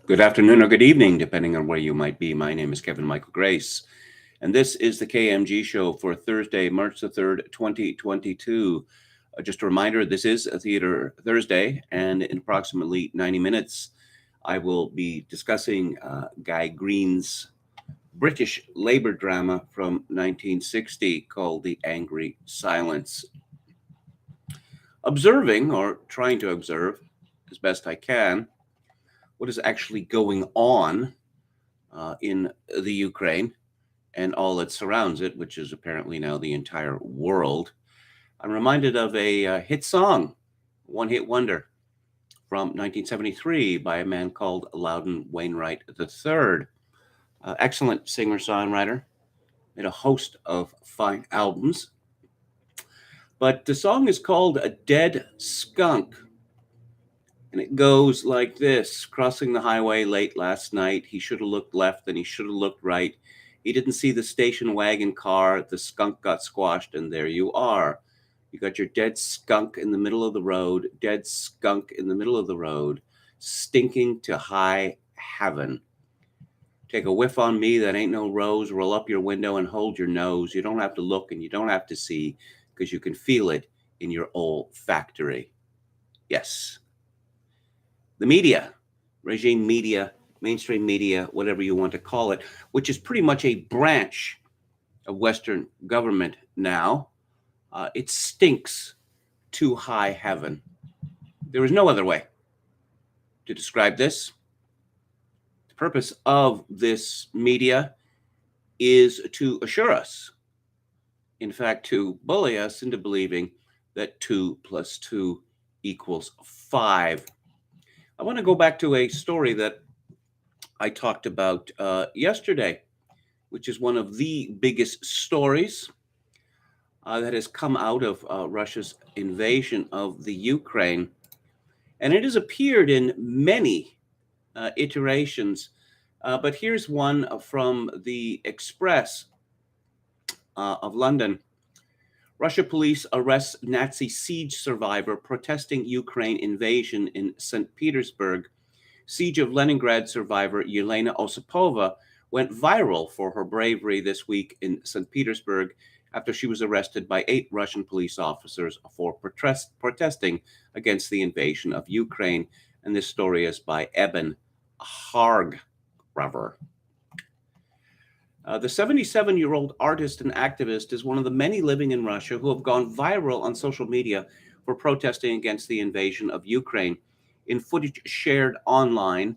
Good afternoon or good evening, depending on where you might be. My name is Kevin Michael Grace, and this is the KMG show for Thursday, March the 3rd, 2022. Just a reminder, this is a Theater Thursday, and in approximately 90 minutes, I will be discussing Guy Green's British labor drama from 1960 called The Angry Silence. Observing, or trying to observe as best I can, what is actually going on in the Ukraine and all that surrounds it, which is apparently now the entire world. I'm reminded of a hit song, one hit wonder from 1973 by a man called Loudon Wainwright III. Excellent singer songwriter, made a host of fine albums. But the song is called A Dead Skunk. And it goes like this: crossing the highway late last night, he should have looked left and he should have looked right. He didn't see the station wagon car, the skunk got squashed, and there you are. You got your dead skunk in the middle of the road, dead skunk in the middle of the road, stinking to high heaven. Take a whiff on me, that ain't no rose. Roll up your window and hold your nose. You don't have to look and you don't have to see, because you can feel it in your olfactory. Yes. The media, regime media, mainstream media, whatever you want to call it, which is pretty much a branch of Western government now, it stinks to high heaven. There is no other way to describe this. The purpose of this media is to assure us, in fact, to bully us into believing that 2 + 2 = 5. I want to go back to a story that I talked about yesterday, which is one of the biggest stories that has come out of Russia's invasion of the Ukraine. And it has appeared in many iterations. But here's one from the Express of London. Russia police arrests Nazi siege survivor protesting Ukraine invasion in St. Petersburg. Siege of Leningrad survivor Yelena Osipova went viral for her bravery this week in St. Petersburg after she was arrested by 8 Russian police officers for protesting against the invasion of Ukraine. And this story is by Eben Hargraver. The 77-year-old artist and activist is one of the many living in Russia who have gone viral on social media for protesting against the invasion of Ukraine. In footage shared online,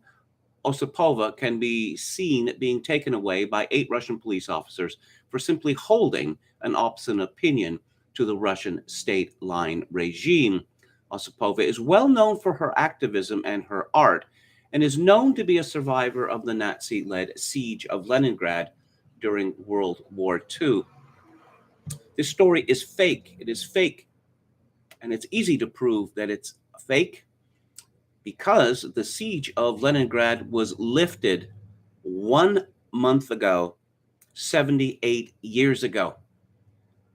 Osipova can be seen being taken away by 8 Russian police officers for simply holding an opposite opinion to the Russian state-line regime. Osipova is well known for her activism and her art, and is known to be a survivor of the Nazi-led siege of Leningrad during World War II. This story is fake. It is fake. And it's easy to prove that it's fake because the siege of Leningrad was lifted 1 month ago, 78 years ago.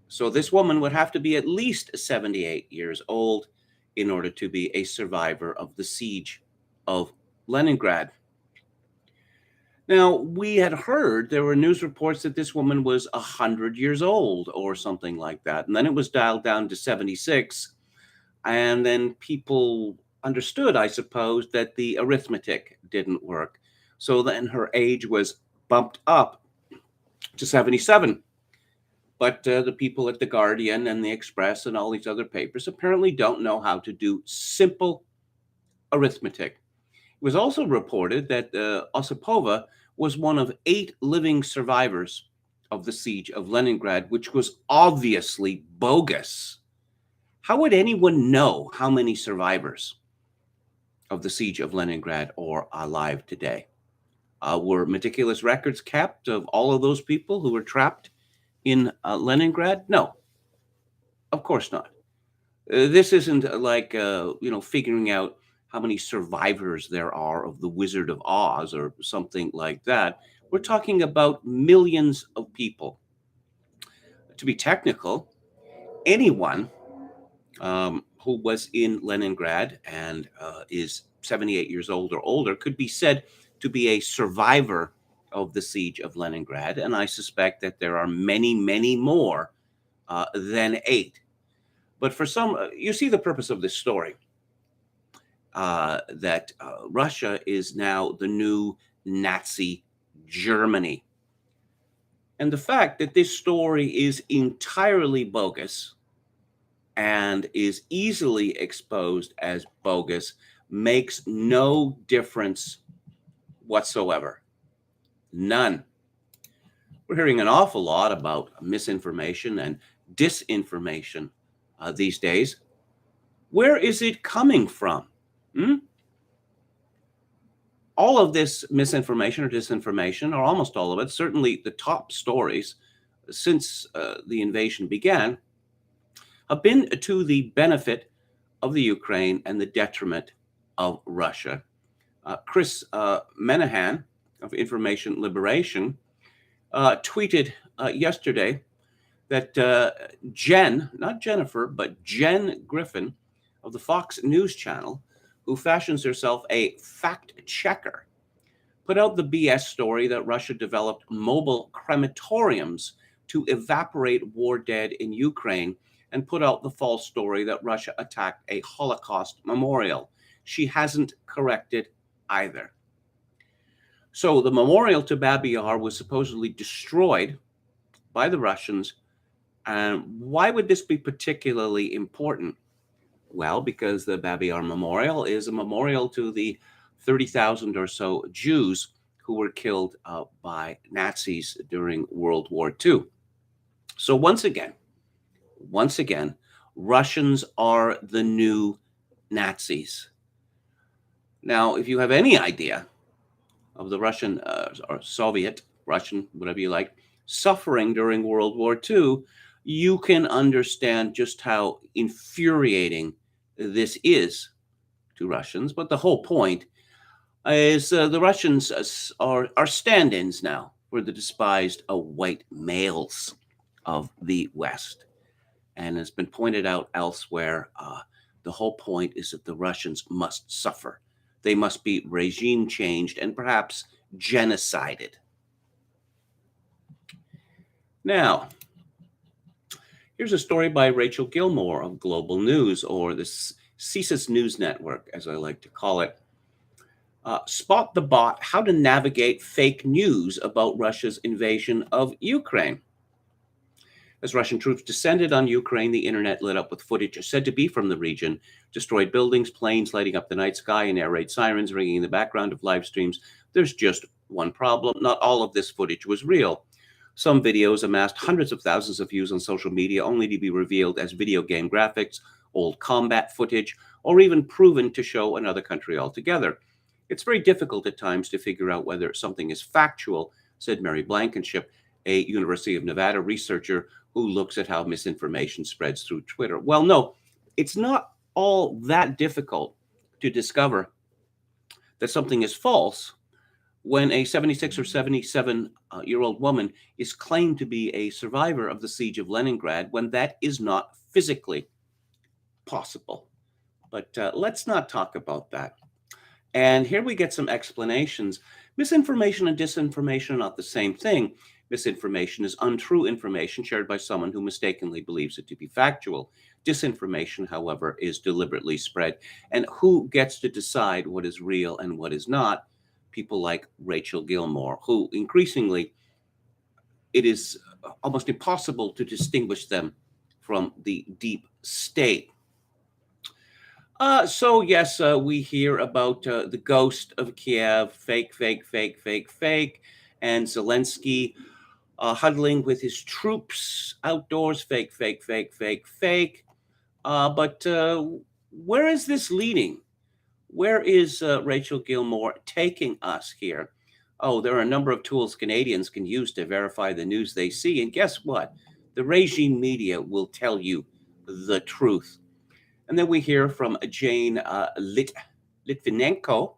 So this woman would have to be at least 78 years old in order to be a survivor of the siege of Leningrad. Now, we had heard there were news reports that this woman was 100 years old or something like that. And then it was dialed down to 76. And then people understood, I suppose, that the arithmetic didn't work. So then her age was bumped up to 77. But the people at The Guardian and The Express and all these other papers apparently don't know how to do simple arithmetic. It was also reported that Osipova was one of 8 living survivors of the siege of Leningrad, which was obviously bogus. How would anyone know how many survivors of the siege of Leningrad are alive today? Were meticulous records kept of all of those people who were trapped in Leningrad? No, of course not. This isn't like, figuring out how many survivors there are of the Wizard of Oz or something like that. We're talking about millions of people. To be technical, anyone who was in Leningrad and is 78 years old or older, could be said to be a survivor of the siege of Leningrad. And I suspect that there are many, many more than 8. But for some, you see the purpose of this story, that Russia is now the new Nazi Germany. And the fact that this story is entirely bogus and is easily exposed as bogus makes no difference whatsoever. None. We're hearing an awful lot about misinformation and disinformation these days. Where is it coming from? All of this misinformation or disinformation, or almost all of it, certainly the top stories since the invasion began, have been to the benefit of the Ukraine and the detriment of Russia. Chris Menahan of Information Liberation tweeted yesterday that Jen, not Jennifer, but Jen Griffin of the Fox News Channel, who fashions herself a fact checker, put out the BS story that Russia developed mobile crematoriums to evaporate war dead in Ukraine, and put out the false story that Russia attacked a Holocaust memorial. She hasn't corrected either. So the memorial to Babi Yar was supposedly destroyed by the Russians. And why would this be particularly important? Well, because the Babi Yar Memorial is a memorial to the 30,000 or so Jews who were killed by Nazis during World War II. So once again, Russians are the new Nazis. Now, if you have any idea of the Russian or Soviet, Russian, whatever you like, suffering during World War II, you can understand just how infuriating this is to Russians. But the whole point is the Russians are stand-ins now for the despised white males of the West. And has been pointed out elsewhere, the whole point is that the Russians must suffer. They must be regime changed and perhaps genocided. Now, here's a story by Rachel Gilmore of Global News, or the CSIS News Network, as I like to call it. Spot the Bot, How to Navigate Fake News About Russia's Invasion of Ukraine. As Russian troops descended on Ukraine, the internet lit up with footage said to be from the region, destroyed buildings, planes lighting up the night sky, and air raid sirens ringing in the background of live streams. There's just one problem. Not all of this footage was real. Some videos amassed hundreds of thousands of views on social media, only to be revealed as video game graphics, old combat footage, or even proven to show another country altogether. It's very difficult at times to figure out whether something is factual, said Mary Blankenship, a University of Nevada researcher who looks at how misinformation spreads through Twitter. Well, no, it's not all that difficult to discover that something is false when a 76 or 77-year-old woman is claimed to be a survivor of the siege of Leningrad, when that is not physically possible. But let's not talk about that. And here we get some explanations. Misinformation and disinformation are not the same thing. Misinformation is untrue information shared by someone who mistakenly believes it to be factual. Disinformation, however, is deliberately spread. And who gets to decide what is real and what is not? People like Rachel Gilmore, who increasingly, it is almost impossible to distinguish them from the deep state. So yes, we hear about the ghost of Kiev, fake, and Zelenskyy huddling with his troops outdoors, fake. But where is this leading? Where is Rachel Gilmore taking us here? Oh, there are a number of tools Canadians can use to verify the news they see. And guess what? The regime media will tell you the truth. And then we hear from Jane Litvinenko,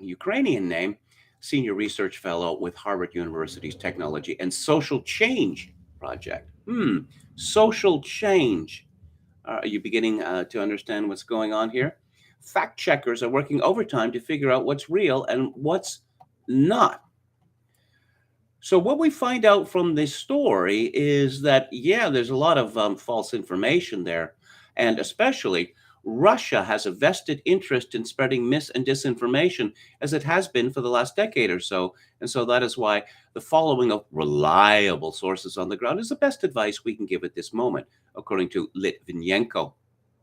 Ukrainian name, senior research fellow with Harvard University's Technology and Social Change Project. Social change. Are you beginning to understand what's going on here? Fact checkers are working overtime to figure out what's real and what's not. So what we find out from this story is that, yeah, there's a lot of false information there. And especially Russia has a vested interest in spreading mis and disinformation, as it has been for the last decade or so. And so that is why the following of reliable sources on the ground is the best advice we can give at this moment, according to Litvinenko.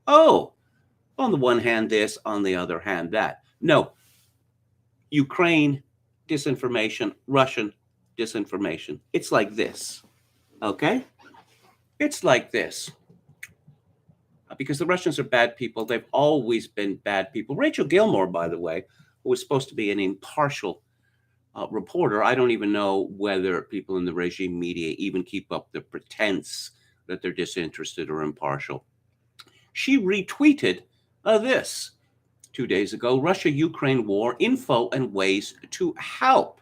Oh, on the one hand this, on the other hand that. No, Ukraine disinformation, Russian disinformation. It's like this, okay? It's like this. Because the Russians are bad people. They've always been bad people. Rachel Gilmore, by the way, who was supposed to be an impartial reporter, I don't even know whether people in the regime media even keep up the pretense that they're disinterested or impartial. She retweeted this 2 days ago: Russia-Ukraine war, info and ways to help.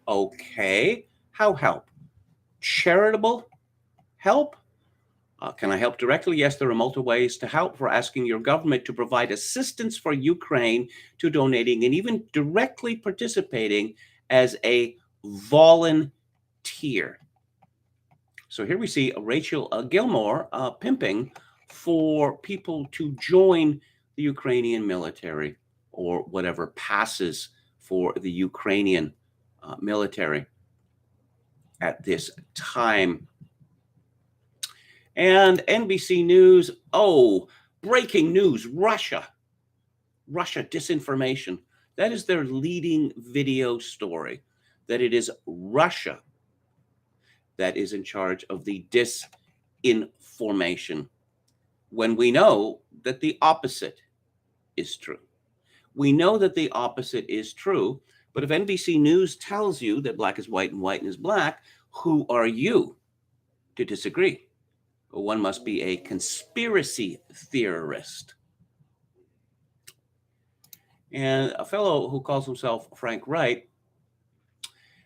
Okay, how help? Charitable help? Can I help directly? Yes, there are multiple ways to help. For asking your government to provide assistance for Ukraine, to donating, and even directly participating as a volunteer. So here we see Rachel Gilmore pimping for people to join the Ukrainian military, or whatever passes for the Ukrainian military at this time. And NBC News, oh, breaking news, Russia disinformation. That is their leading video story, that it is Russia that is in charge of the disinformation, when we know that the opposite is true. We know that the opposite is true, but if NBC News tells you that black is white and white is black, who are you to disagree? One must be a conspiracy theorist. And a fellow who calls himself Frank Wright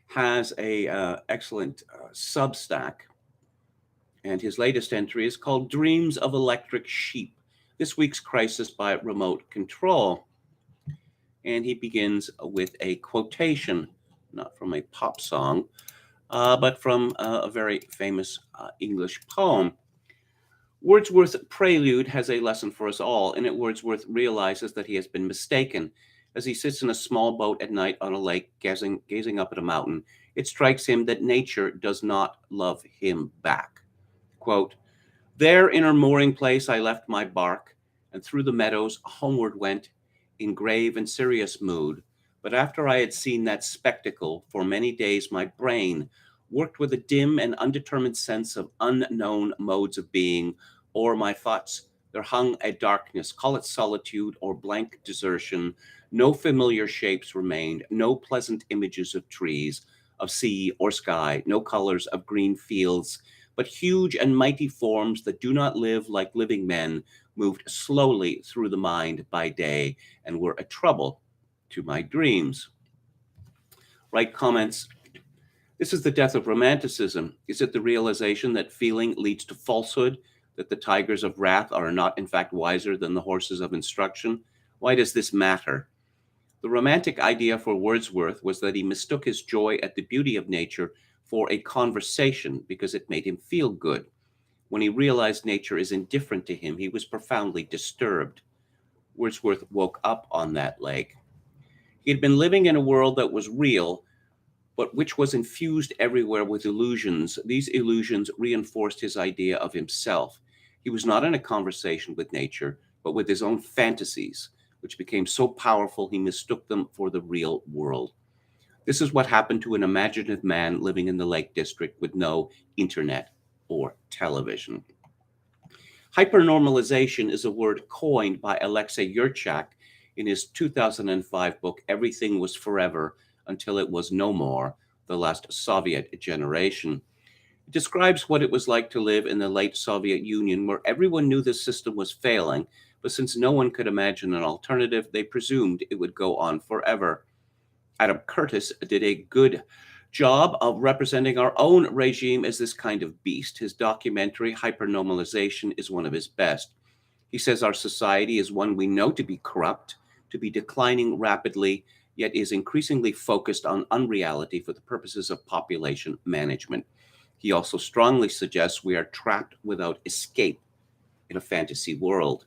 has a excellent Substack, and his latest entry is called Dreams of Electric Sheep: This Week's Crisis by Remote Control. And he begins with a quotation, not from a pop song, but from a very famous English poem. Wordsworth's Prelude has a lesson for us all. In it, Wordsworth realizes that he has been mistaken. As he sits in a small boat at night on a lake, gazing up at a mountain, it strikes him that nature does not love him back. Quote, "There in her mooring place I left my bark, and through the meadows homeward went, in grave and serious mood. But after I had seen that spectacle, for many days my brain worked with a dim and undetermined sense of unknown modes of being. O'er my thoughts there hung a darkness, call it solitude or blank desertion. No familiar shapes remained, no pleasant images of trees, of sea or sky, no colors of green fields, but huge and mighty forms that do not live like living men moved slowly through the mind by day and were a trouble to my dreams." Wright comments, "This is the death of romanticism. Is it the realization that feeling leads to falsehood, that the tigers of wrath are not in fact wiser than the horses of instruction? Why does this matter?" The romantic idea for Wordsworth was that he mistook his joy at the beauty of nature for a conversation because it made him feel good. When he realized nature is indifferent to him, he was profoundly disturbed. Wordsworth woke up on that lake. He had been living in a world that was real, but which was infused everywhere with illusions. These illusions reinforced his idea of himself. He was not in a conversation with nature, but with his own fantasies, which became so powerful he mistook them for the real world. This is what happened to an imaginative man living in the Lake District with no internet or television. Hyper-normalization is a word coined by Alexei Yurchak in his 2005 book, Everything Was Forever Until It Was No More, The Last Soviet Generation. It describes what it was like to live in the late Soviet Union, where everyone knew the system was failing, but since no one could imagine an alternative, they presumed it would go on forever. Adam Curtis did a good job of representing our own regime as this kind of beast. His documentary, Hyper-normalization, is one of his best. He says our society is one we know to be corrupt, to be declining rapidly, yet is increasingly focused on unreality for the purposes of population management. He also strongly suggests we are trapped without escape in a fantasy world.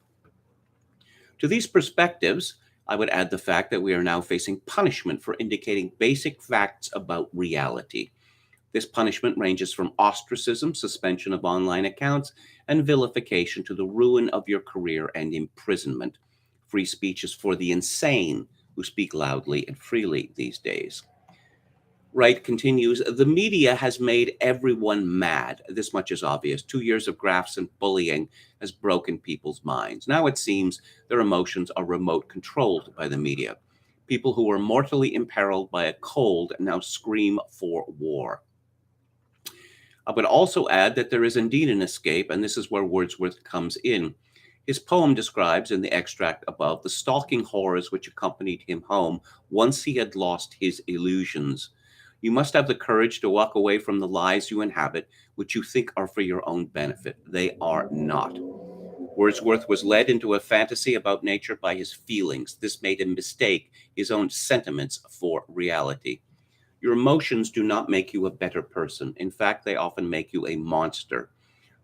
To these perspectives, I would add the fact that we are now facing punishment for indicating basic facts about reality. This punishment ranges from ostracism, suspension of online accounts, and vilification to the ruin of your career and imprisonment. Free speech is for the insane who speak loudly and freely these days. Wright continues, the media has made everyone mad. This much is obvious. 2 years of graphs and bullying has broken people's minds. Now it seems their emotions are remote controlled by the media. People who were mortally imperiled by a cold now scream for war. I would also add that there is indeed an escape, and this is where Wordsworth comes in. His poem describes, in the extract above, the stalking horrors which accompanied him home once he had lost his illusions. You must have the courage to walk away from the lies you inhabit, which you think are for your own benefit. They are not. Wordsworth was led into a fantasy about nature by his feelings. This made him mistake his own sentiments for reality. Your emotions do not make you a better person. In fact, they often make you a monster.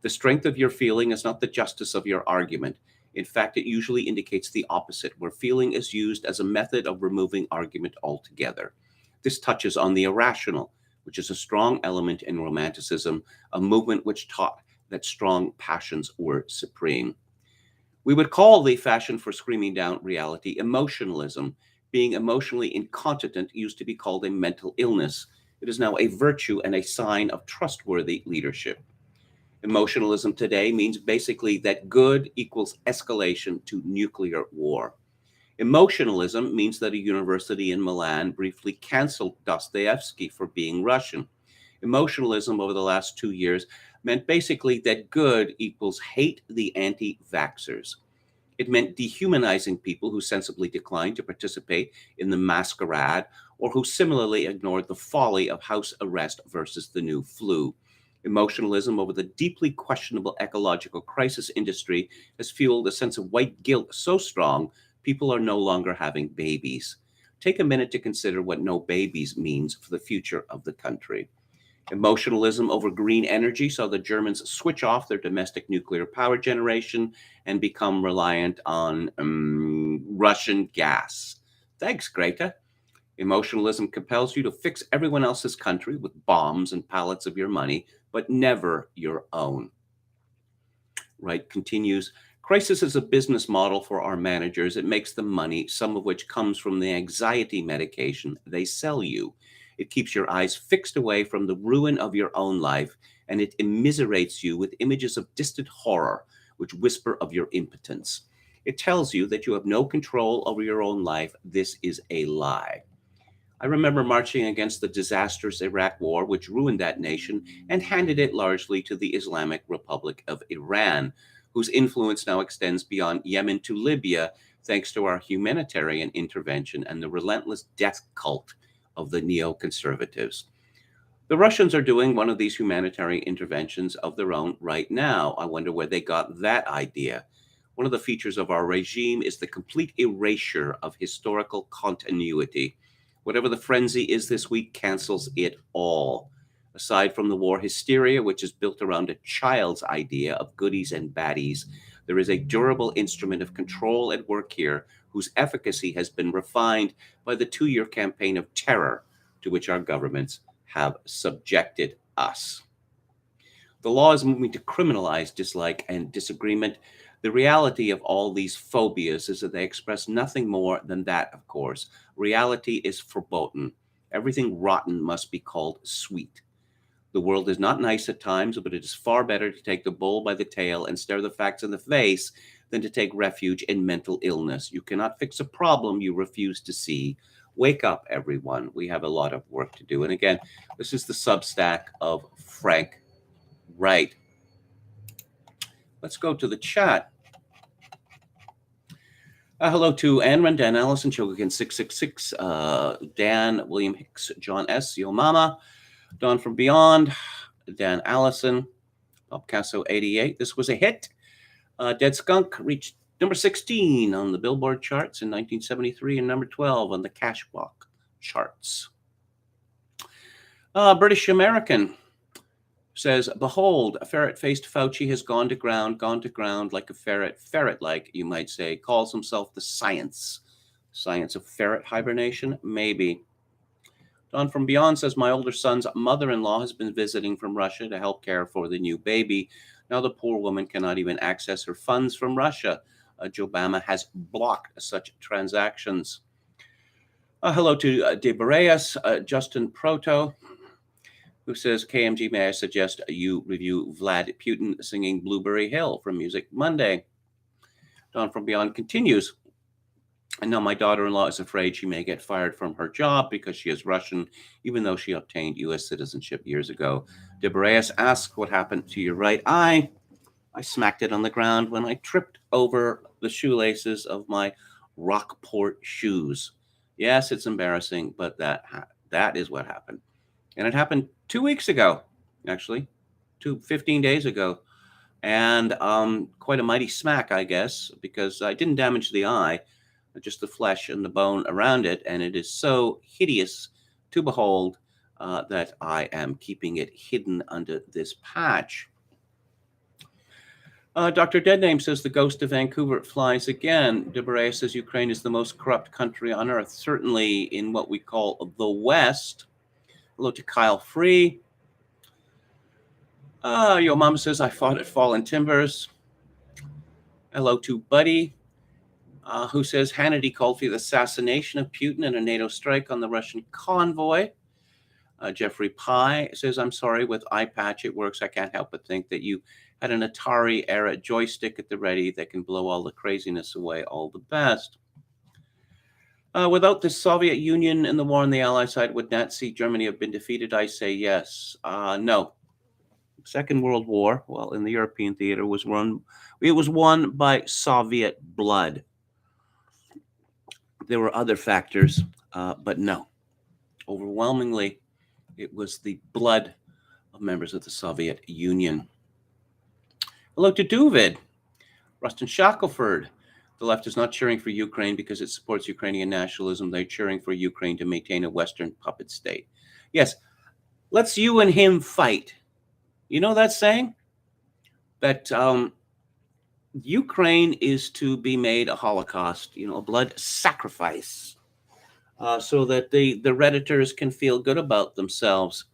The strength of your feeling is not the justice of your argument. In fact, it usually indicates the opposite, where feeling is used as a method of removing argument altogether. This touches on the irrational, which is a strong element in Romanticism, a movement which taught that strong passions were supreme. We would call the fashion for screaming down reality emotionalism. Being emotionally incontinent used to be called a mental illness. It is now a virtue and a sign of trustworthy leadership. Emotionalism today means basically that good equals escalation to nuclear war. Emotionalism means that a university in Milan briefly canceled Dostoevsky for being Russian. Emotionalism over the last 2 years meant basically that good equals hate the anti vaxxers. It meant dehumanizing people who sensibly declined to participate in the masquerade or who similarly ignored the folly of house arrest versus the new flu. Emotionalism over the deeply questionable ecological crisis industry has fueled a sense of white guilt so strong people are no longer having babies. Take a minute to consider what no babies means for the future of the country. Emotionalism over green energy saw the Germans switch off their domestic nuclear power generation and become reliant on Russian gas. Thanks, Greta. Emotionalism compels you to fix everyone else's country with bombs and pallets of your money, but never your own. Wright continues, crisis is a business model for our managers. It makes them money, some of which comes from the anxiety medication they sell you. It keeps your eyes fixed away from the ruin of your own life, and it immiserates you with images of distant horror, which whisper of your impotence. It tells you that you have no control over your own life. This is a lie. I remember marching against the disastrous Iraq War, which ruined that nation and handed it largely to the Islamic Republic of Iran, whose influence now extends beyond Yemen to Libya, thanks to our humanitarian intervention and the relentless death cult of the neoconservatives. The Russians are doing one of these humanitarian interventions of their own right now. I wonder where they got that idea. One of the features of our regime is the complete erasure of historical continuity. Whatever the frenzy is this week cancels it all. Aside from the war hysteria, which is built around a child's idea of goodies and baddies, there is a durable instrument of control at work here whose efficacy has been refined by the 2 year campaign of terror to which our governments have subjected us. The law is moving to criminalize dislike and disagreement. The reality of all these phobias is that they express nothing more than that, of course. Reality is verboten. Everything rotten must be called sweet. The world is not nice at times, but it is far better to take the bull by the tail and stare the facts in the face than to take refuge in mental illness. You cannot fix a problem you refuse to see. Wake up, everyone. We have a lot of work to do. And again, this is the Substack of Frank Wright. Let's go to the chat. Hello to Anne Dan Allison, Chogokin 666, Dan, William Hicks, John S., Yo Mama, Don from Beyond, Dan Allison, Bob Casso 88. This was a hit. Dead Skunk reached number 16 on the Billboard charts in 1973 and number 12 on the Cashbox charts. British American says, behold, a ferret-faced Fauci has gone to ground like a ferret-like, you might say, calls himself the science of ferret hibernation, maybe. Don from Beyond says, my older son's mother-in-law has been visiting from Russia to help care for the new baby. Now the poor woman cannot even access her funds from Russia. Joe Obama has blocked such transactions. Hello to De Boreas, Justin Proto, who says, KMG, may I suggest you review Vlad Putin singing Blueberry Hill from Music Monday. Don from Beyond continues. And now my daughter-in-law is afraid she may get fired from her job because she is Russian, even though she obtained U.S. citizenship years ago. De Boreas asks, what happened to your right eye? I smacked it on the ground when I tripped over the shoelaces of my Rockport shoes. Yes, it's embarrassing, but that is what happened. And it happened 2 weeks ago, actually, 15 days ago. And quite a mighty smack, I guess, because I didn't damage the eye, just the flesh and the bone around it. And it is so hideous to behold that I am keeping it hidden under this patch. Dr. Deadname says the ghost of Vancouver flies again. Deborah says Ukraine is the most corrupt country on earth, certainly in what we call the West. Hello to Kyle Free. Your mom says I fought at Fallen Timbers. Hello to Buddy, who says Hannity called for the assassination of Putin and a NATO strike on the Russian convoy. Jeffrey Pye says, I'm sorry, with iPatch it works. I can't help but think that you had an Atari-era joystick at the ready that can blow all the craziness away. All the best. Without the Soviet Union and the war on the Allied side, would Nazi Germany have been defeated? I say yes. No. Second World War, well, in the European theater, was won by Soviet blood. There were other factors, but no. Overwhelmingly, it was the blood of members of the Soviet Union. Hello to Duvid. Rustin Shackelford. The left is not cheering for Ukraine because it supports Ukrainian nationalism. They're cheering for Ukraine to maintain a Western puppet state. Yes, let's you and him fight. You know that saying? That Ukraine is to be made a Holocaust, a blood sacrifice, so that the Redditors can feel good about themselves.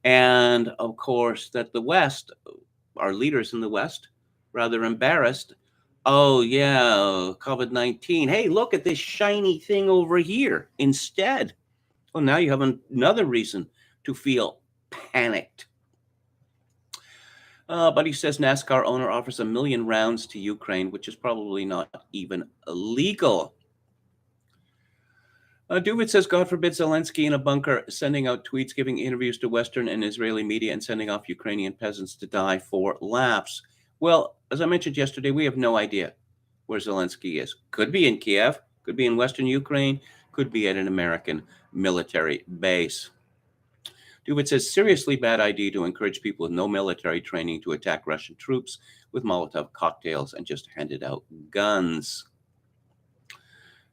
And, of course, that the West, our leaders in the West, rather embarrassed. Oh, yeah, COVID-19. Hey, look at this shiny thing over here instead. Well, now you have another reason to feel panicked. But he says NASCAR owner offers 1 million rounds to Ukraine, which is probably not even illegal. Duvid says, God forbid Zelenskyy in a bunker sending out tweets, giving interviews to Western and Israeli media, and sending off Ukrainian peasants to die for laughs. Well, as I mentioned yesterday, we have no idea where Zelenskyy is. Could be in Kiev, could be in Western Ukraine, could be at an American military base. Duvid says, seriously bad idea to encourage people with no military training to attack Russian troops with Molotov cocktails and just handed out guns.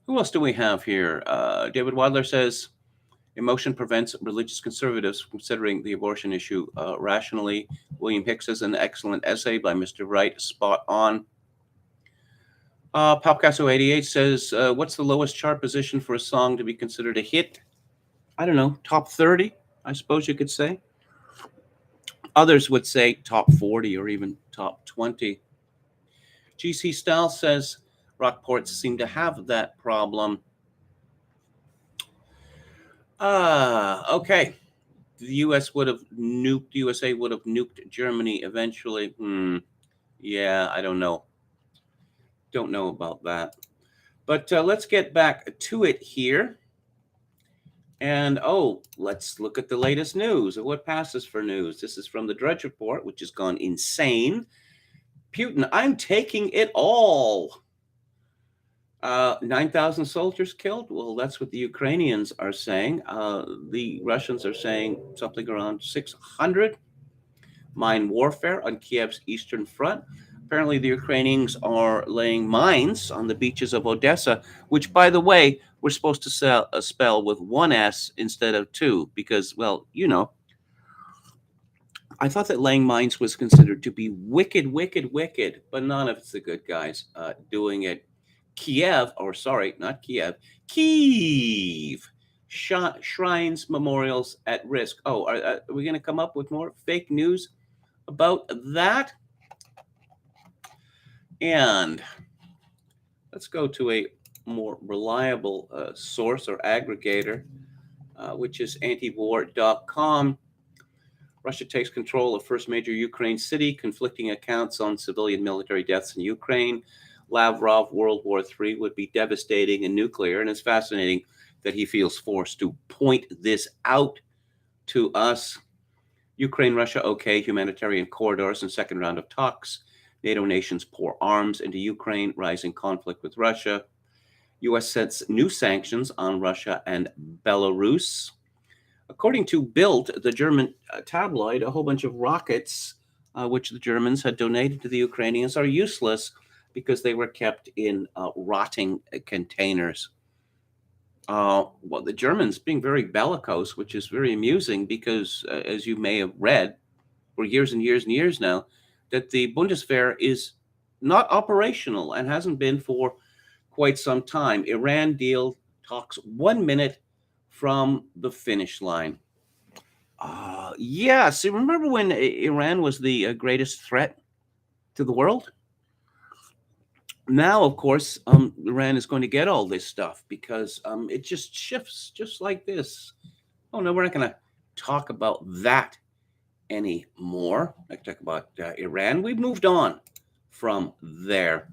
Who else do we have here? David Wadler says, emotion prevents religious conservatives from considering the abortion issue rationally. William Hicks has an excellent essay by Mr. Wright, spot on. Popcasso88 says, what's the lowest chart position for a song to be considered a hit? I don't know, top 30, I suppose you could say. Others would say top 40 or even top 20. GC Style says, Rockports seem to have that problem. Okay. The USA would have nuked Germany eventually. Yeah, I don't know. Don't know about that. But let's get back to it here. And, let's look at the latest news. What passes for news? This is from the Drudge Report, which has gone insane. Putin, I'm taking it all. 9,000 soldiers killed? Well, that's what the Ukrainians are saying. The Russians are saying something around 600. Mine warfare on Kiev's eastern front. Apparently, the Ukrainians are laying mines on the beaches of Odessa, which, by the way, we're supposed to spell with one S instead of two, because, well, I thought that laying mines was considered to be wicked, wicked, wicked, but none of it's the good guys doing it. Kiev, or sorry, not Kiev, Kyiv, shrines, memorials at risk. Oh, are we going to come up with more fake news about that? And let's go to a more reliable source or aggregator, which is antiwar.com. Russia takes control of first major Ukraine city, conflicting accounts on civilian military deaths in Ukraine. Lavrov, World War III would be devastating and nuclear. And it's fascinating that he feels forced to point this out to us. Ukraine, Russia, okay, humanitarian corridors and second round of talks. NATO nations pour arms into Ukraine, rising conflict with Russia. U.S. sets new sanctions on Russia and Belarus. According to Bild, the German tabloid, a whole bunch of rockets, which the Germans had donated to the Ukrainians, are useless because they were kept in rotting containers. Well, the Germans being very bellicose, which is very amusing because, as you may have read for years and years and years now, that the Bundeswehr is not operational and hasn't been for quite some time. Iran deal talks 1 minute from the finish line. Yes, remember when Iran was the greatest threat to the world? Now, of course, Iran is going to get all this stuff because it just shifts just like this. Oh, no, we're not going to talk about that anymore. I talk about Iran. We've moved on from there.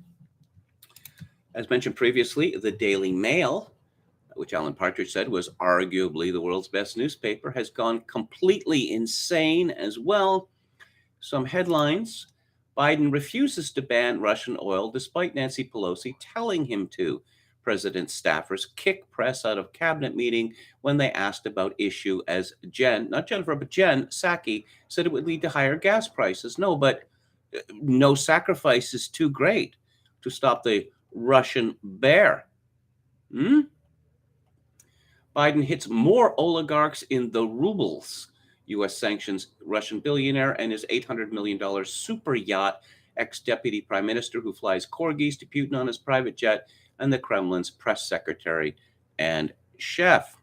As mentioned previously, the Daily Mail, which Alan Partridge said was arguably the world's best newspaper, has gone completely insane as well. Some headlines: Biden refuses to ban Russian oil despite Nancy Pelosi telling him to. President staffers kick press out of cabinet meeting when they asked about issue as Jen Psaki said it would lead to higher gas prices. No, but no sacrifice is too great to stop the Russian bear. Biden hits more oligarchs in the rubles. U.S. sanctions Russian billionaire and his $800 million super yacht, ex-deputy prime minister who flies corgis to Putin on his private jet, and the Kremlin's press secretary and chef.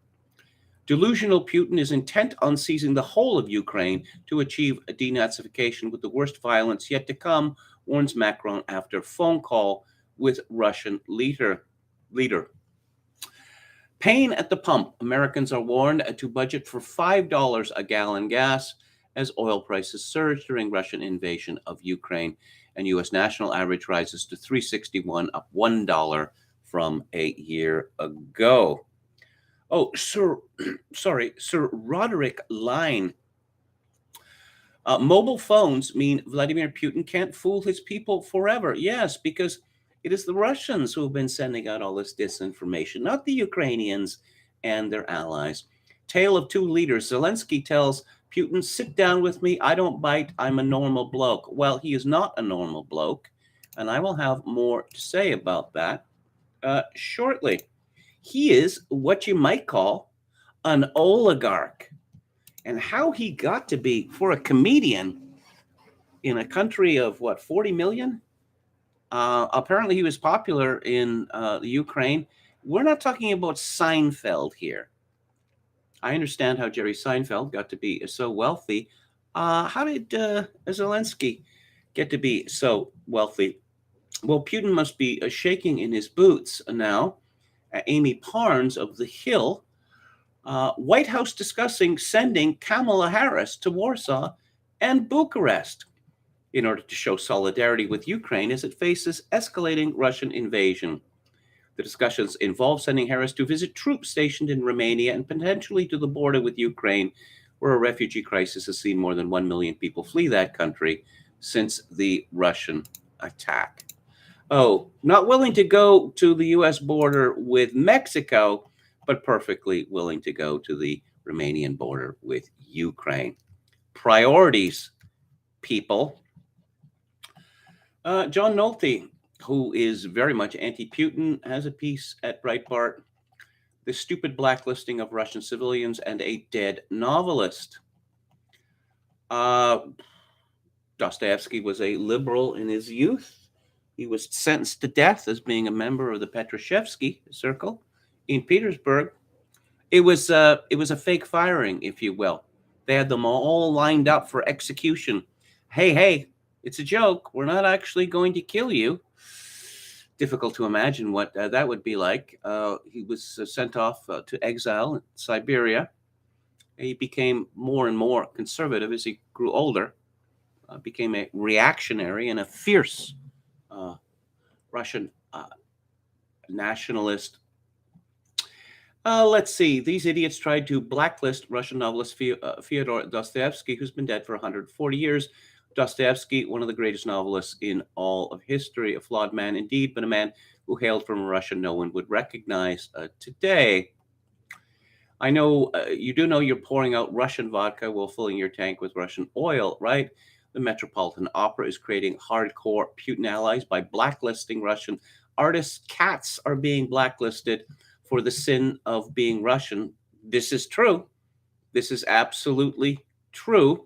Delusional Putin is intent on seizing the whole of Ukraine to achieve a denazification with the worst violence yet to come, warns Macron after phone call with Russian leader. Pain at the pump. Americans are warned to budget for $5 a gallon gas as oil prices surge during Russian invasion of Ukraine, and U.S. national average rises to $3.61, up $1 from a year ago. Oh, Sir Roderick Line. Mobile phones mean Vladimir Putin can't fool his people forever. Yes, because it is the Russians who have been sending out all this disinformation, not the Ukrainians and their allies. Tale of two leaders. Zelenskyy tells Putin, sit down with me. I don't bite. I'm a normal bloke. Well, he is not a normal bloke, and I will have more to say about that shortly. He is what you might call an oligarch. And how he got to be, for a comedian in a country of, 40 million? Apparently he was popular in the Ukraine. We're not talking about Seinfeld here. I understand how Jerry Seinfeld got to be so wealthy. How did Zelenskyy get to be so wealthy? Well, Putin must be shaking in his boots now. Amy Parnes of The Hill, White House discussing sending Kamala Harris to Warsaw and Bucharest in order to show solidarity with Ukraine as it faces escalating Russian invasion. The discussions involve sending Harris to visit troops stationed in Romania and potentially to the border with Ukraine, where a refugee crisis has seen more than 1 million people flee that country since the Russian attack. Oh, not willing to go to the U.S. border with Mexico, but perfectly willing to go to the Romanian border with Ukraine. Priorities, people. John Nolte, who is very much anti-Putin, has a piece at Breitbart, "The Stupid Blacklisting of Russian Civilians and a Dead Novelist." Uh, Dostoevsky was a liberal in his youth. He was sentenced to death as being a member of the Petrashevsky Circle in Petersburg. It was a fake firing, if you will. They had them all lined up for execution. Hey, hey, it's a joke. We're not actually going to kill you. Difficult to imagine what that would be like. He was sent off to exile in Siberia. He became more and more conservative as he grew older, became a reactionary and a fierce Russian nationalist. Let's see. These idiots tried to blacklist Russian novelist Fyodor Dostoevsky, who's been dead for 140 years. Dostoevsky, one of the greatest novelists in all of history, a flawed man indeed, but a man who hailed from Russia no one would recognize today. I know you do know you're pouring out Russian vodka while filling your tank with Russian oil, right? The Metropolitan Opera is creating hardcore Putin allies by blacklisting Russian artists. Cats are being blacklisted for the sin of being Russian. This is true. This is absolutely true.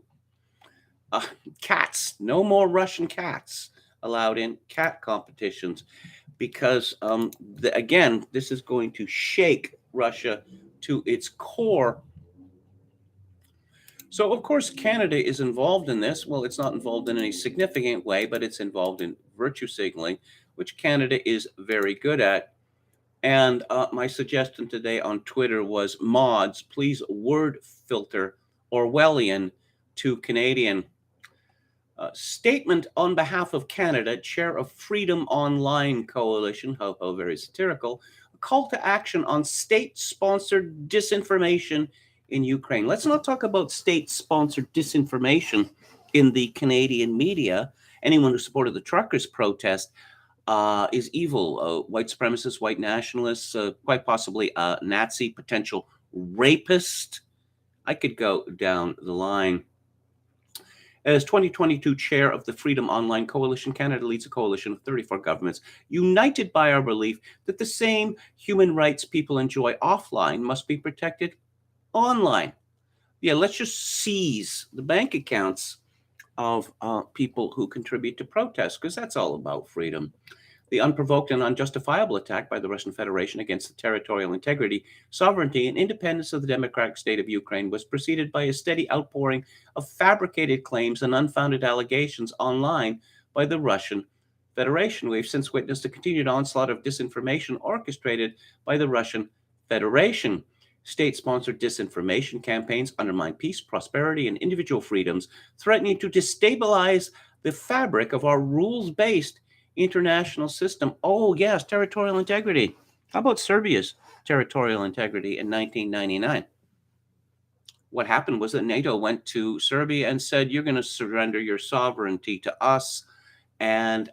Cats, no more Russian cats allowed in cat competitions because, again, this is going to shake Russia to its core. So, of course, Canada is involved in this. Well, it's not involved in any significant way, but it's involved in virtue signaling, which Canada is very good at. And my suggestion today on Twitter was, mods, please word filter Orwellian to Canadian. Statement on behalf of Canada, chair of Freedom Online Coalition, how very satirical, a call to action on state-sponsored disinformation in Ukraine. Let's not talk about state-sponsored disinformation in the Canadian media. Anyone who supported the truckers' protest is evil. White supremacists, white nationalists, quite possibly a Nazi, potential rapist. I could go down the line. As 2022 chair of the Freedom Online Coalition, Canada leads a coalition of 34 governments united by our belief that the same human rights people enjoy offline must be protected online. Yeah, let's just seize the bank accounts of people who contribute to protests, because that's all about freedom. The unprovoked and unjustifiable attack by the Russian Federation against the territorial integrity, sovereignty, and independence of the democratic state of Ukraine was preceded by a steady outpouring of fabricated claims and unfounded allegations online by the Russian Federation. We've since witnessed a continued onslaught of disinformation orchestrated by the Russian Federation. State-sponsored disinformation campaigns undermine peace, prosperity, and individual freedoms, threatening to destabilize the fabric of our rules-based international system. Oh, yes, territorial integrity. How about Serbia's territorial integrity in 1999? What happened was that NATO went to Serbia and said, you're going to surrender your sovereignty to us. And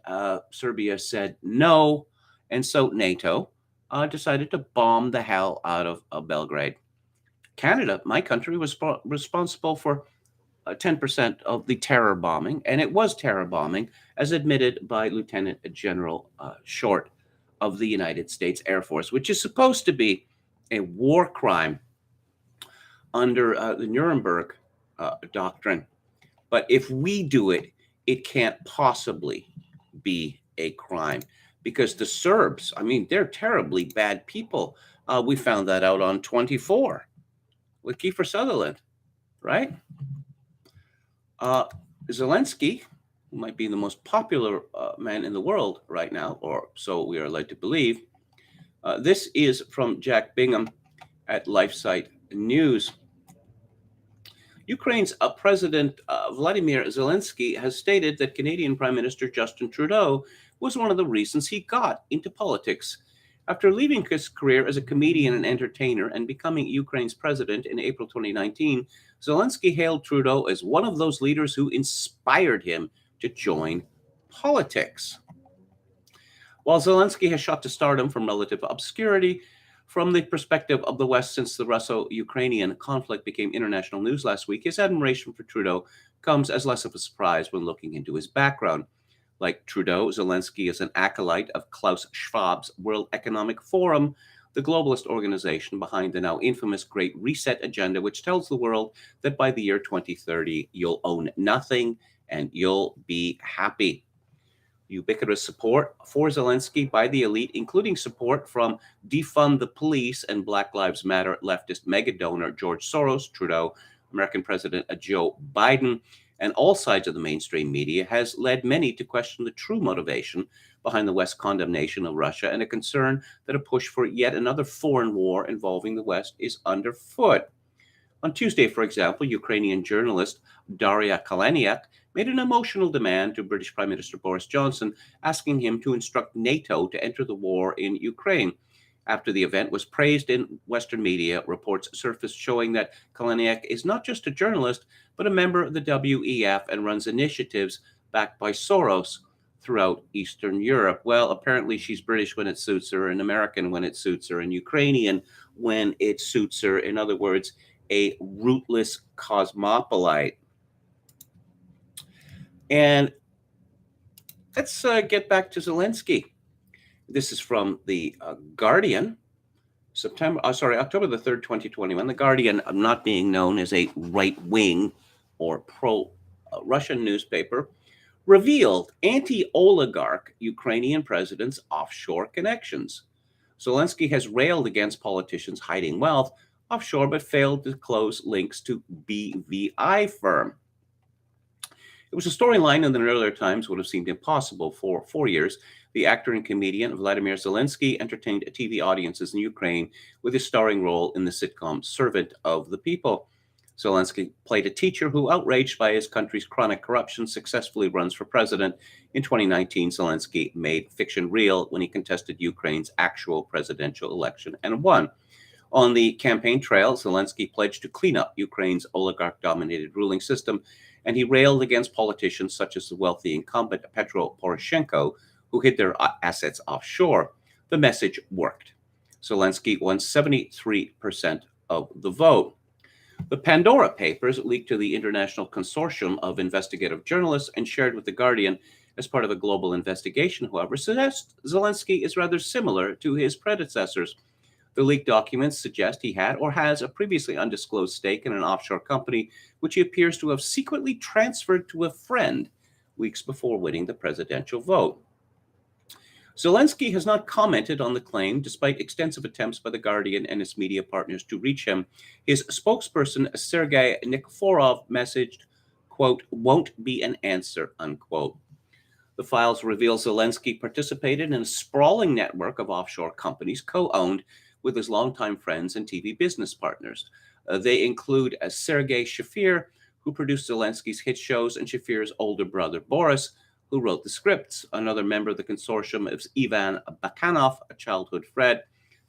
Serbia said no. And so NATO decided to bomb the hell out of Belgrade. Canada, my country, was responsible for 10% of the terror bombing, and it was terror bombing, as admitted by Lieutenant General Short of the United States Air Force, which is supposed to be a war crime under the Nuremberg doctrine. But if we do it, it can't possibly be a crime, because the Serbs, I mean, they're terribly bad people. We found that out on 24 with Kiefer Sutherland, right? Zelenskyy, who might be the most popular man in the world right now, or so we are led to believe. This is from Jack Bingham at LifeSite News. Ukraine's President Vladimir Zelenskyy has stated that Canadian Prime Minister Justin Trudeau was one of the reasons he got into politics. After leaving his career as a comedian and entertainer and becoming Ukraine's president in April 2019, Zelenskyy hailed Trudeau as one of those leaders who inspired him to join politics. While Zelenskyy has shot to stardom from relative obscurity, from the perspective of the West since the Russo-Ukrainian conflict became international news last week, his admiration for Trudeau comes as less of a surprise when looking into his background. Like Trudeau, Zelenskyy is an acolyte of Klaus Schwab's World Economic Forum, the globalist organization behind the now infamous Great Reset agenda, which tells the world that by the year 2030, you'll own nothing and you'll be happy. Ubiquitous support for Zelenskyy by the elite, including support from Defund the Police and Black Lives Matter leftist mega donor George Soros, Trudeau, American President Joe Biden, and all sides of the mainstream media, has led many to question the true motivation behind the West's condemnation of Russia and a concern that a push for yet another foreign war involving the West is underfoot. On Tuesday, for example, Ukrainian journalist Daria Kaleniak made an emotional demand to British Prime Minister Boris Johnson, asking him to instruct NATO to enter the war in Ukraine. After the event was praised in Western media, reports surfaced showing that Kaleniak is not just a journalist, but a member of the WEF and runs initiatives backed by Soros throughout Eastern Europe. Well, apparently she's British when it suits her, and American when it suits her, and Ukrainian when it suits her. In other words, a rootless cosmopolite. And let's get back to Zelenskyy. This is from the Guardian, October the 3rd, 2021. The Guardian, not being known as a right-wing or pro-Russian newspaper, revealed anti-oligarch Ukrainian president's offshore connections. Zelenskyy has railed against politicians hiding wealth offshore, but failed to close links to BVI firm. It was a storyline in the earlier times would have seemed impossible. For 4 years, the actor and comedian Vladimir Zelenskyy entertained TV audiences in Ukraine with his starring role in the sitcom Servant of the People. Zelenskyy played a teacher who, outraged by his country's chronic corruption, successfully runs for president. In 2019, Zelenskyy made fiction real when he contested Ukraine's actual presidential election and won. On the campaign trail, Zelenskyy pledged to clean up Ukraine's oligarch-dominated ruling system, and he railed against politicians such as the wealthy incumbent Petro Poroshenko, who hid their assets offshore. The message worked. Zelenskyy won 73% of the vote. The Pandora Papers, leaked to the International Consortium of Investigative Journalists and shared with The Guardian as part of a global investigation, however, suggest Zelenskyy is rather similar to his predecessors. The leaked documents suggest he had or has a previously undisclosed stake in an offshore company, which he appears to have secretly transferred to a friend weeks before winning the presidential vote. Zelenskyy has not commented on the claim, despite extensive attempts by The Guardian and its media partners to reach him. His spokesperson, Sergei Nikiforov, messaged, quote, "won't be an answer," unquote. The files reveal Zelenskyy participated in a sprawling network of offshore companies co-owned with his longtime friends and TV business partners. They include Sergei Shafir, who produced Zelenskyy's hit shows, and Shafir's older brother, Boris, who wrote the scripts. Another member of the consortium is Ivan Bakanov, a childhood friend.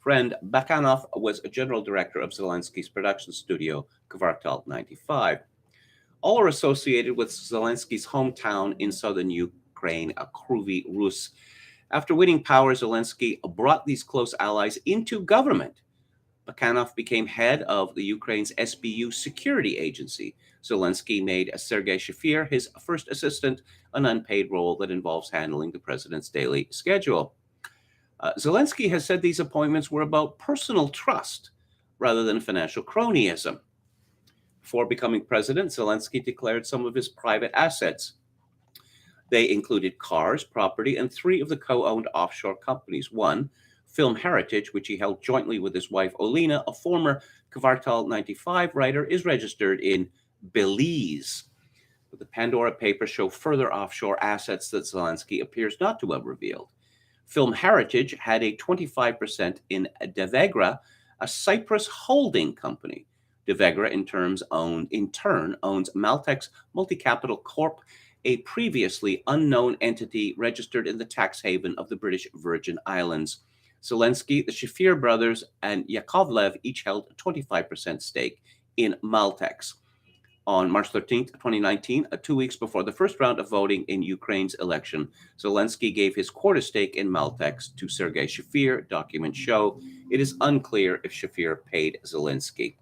Bakanov was a general director of Zelenskyy's production studio, Kvartal 95. All are associated with Zelenskyy's hometown in southern Ukraine, Kryvyi Rus. After winning power, Zelenskyy brought these close allies into government. Bakanov became head of the Ukraine's SBU security agency. Zelenskyy made Sergei Shafir his first assistant, an unpaid role that involves handling the president's daily schedule. Zelenskyy has said these appointments were about personal trust rather than financial cronyism. Before becoming president, Zelenskyy declared some of his private assets. They included cars, property, and 3 of the co-owned offshore companies. One, Film Heritage, which he held jointly with his wife Olena, a former Kvartal 95 writer, is registered in Belize. But the Pandora Papers show further offshore assets that Zelenskyy appears not to have revealed. Film Heritage had a 25% in Devegra, a Cyprus holding company. Devegra, in turn, owns Maltex Multi-Capital Corp., a previously unknown entity registered in the tax haven of the British Virgin Islands. Zelenskyy, the Shafir brothers, and Yakovlev each held a 25% stake in Maltex. On March 13, 2019, 2 weeks before the first round of voting in Ukraine's election, Zelenskyy gave his quarter stake in Maltex to Sergei Shafir. Documents show it is unclear if Shafir paid Zelenskyy.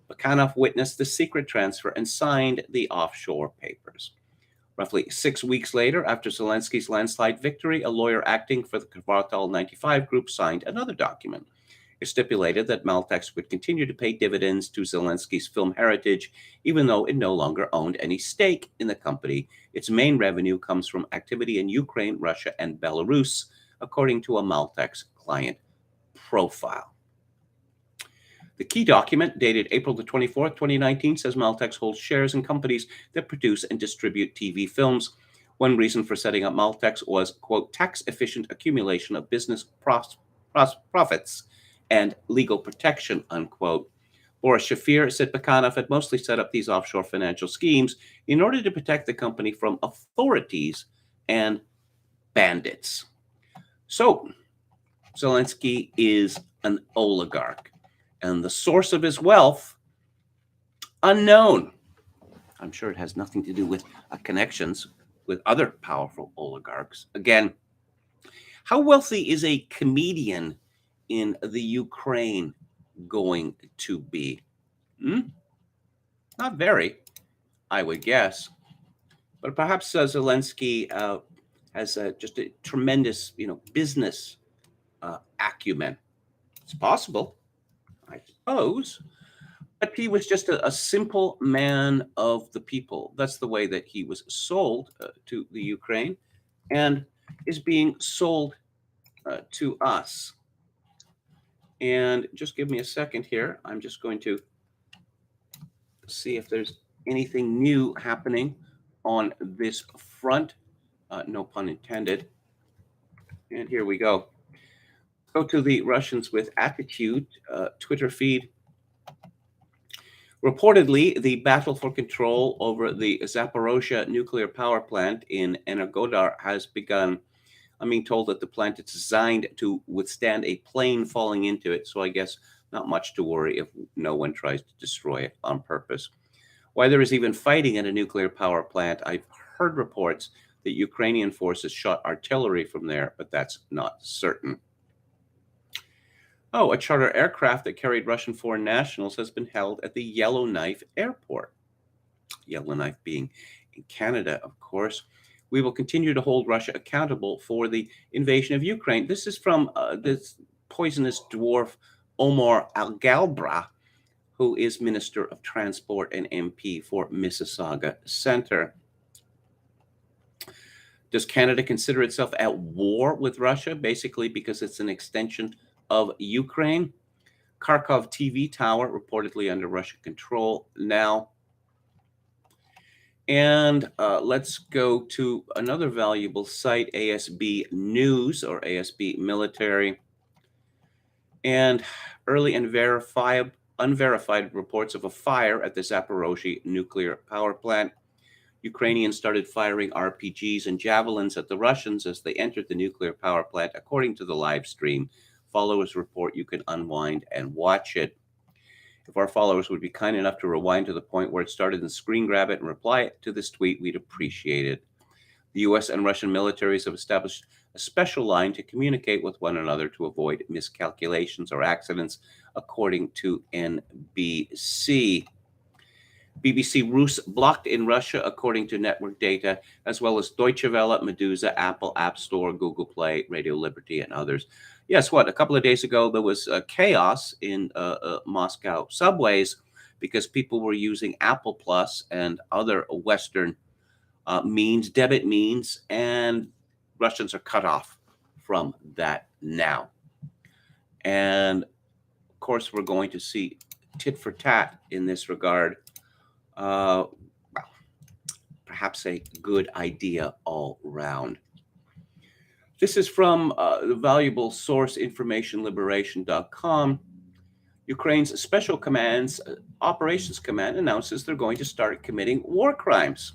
Bakanov witnessed the secret transfer and signed the offshore papers. Roughly 6 weeks later, after Zelensky's landslide victory, a lawyer acting for the Kvartal 95 group signed another document. It stipulated that Maltex would continue to pay dividends to Zelensky's film heritage, even though it no longer owned any stake in the company. Its main revenue comes from activity in Ukraine, Russia, and Belarus, according to a Maltex client profile. The key document, dated April the 24th, 2019, says Maltex holds shares in companies that produce and distribute TV films. One reason for setting up Maltex was, quote, tax-efficient accumulation of business profits and legal protection, unquote. Boris Shafir said Pakhanov had mostly set up these offshore financial schemes in order to protect the company from authorities and bandits. So, Zelenskyy is an oligarch, and the source of his wealth, unknown. I'm sure it has nothing to do with connections with other powerful oligarchs. Again, how wealthy is a comedian in the Ukraine going to be? Not very, I would guess. But perhaps Zelenskyy has just a tremendous, business acumen. It's possible, I suppose. But he was just a simple man of the people. That's the way that he was sold to the Ukraine and is being sold to us. And just give me a second here. I'm just going to see if there's anything new happening on this front. No pun intended. And here we go. Go to the Russians with Attitude Twitter feed. Reportedly, the battle for control over the Zaporozhye nuclear power plant in Energodar has begun. I'm being told that the plant is designed to withstand a plane falling into it, so I guess not much to worry if no one tries to destroy it on purpose. Why there is even fighting at a nuclear power plant, I've heard reports that Ukrainian forces shot artillery from there, but that's not certain. Oh, a charter aircraft that carried Russian foreign nationals has been held at the Yellowknife Airport. Yellowknife being in Canada, of course. We will continue to hold Russia accountable for the invasion of Ukraine. This is from this poisonous dwarf Omar Al-Galbra, who is Minister of Transport and MP for Mississauga Centre. Does Canada consider itself at war with Russia, basically because it's an extension of Ukraine? Kharkov TV tower reportedly under Russian control now. And let's go to another valuable site, ASB News or ASB Military. And early and unverified reports of a fire at the Zaporozhye nuclear power plant. Ukrainians started firing RPGs and javelins at the Russians as they entered the nuclear power plant, according to the live stream. Followers report you can unwind and watch it. If our followers would be kind enough to rewind to the point where it started and screen grab it and reply to this tweet, we'd appreciate it. The US and Russian militaries have established a special line to communicate with one another to avoid miscalculations or accidents, according to NBC. BBC Rus blocked in Russia, according to network data, as well as Deutsche Welle, Medusa, Apple, App Store, Google Play, Radio Liberty, and others. Yes, a couple of days ago, there was chaos in Moscow subways because people were using Apple Plus and other Western debit means, and Russians are cut off from that now. And of course, we're going to see tit for tat in this regard. Perhaps a good idea all round. This is from the valuable source informationliberation.com. Ukraine's Special Command's Operations Command announces they're going to start committing war crimes.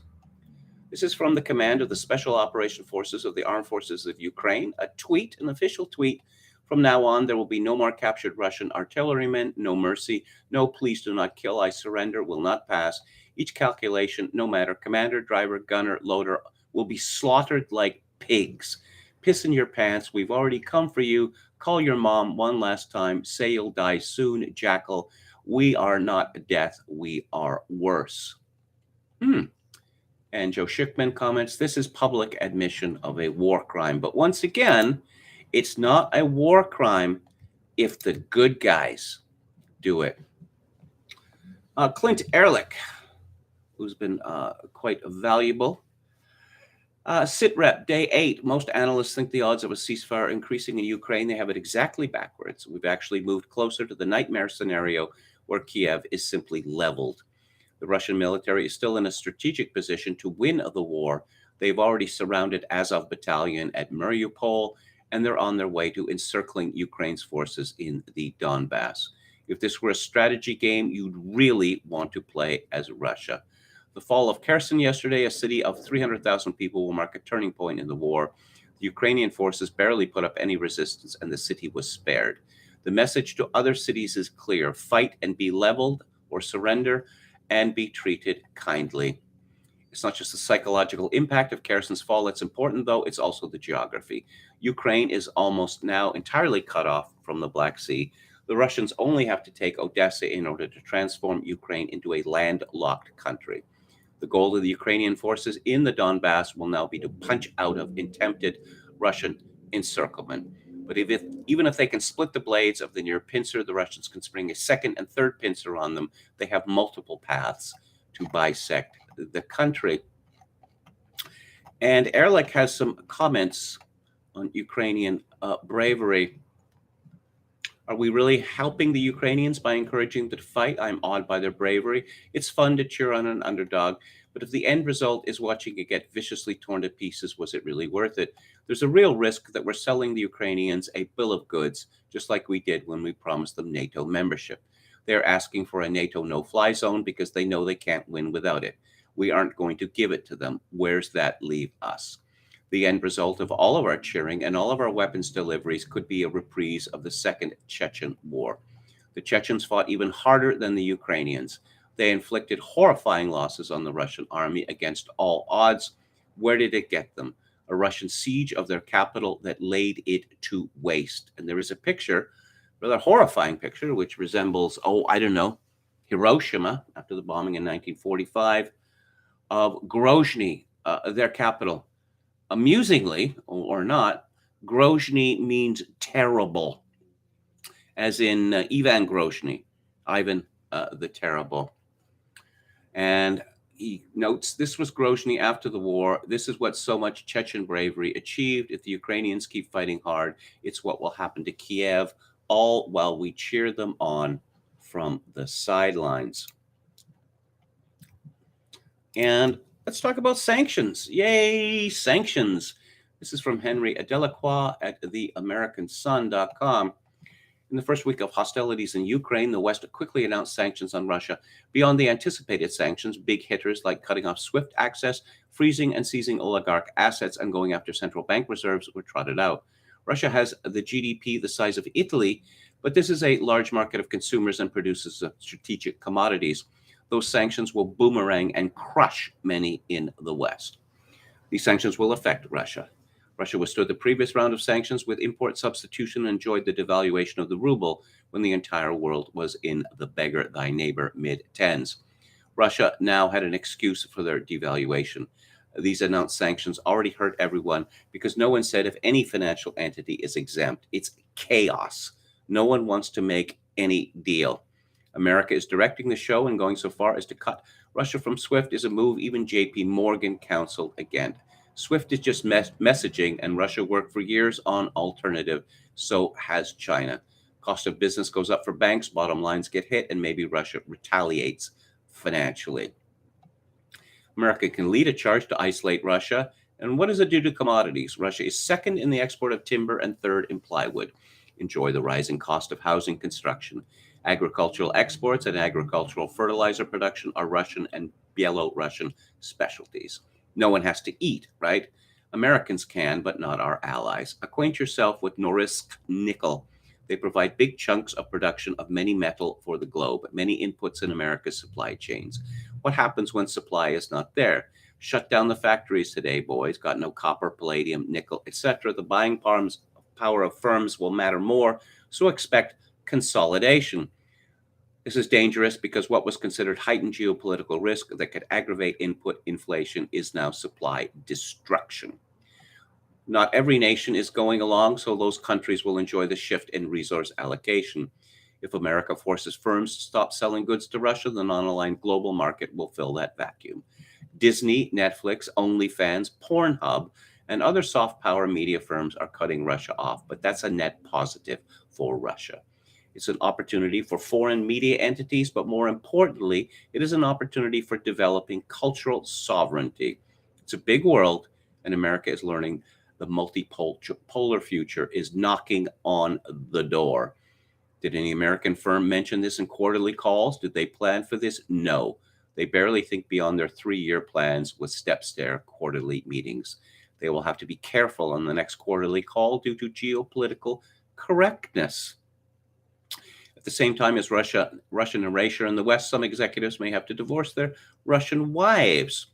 This is from the command of the Special Operation Forces of the Armed Forces of Ukraine. A tweet, an official tweet. From now on, there will be no more captured Russian artillerymen, no mercy, no please do not kill, I surrender, will not pass. Each calculation, no matter commander, driver, gunner, loader, will be slaughtered like pigs. Piss in your pants, we've already come for you. Call your mom one last time, say you'll die soon, jackal. We are not death, we are worse. And Joe Schickman comments, this is public admission of a war crime. But once again, it's not a war crime if the good guys do it. Clint Ehrlich, who's been quite valuable. SITREP, day 8. Most analysts think the odds of a ceasefire are increasing in Ukraine. They have it exactly backwards. We've actually moved closer to the nightmare scenario where Kiev is simply leveled. The Russian military is still in a strategic position to win the war. They've already surrounded Azov Battalion at Mariupol, and they're on their way to encircling Ukraine's forces in the Donbass. If this were a strategy game, you'd really want to play as Russia. The fall of Kherson yesterday, a city of 300,000 people, will mark a turning point in the war. The Ukrainian forces barely put up any resistance, and the city was spared. The message to other cities is clear: fight and be leveled, or surrender and be treated kindly. It's not just the psychological impact of Kherson's fall that's important, though, it's also the geography. Ukraine is almost now entirely cut off from the Black Sea. The Russians only have to take Odessa in order to transform Ukraine into a landlocked country. The goal of the Ukrainian forces in the Donbass will now be to punch out of attempted Russian encirclement. But even if they can split the blades of the near pincer, the Russians can spring a second and third pincer on them. They have multiple paths to bisect the country. And Ehrlich has some comments on Ukrainian bravery. Are we really helping the Ukrainians by encouraging them to fight? I'm awed by their bravery. It's fun to cheer on an underdog, but if the end result is watching it get viciously torn to pieces, was it really worth it? There's a real risk that we're selling the Ukrainians a bill of goods, just like we did when we promised them NATO membership. They're asking for a NATO no-fly zone because they know they can't win without it. We aren't going to give it to them. Where's that leave us? The end result of all of our cheering and all of our weapons deliveries could be a reprise of the Second Chechen War. The Chechens fought even harder than the Ukrainians. They inflicted horrifying losses on the Russian army against all odds. Where did it get them? A Russian siege of their capital that laid it to waste. And there is a picture, a rather horrifying picture, which resembles, Hiroshima, after the bombing in 1945, of Grozny, their capital. Amusingly, or not, Grozny means terrible, as in Ivan Grozny, Ivan the Terrible. And he notes, this was Grozny after the war. This is what so much Chechen bravery achieved. If the Ukrainians keep fighting hard, it's what will happen to Kiev, all while we cheer them on from the sidelines. And let's talk about sanctions. Yay, sanctions. This is from Henry Delacroix at theamericansun.com. In the first week of hostilities in Ukraine, the West quickly announced sanctions on Russia. Beyond the anticipated sanctions, big hitters like cutting off SWIFT access, freezing and seizing oligarch assets, and going after central bank reserves were trotted out. Russia has the GDP the size of Italy, but this is a large market of consumers and produces strategic commodities. Those sanctions will boomerang and crush many in the West. These sanctions will affect Russia. Russia withstood the previous round of sanctions with import substitution and enjoyed the devaluation of the ruble when the entire world was in the beggar thy neighbor mid-tens. Russia now had an excuse for their devaluation. These announced sanctions already hurt everyone because no one said if any financial entity is exempt. It's chaos. No one wants to make any deal. America is directing the show, and going so far as to cut Russia from SWIFT is a move even JP Morgan counseled against. SWIFT is just messaging, and Russia worked for years on alternative. So has China. Cost of business goes up for banks, bottom lines get hit, and maybe Russia retaliates financially. America can lead a charge to isolate Russia. And what does it do to commodities? Russia is second in the export of timber and third in plywood. Enjoy the rising cost of housing construction. Agricultural exports and agricultural fertilizer production are Russian and Belarusian specialties. No one has to eat, right? Americans can, but not our allies. Acquaint yourself with Norilsk nickel. They provide big chunks of production of many metal for the globe, many inputs in America's supply chains. What happens when supply is not there? Shut down the factories today, boys. Got no copper, palladium, nickel, etc. The buying power of firms will matter more, so expect consolidation. This is dangerous because what was considered heightened geopolitical risk that could aggravate input inflation is now supply destruction. Not every nation is going along, so those countries will enjoy the shift in resource allocation. If America forces firms to stop selling goods to Russia, the non-aligned global market will fill that vacuum. Disney, Netflix, OnlyFans, Pornhub, and other soft power media firms are cutting Russia off, but that's a net positive for Russia. It's an opportunity for foreign media entities, but more importantly, it is an opportunity for developing cultural sovereignty. It's a big world, and America is learning the multipolar future is knocking on the door. Did any American firm mention this in quarterly calls? Did they plan for this? No. They barely think beyond their 3-year plans with step-stair quarterly meetings. They will have to be careful on the next quarterly call due to geopolitical correctness. At the same time as Russian erasure in the West, some executives may have to divorce their Russian wives.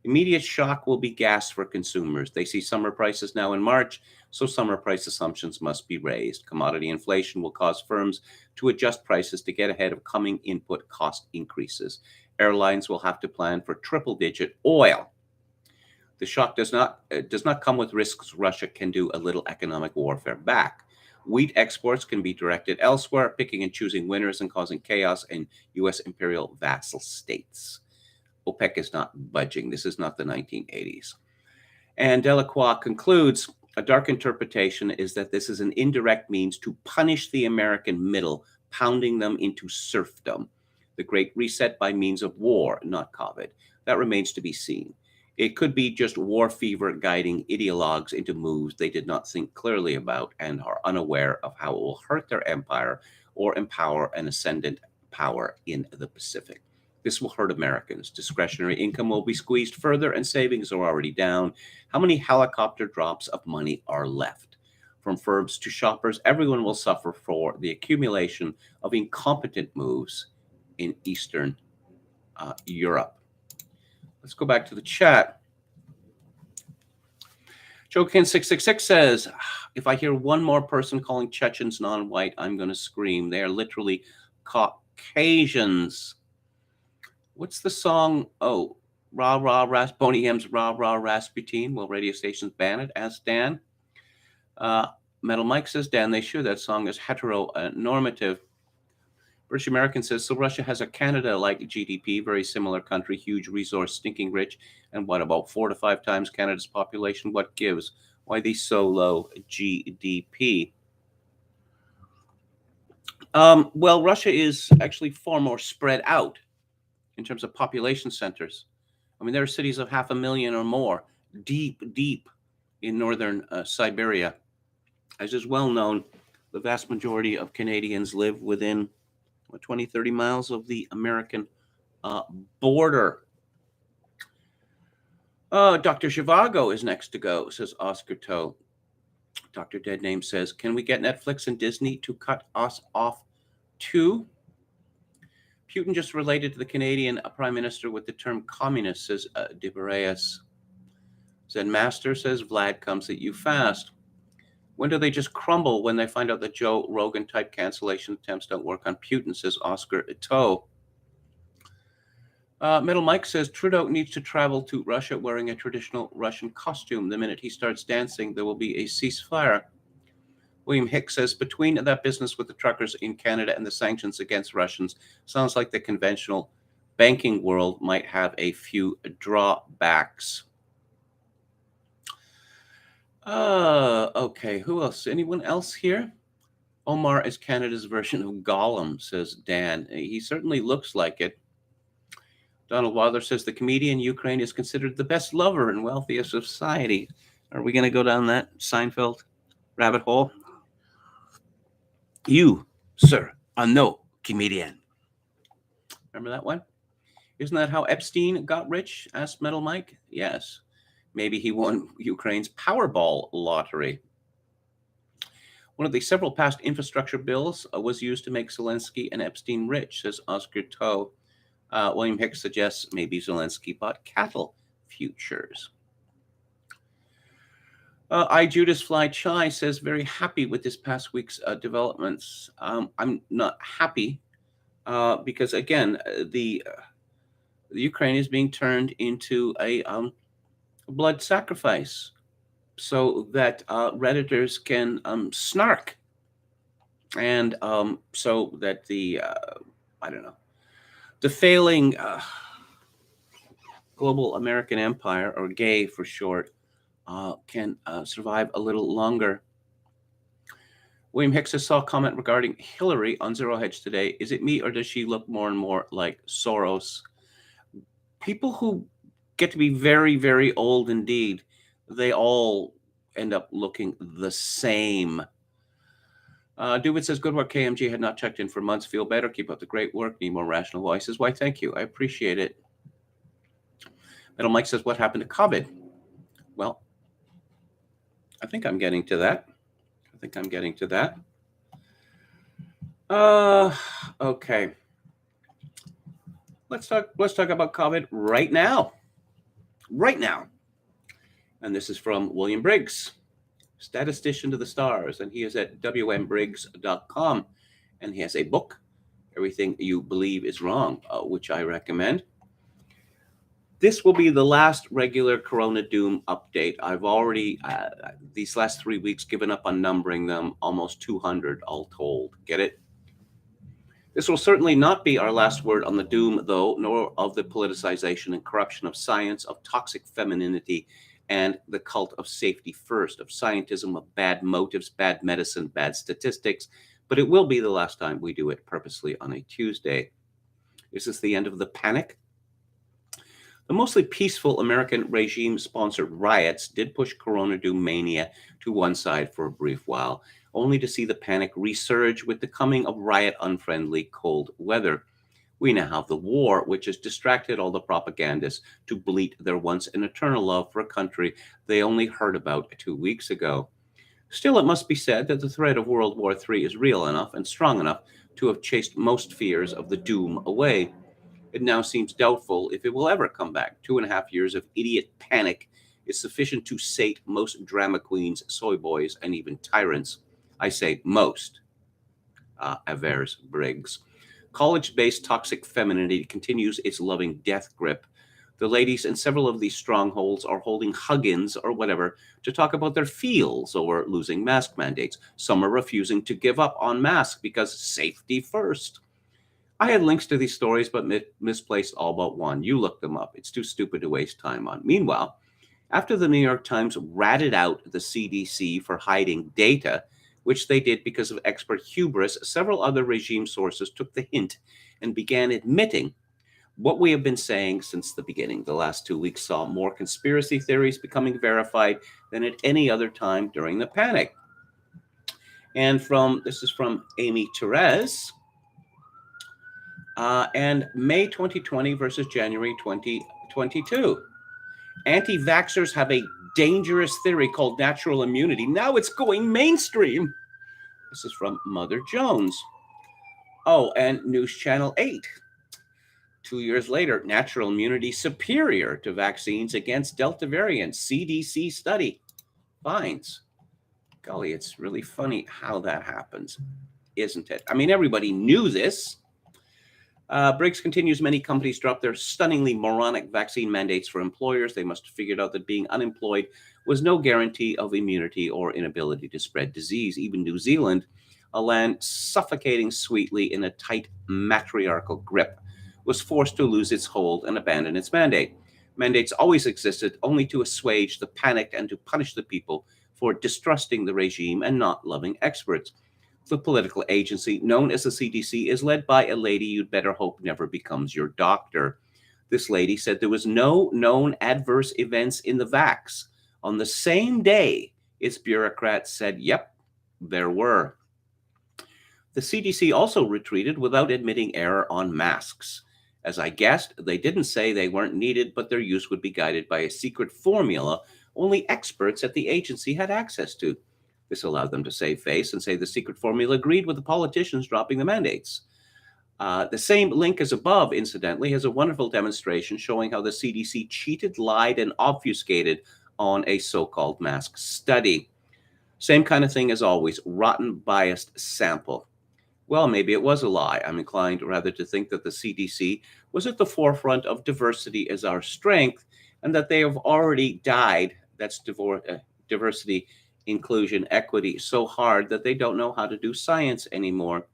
Immediate shock will be gas for consumers. They see summer prices now in March, so summer price assumptions must be raised. Commodity inflation will cause firms to adjust prices to get ahead of coming input cost increases. Airlines will have to plan for triple-digit oil. The shock does not come with risks Russia can do a little economic warfare back. Wheat exports can be directed elsewhere, picking and choosing winners and causing chaos in U.S. imperial vassal states. OPEC is not budging. This is not the 1980s. And Delacroix concludes, a dark interpretation is that this is an indirect means to punish the American middle, pounding them into serfdom. The Great Reset by means of war, not COVID. That remains to be seen. It could be just war fever guiding ideologues into moves they did not think clearly about and are unaware of how it will hurt their empire or empower an ascendant power in the Pacific. This will hurt Americans. Discretionary income will be squeezed further and savings are already down. How many helicopter drops of money are left? From firms to shoppers, everyone will suffer for the accumulation of incompetent moves in Eastern Europe. Let's go back to the chat. Jokin666 says, if I hear one more person calling Chechens non-white, I'm going to scream. They are literally Caucasians. What's the song? Oh, Rah Rah Boney M's Rah Rah Rasputin. Will radio stations ban it? Asked Dan. Metal Mike says, Dan, they should. That song is heteronormative. British American says, so Russia has a Canada-like GDP, very similar country, huge resource, stinking rich, and what, about 4 to 5 times Canada's population? What gives? Why they so low GDP? Well, Russia is actually far more spread out in terms of population centers. I mean, there are cities of 500,000 or more, deep in northern Siberia. As is well known, the vast majority of Canadians live within 20, 30 miles of the American border. Dr. Zhivago is next to go, says Oscar Toe. Dr. Deadname says, can we get Netflix and Disney to cut us off too? Putin just related to the Canadian Prime Minister with the term communist, says De Boreas. Zen Master says, Vlad comes at you fast. When do they just crumble when they find out that Joe Rogan-type cancellation attempts don't work on Putin, says Oscar Ito. Metal Mike says, Trudeau needs to travel to Russia wearing a traditional Russian costume. The minute he starts dancing, there will be a ceasefire. William Hicks says, between that business with the truckers in Canada and the sanctions against Russians, sounds like the conventional banking world might have a few drawbacks. Okay, who else? Anyone else here? Omar is Canada's version of Gollum, says Dan. He certainly looks like it. Donald Wadler says the comedian Ukraine is considered the best lover and wealthiest of society. Are we going to go down that Seinfeld rabbit hole? You, sir, are no comedian. Remember that one? Isn't that how Epstein got rich? Asked Metal Mike. Yes. Maybe he won Ukraine's Powerball lottery. One of the several past infrastructure bills was used to make Zelenskyy and Epstein rich, says Oscar Toe. William Hicks suggests maybe Zelenskyy bought cattle futures. Judas Fly Chai says, very happy with this past week's developments. I'm not happy because again, the Ukraine is being turned into a blood sacrifice so that Redditors can snark, and so that the I don't know, the failing global American empire, or GAY for short, can survive a little longer. William Hicks saw a comment regarding Hillary on Zero Hedge today. Is it me, or does she look more and more like Soros? People who get to be very, very old indeed, they all end up looking the same. David says, good work, KMG. Had not checked in for months. Feel better. Keep up the great work. Need more rational voices. Why, thank you. I appreciate it. Metal Mike says, what happened to COVID? Well, I think I'm getting to that. Okay. Let's talk about COVID right now. And this is from William Briggs, statistician to the stars, and he is at wmbriggs.com, and he has a book, Everything You Believe Is Wrong, which I recommend. This will be the last regular Corona Doom update. I've already, these last 3 weeks, given up on numbering them, almost 200 all told. Get it? This will certainly not be our last word on the doom, though, nor of the politicization and corruption of science, of toxic femininity, and the cult of safety first, of scientism, of bad motives, bad medicine, bad statistics. But it will be the last time we do it purposely on a Tuesday. Is this the end of the panic? The mostly peaceful American regime-sponsored riots did push Corona Doom mania to one side for a brief while, only to see the panic resurge with the coming of riot-unfriendly cold weather. We now have the war, which has distracted all the propagandists to bleat their once and eternal love for a country they only heard about 2 weeks ago. Still, it must be said that the threat of World War III is real enough and strong enough to have chased most fears of the doom away. It now seems doubtful if it will ever come back. 2.5 years of idiot panic is sufficient to sate most drama queens, soy boys, and even tyrants. I say most. Avers Briggs. College-based toxic femininity continues its loving death grip. The ladies in several of these strongholds are holding hug-ins or whatever to talk about their feels over losing mask mandates. Some are refusing to give up on masks because safety first. I had links to these stories, but misplaced all but one. You look them up. It's too stupid to waste time on. Meanwhile, after the New York Times ratted out the CDC for hiding data, which they did because of expert hubris, several other regime sources took the hint and began admitting what we have been saying since the beginning. The last 2 weeks saw more conspiracy theories becoming verified than at any other time during the panic. And this is from Amy Therese. And May 2020 versus January 2022. Anti-vaxxers have a dangerous theory called natural immunity. Now it's going mainstream. This is from Mother Jones. Oh, and News Channel 8. 2 years later, natural immunity superior to vaccines against Delta variant. CDC study finds. Golly, it's really funny how that happens, isn't it? I mean, everybody knew this. Briggs continues, many companies drop their stunningly moronic vaccine mandates for employers. They must have figured out that being unemployed was no guarantee of immunity or inability to spread disease. Even New Zealand, a land suffocating sweetly in a tight matriarchal grip, was forced to lose its hold and abandon its mandate. Mandates always existed only to assuage the panic and to punish the people for distrusting the regime and not loving experts. The political agency known as the CDC is led by a lady you'd better hope never becomes your doctor. This lady said there was no known adverse events in the vax. On the same day, its bureaucrats said, yep, there were. The CDC also retreated without admitting error on masks. As I guessed, they didn't say they weren't needed, but their use would be guided by a secret formula only experts at the agency had access to. This allowed them to save face and say the secret formula agreed with the politicians dropping the mandates. The same link as above, incidentally, has a wonderful demonstration showing how the CDC cheated, lied, and obfuscated on a so-called mask study. Same kind of thing as always, rotten, biased sample. Well, maybe it was a lie. I'm inclined rather to think that the CDC was at the forefront of diversity as our strength and that they have already died. That's diversity, inclusion, equity so hard that they don't know how to do science anymore.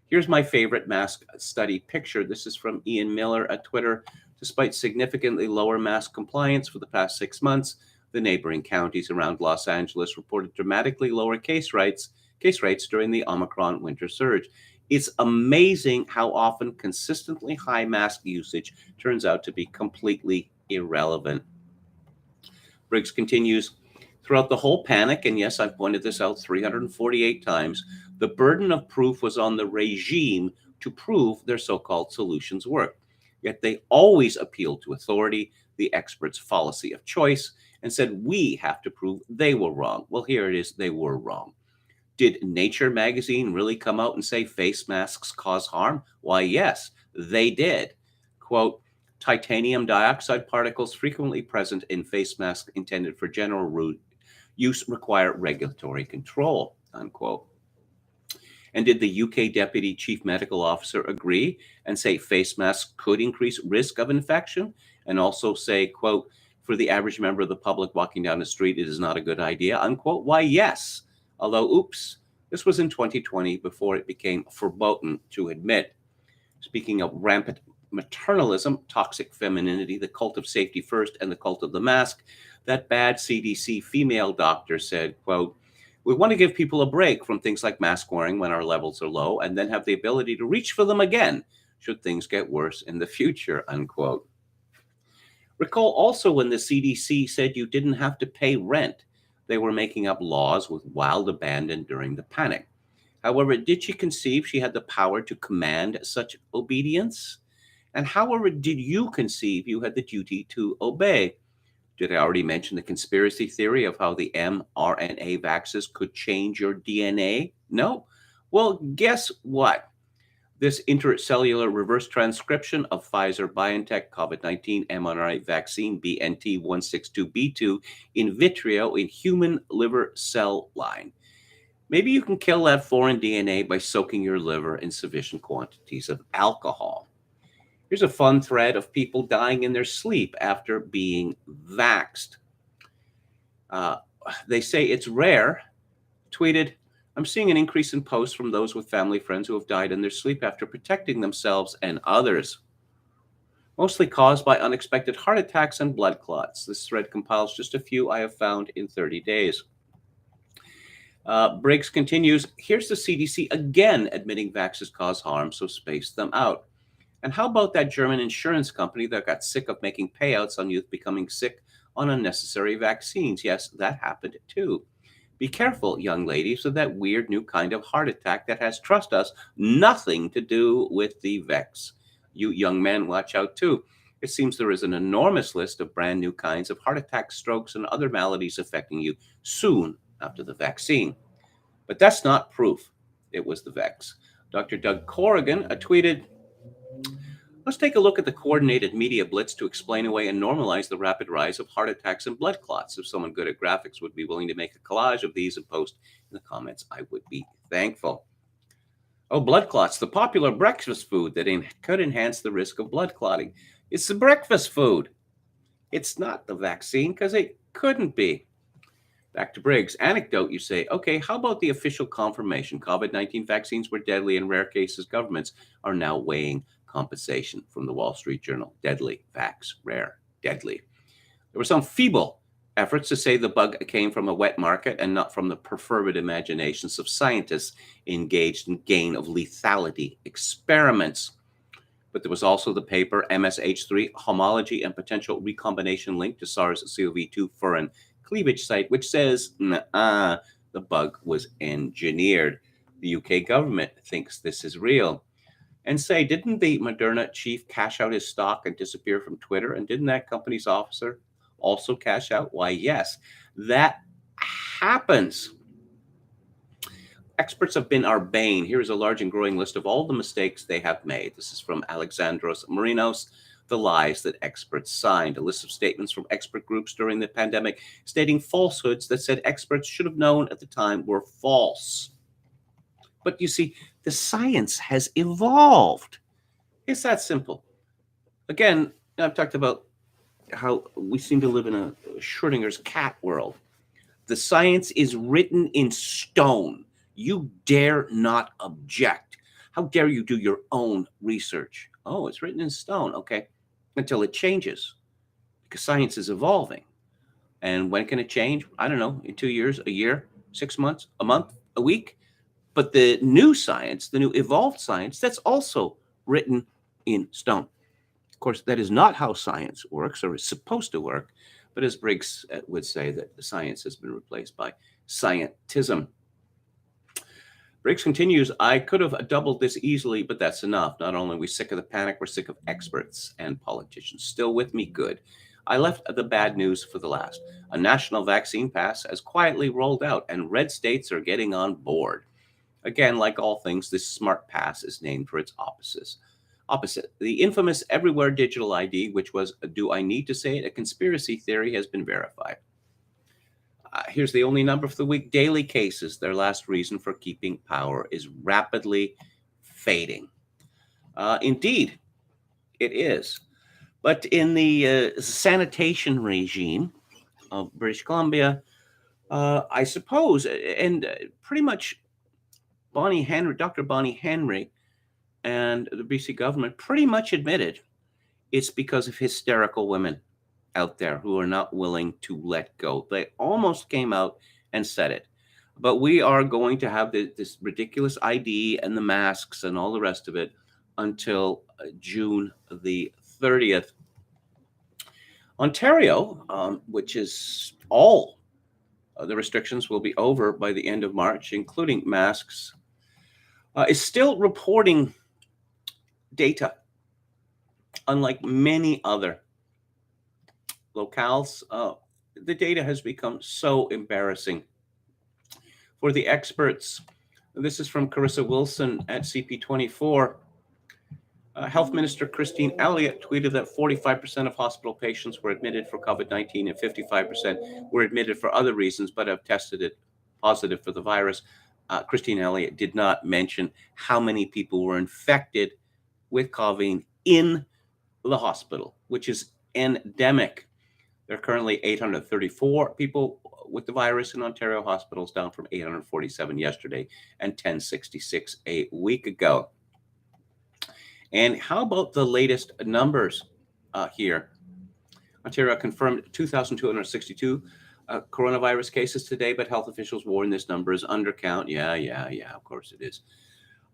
Here's my favorite mask study picture. This is from Ian Miller at Twitter. Despite significantly lower mask compliance for the past 6 months, the neighboring counties around Los Angeles reported dramatically lower case rates during the Omicron winter surge. It's amazing how often consistently high mask usage turns out to be completely irrelevant. Briggs continues, throughout the whole panic, and yes, I've pointed this out 348 times, the burden of proof was on the regime to prove their so-called solutions work. Yet they always appealed to authority, the experts' fallacy of choice, and said, we have to prove they were wrong. Well, here it is, they were wrong. Did Nature magazine really come out and say face masks cause harm? Why, yes, they did. Quote, titanium dioxide particles frequently present in face masks intended for general use require regulatory control, unquote. And did the UK Deputy Chief Medical Officer agree and say face masks could increase risk of infection? And also say, quote, for the average member of the public walking down the street, it is not a good idea, unquote? Why, yes. Although, oops, this was in 2020 before it became verboten to admit. Speaking of rampant maternalism, toxic femininity, the cult of safety first, and the cult of the mask, that bad CDC female doctor said, quote, we want to give people a break from things like mask wearing when our levels are low and then have the ability to reach for them again should things get worse in the future, unquote. Recall also when the CDC said you didn't have to pay rent. They were making up laws with wild abandon during the panic. However, did she conceive she had the power to command such obedience? And however, did you conceive you had the duty to obey? Did I already mention the conspiracy theory of how the mRNA vaxes could change your DNA? No? Well, guess what? This intercellular reverse transcription of Pfizer BioNTech COVID 19 mRNA vaccine BNT162b2 in vitro in human liver cell line. Maybe you can kill that foreign DNA by soaking your liver in sufficient quantities of alcohol. Here's a fun thread of people dying in their sleep after being vaxxed. Uh, they say it's rare. Tweeted, I'm seeing an increase in posts from those with family friends who have died in their sleep after protecting themselves and others, mostly caused by unexpected heart attacks and blood clots. This thread compiles just a few I have found in 30 days. Briggs continues, here's the CDC again admitting vaxes cause harm, so space them out. And how about that German insurance company that got sick of making payouts on youth becoming sick on unnecessary vaccines? Yes, that happened too. Be careful, young ladies, of that weird new kind of heart attack that has, trust us, nothing to do with the vex. You young men, watch out too. It seems there is an enormous list of brand new kinds of heart attacks, strokes, and other maladies affecting you soon after the vaccine. But that's not proof it was the vex. Dr. Doug Corrigan tweeted, let's take a look at the coordinated media blitz to explain away and normalize the rapid rise of heart attacks and blood clots. If someone good at graphics would be willing to make a collage of these and post in the comments, I would be thankful. Oh, blood clots, the popular breakfast food that could enhance the risk of blood clotting. It's the breakfast food. It's not the vaccine because it couldn't be. Back to Briggs. Anecdote, you say, okay, how about the official confirmation? COVID-19 vaccines were deadly. In rare cases, governments are now weighing compensation from the Wall Street Journal. Deadly, vax, rare, deadly. There were some feeble efforts to say the bug came from a wet market and not from the perfervid imaginations of scientists engaged in gain of lethality experiments. But there was also the paper MSH3 Homology and Potential Recombination Link to SARS-CoV-2 Furin Cleavage Site, which says, the bug was engineered. The UK government thinks this is real. And say, didn't the Moderna chief cash out his stock and disappear from Twitter? And didn't that company's officer also cash out? Why, yes, that happens. Experts have been our bane. Here is a large and growing list of all the mistakes they have made. This is from Alexandros Marinos, The Lies That Experts Signed, a list of statements from expert groups during the pandemic stating falsehoods that said experts should have known at the time were false. But you see, The science has evolved. It's that simple. Again, I've talked about how we seem to live in a Schrodinger's cat world. The science is written in stone. You dare not object. How dare you do your own research? Oh, it's written in stone. Okay. Until it changes, because science is evolving. And when can it change? I don't know, in 2 years, a year, 6 months, a month, a week. But the new science, the new evolved science, that's also written in stone. Of course, that is not how science works or is supposed to work. But as Briggs would say, that science has been replaced by scientism. Briggs continues, I could have doubled this easily, but that's enough. Not only are we sick of the panic, we're sick of experts and politicians. Still with me? Good. I left the bad news for the last. A national vaccine pass has quietly rolled out, and red states are getting on board. Again, like all things, this smart pass is named for its opposite. The infamous everywhere digital ID, which was, do I need to say it, a conspiracy theory, has been verified. Here's the only number for the week. Daily cases, their last reason for keeping power, is rapidly fading. Indeed, it is. But in the sanitation regime of British Columbia, I suppose, and pretty much Dr. Bonnie Henry and the BC government pretty much admitted it's because of hysterical women out there who are not willing to let go. They almost came out and said it. But we are going to have this ridiculous ID and the masks and all the rest of it until June the 30th. Ontario, which is all the restrictions will be over by the end of March, including masks, is still reporting data, unlike many other locales. The data has become so embarrassing for the experts. This is from Carissa Wilson at CP24. Health Minister Christine Elliott tweeted that 45% of hospital patients were admitted for COVID-19 and 55% were admitted for other reasons but have tested it positive for the virus. Christine Elliott did not mention how many people were infected with COVID in the hospital, which is endemic. There are currently 834 people with the virus in Ontario hospitals, down from 847 yesterday and 1066 a week ago. And how about the latest numbers here? Ontario confirmed 2,262 coronavirus cases today, but health officials warn this number is undercount. Yeah, of course it is.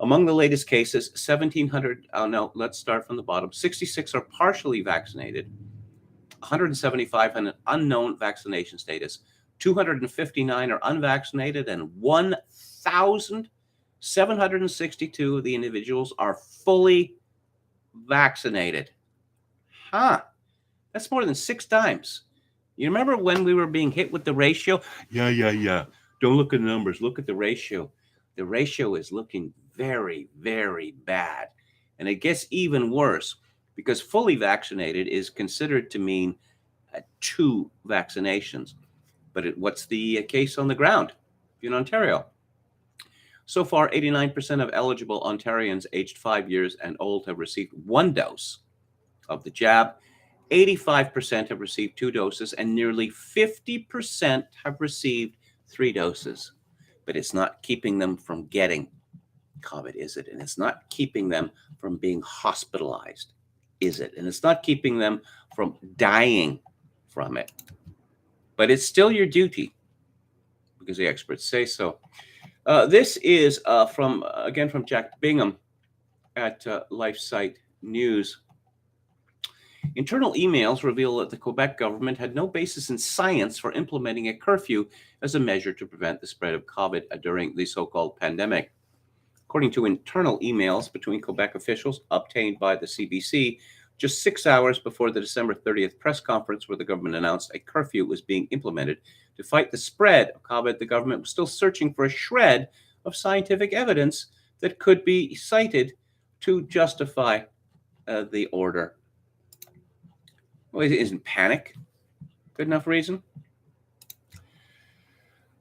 Among the latest cases, 1,700, let's start from the bottom. 66 are partially vaccinated, 175 have an unknown vaccination status, 259 are unvaccinated, and 1,762 of the individuals are fully vaccinated. That's more than 6 times. You remember when we were being hit with the ratio? Yeah. Don't look at the numbers. Look at the ratio. The ratio is looking very, very bad. And it gets even worse because fully vaccinated is considered to mean 2 vaccinations. But what's the case on the ground in Ontario? So far, 89% of eligible Ontarians aged 5 years and old have received 1 dose of the jab. 85% have received 2 doses, and nearly 50% have received 3 doses. But it's not keeping them from getting COVID, is it? And it's not keeping them from being hospitalized, is it? And it's not keeping them from dying from it. But it's still your duty, because the experts say so. This is from Jack Bingham at LifeSite News. Internal emails reveal that the Quebec government had no basis in science for implementing a curfew as a measure to prevent the spread of COVID during the so-called pandemic. According to internal emails between Quebec officials obtained by the CBC, just 6 hours before the December 30th press conference where the government announced a curfew was being implemented to fight the spread of COVID, the government was still searching for a shred of scientific evidence that could be cited to justify the order. Well, isn't panic good enough reason?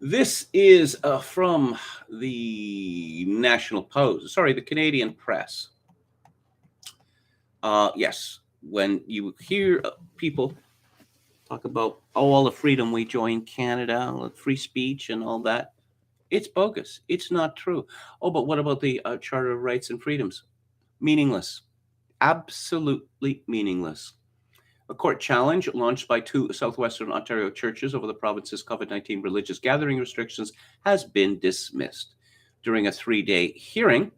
This is from the National Post, sorry, the Canadian Press. Yes, when you hear people talk about, oh, all the freedom we enjoy in Canada, free speech and all that, it's bogus. It's not true. Oh, but what about the Charter of Rights and Freedoms? Meaningless. Absolutely meaningless. A court challenge launched by two southwestern Ontario churches over the province's COVID-19 religious gathering restrictions has been dismissed. During a 3-day hearing,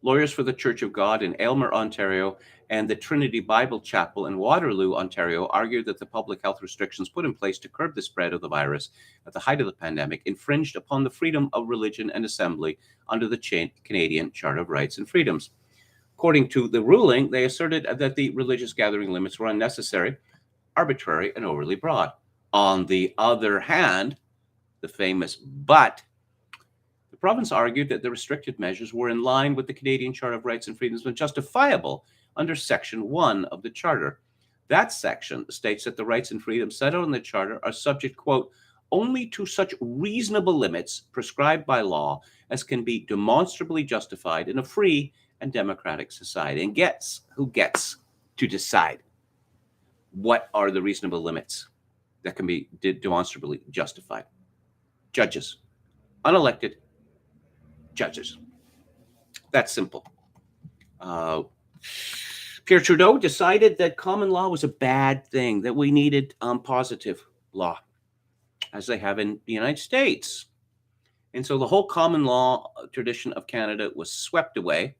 lawyers for the Church of God in Aylmer, Ontario, and the Trinity Bible Chapel in Waterloo, Ontario, argued that the public health restrictions put in place to curb the spread of the virus at the height of the pandemic infringed upon the freedom of religion and assembly under the Canadian Charter of Rights and Freedoms. According to the ruling, they asserted that the religious gathering limits were unnecessary, arbitrary, and overly broad. On the other hand, the famous but, the province argued that the restricted measures were in line with the Canadian Charter of Rights and Freedoms and justifiable under Section 1 of the Charter. That section states that the rights and freedoms set out in the Charter are subject, quote, only to such reasonable limits prescribed by law as can be demonstrably justified in a free and democratic society. And who gets to decide what are the reasonable limits that can be demonstrably justified? Judges, unelected judges. That's simple. Pierre Trudeau decided that common law was a bad thing, that we needed positive law, as they have in the United States. And so the whole common law tradition of Canada was swept away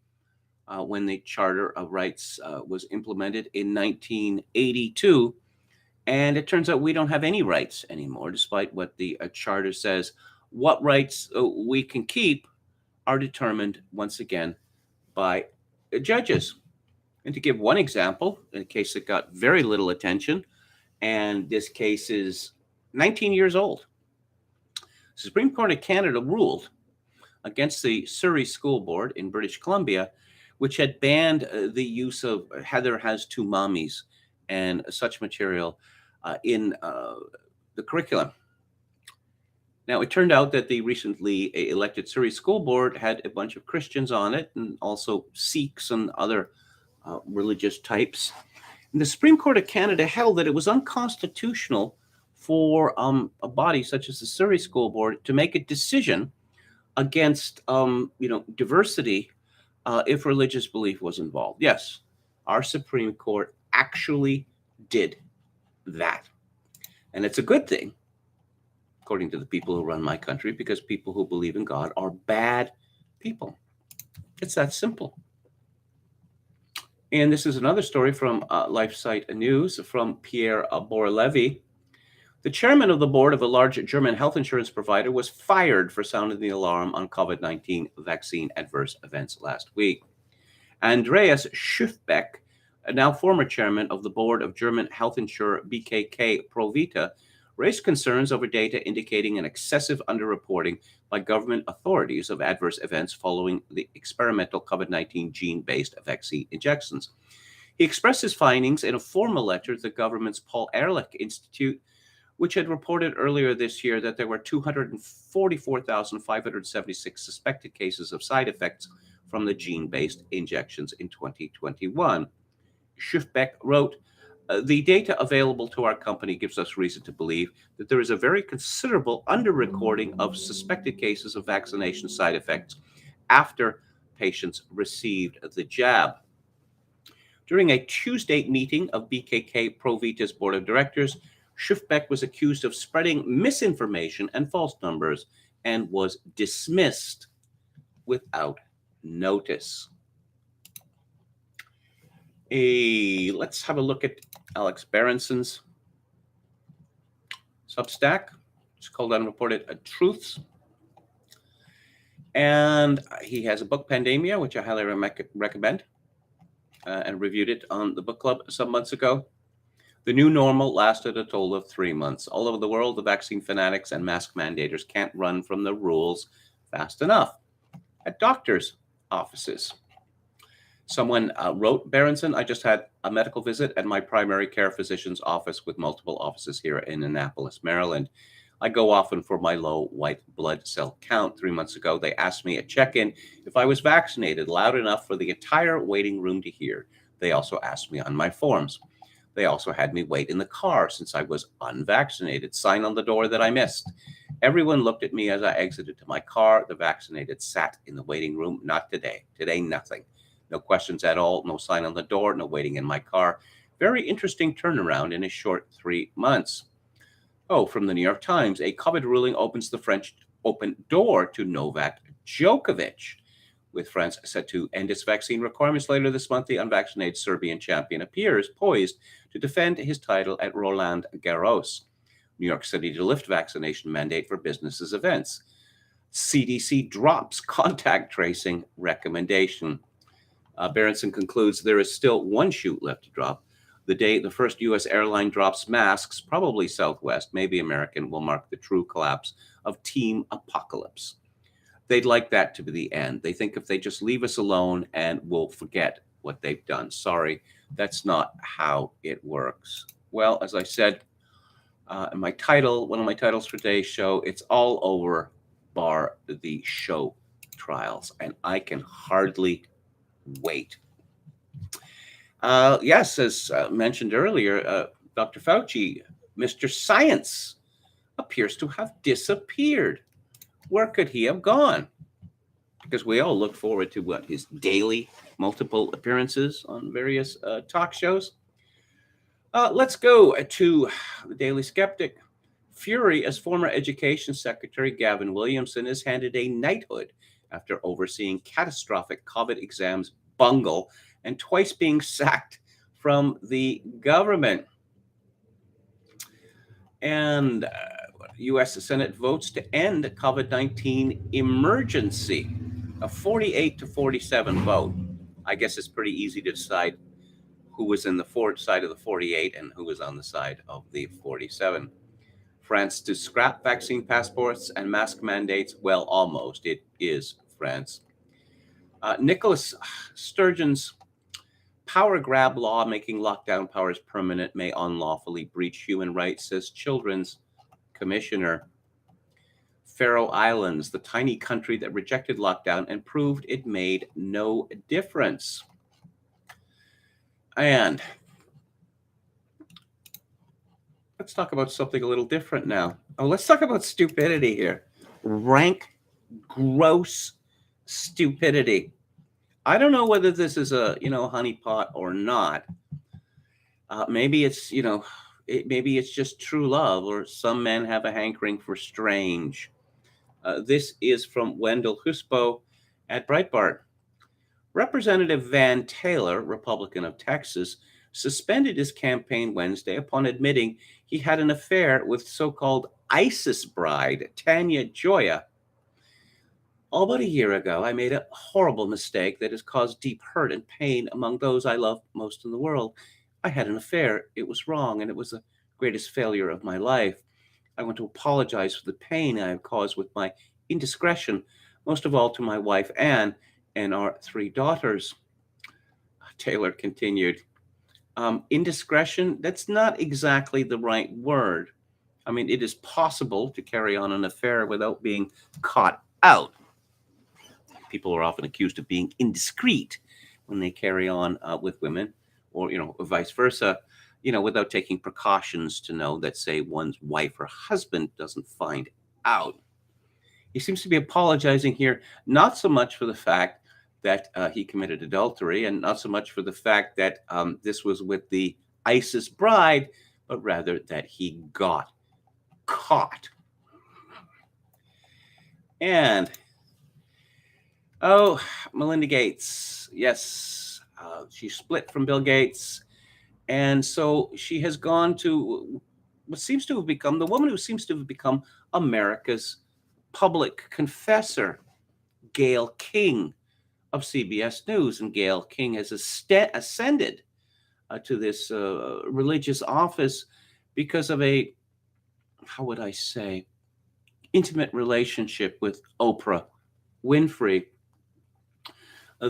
when the Charter of Rights was implemented in 1982. And it turns out we don't have any rights anymore, despite what the Charter says. What rights we can keep are determined, once again, by judges. And to give one example, in a case that got very little attention, and this case is 19 years old, the Supreme Court of Canada ruled against the Surrey School Board in British Columbia, which had banned the use of Heather Has Two Mommies and such material in the curriculum. Now, it turned out that the recently elected Surrey School Board had a bunch of Christians on it, and also Sikhs and other religious types. And the Supreme Court of Canada held that it was unconstitutional for a body such as the Surrey School Board to make a decision against diversity if religious belief was involved. Yes, our Supreme Court actually did that. And it's a good thing, according to the people who run my country, because people who believe in God are bad people. It's that simple. And this is another story from LifeSite News from Pierre Borlevy. The chairman of the board of a large German health insurance provider was fired for sounding the alarm on COVID-19 vaccine adverse events last week. Andreas Schiffbeck, now former chairman of the board of German health insurer BKK Provita, raised concerns over data indicating an excessive underreporting by government authorities of adverse events following the experimental COVID-19 gene-based vaccine injections. He expressed his findings in a formal letter to the government's Paul Ehrlich Institute, which had reported earlier this year that there were 244,576 suspected cases of side effects from the gene-based injections in 2021. Schiffbeck wrote, the data available to our company gives us reason to believe that there is a very considerable under-recording of suspected cases of vaccination side effects after patients received the jab. During a Tuesday meeting of BKK Provita's board of directors, Schiffbeck was accused of spreading misinformation and false numbers and was dismissed without notice. Let's have a look at Alex Berenson's Substack. It's called Unreported Truths. And he has a book, Pandemia, which I highly recommend, and reviewed it on the book club some months ago. The new normal lasted a total of 3 months. All over the world, the vaccine fanatics and mask mandators can't run from the rules fast enough. At doctors' offices, someone wrote, Berenson, I just had a medical visit at my primary care physician's office with multiple offices here in Annapolis, Maryland. I go often for my low white blood cell count. 3 months ago, they asked me at check-in if I was vaccinated, loud enough for the entire waiting room to hear. They also asked me on my forms. They also had me wait in the car since I was unvaccinated. Sign on the door that I missed. Everyone looked at me as I exited to my car. The vaccinated sat in the waiting room. Not today. Today, nothing. No questions at all. No sign on the door. No waiting in my car. Very interesting turnaround in a short 3 months. Oh, from the New York Times, a COVID ruling opens the French open door to Novak Djokovic. With France set to end its vaccine requirements later this month, the unvaccinated Serbian champion appears poised to defend his title at Roland Garros. New York City to lift vaccination mandate for businesses events. CDC drops contact tracing recommendation. Berenson concludes there is still one shoe left to drop. The day the first U.S. airline drops masks, probably Southwest, maybe American, will mark the true collapse of Team Apocalypse. They'd like that to be the end. They think if they just leave us alone and we'll forget what they've done. Sorry, that's not how it works. Well, as I said, in my title, one of my titles for today's show, it's all over bar the show trials, and I can hardly wait. Yes, as mentioned earlier, Dr. Fauci, Mr. Science, appears to have disappeared. Where could he have gone? Because we all look forward to his daily multiple appearances on various talk shows. Let's go to the Daily Skeptic. Fury as former Education Secretary Gavin Williamson is handed a knighthood after overseeing catastrophic COVID exams bungle and twice being sacked from the government. And U.S. Senate votes to end COVID-19 emergency. A 48 to 47 vote. I guess it's pretty easy to decide who was in the side of the 48 and who was on the side of the 47. France to scrap vaccine passports and mask mandates. Well, almost. It is France. Nicholas Sturgeon's power grab law making lockdown powers permanent may unlawfully breach human rights, says Children's Commissioner. Faroe Islands, the tiny country that rejected lockdown and proved it made no difference. And let's talk about something a little different now. Oh, let's talk about stupidity here. Rank, gross stupidity. I don't know whether this is a, honeypot or not. Maybe it's, maybe it's just true love, or some men have a hankering for strange. This is from Wendell Husbo at Breitbart. Representative Van Taylor, Republican of Texas, suspended his campaign Wednesday upon admitting he had an affair with so-called ISIS bride, Tanya Joya. All but a year ago, I made a horrible mistake that has caused deep hurt and pain among those I love most in the world. I had an affair. It was wrong, and it was the greatest failure of my life. I want to apologize for the pain I have caused with my indiscretion, most of all to my wife, Anne, and our 3 daughters. Taylor continued, indiscretion, that's not exactly the right word. I mean, it is possible to carry on an affair without being caught out. People are often accused of being indiscreet when they carry on with women, or, vice versa, without taking precautions to know that, say, one's wife or husband doesn't find out. He seems to be apologizing here, not so much for the fact that he committed adultery, and not so much for the fact that this was with the ISIS bride, but rather that he got caught. And, Melinda Gates, yes, she split from Bill Gates, and so she has gone to what seems to have become the woman who seems to have become America's public confessor, Gayle King of CBS News. And Gayle King has ascended to this religious office because of a, how would I say, intimate relationship with Oprah Winfrey.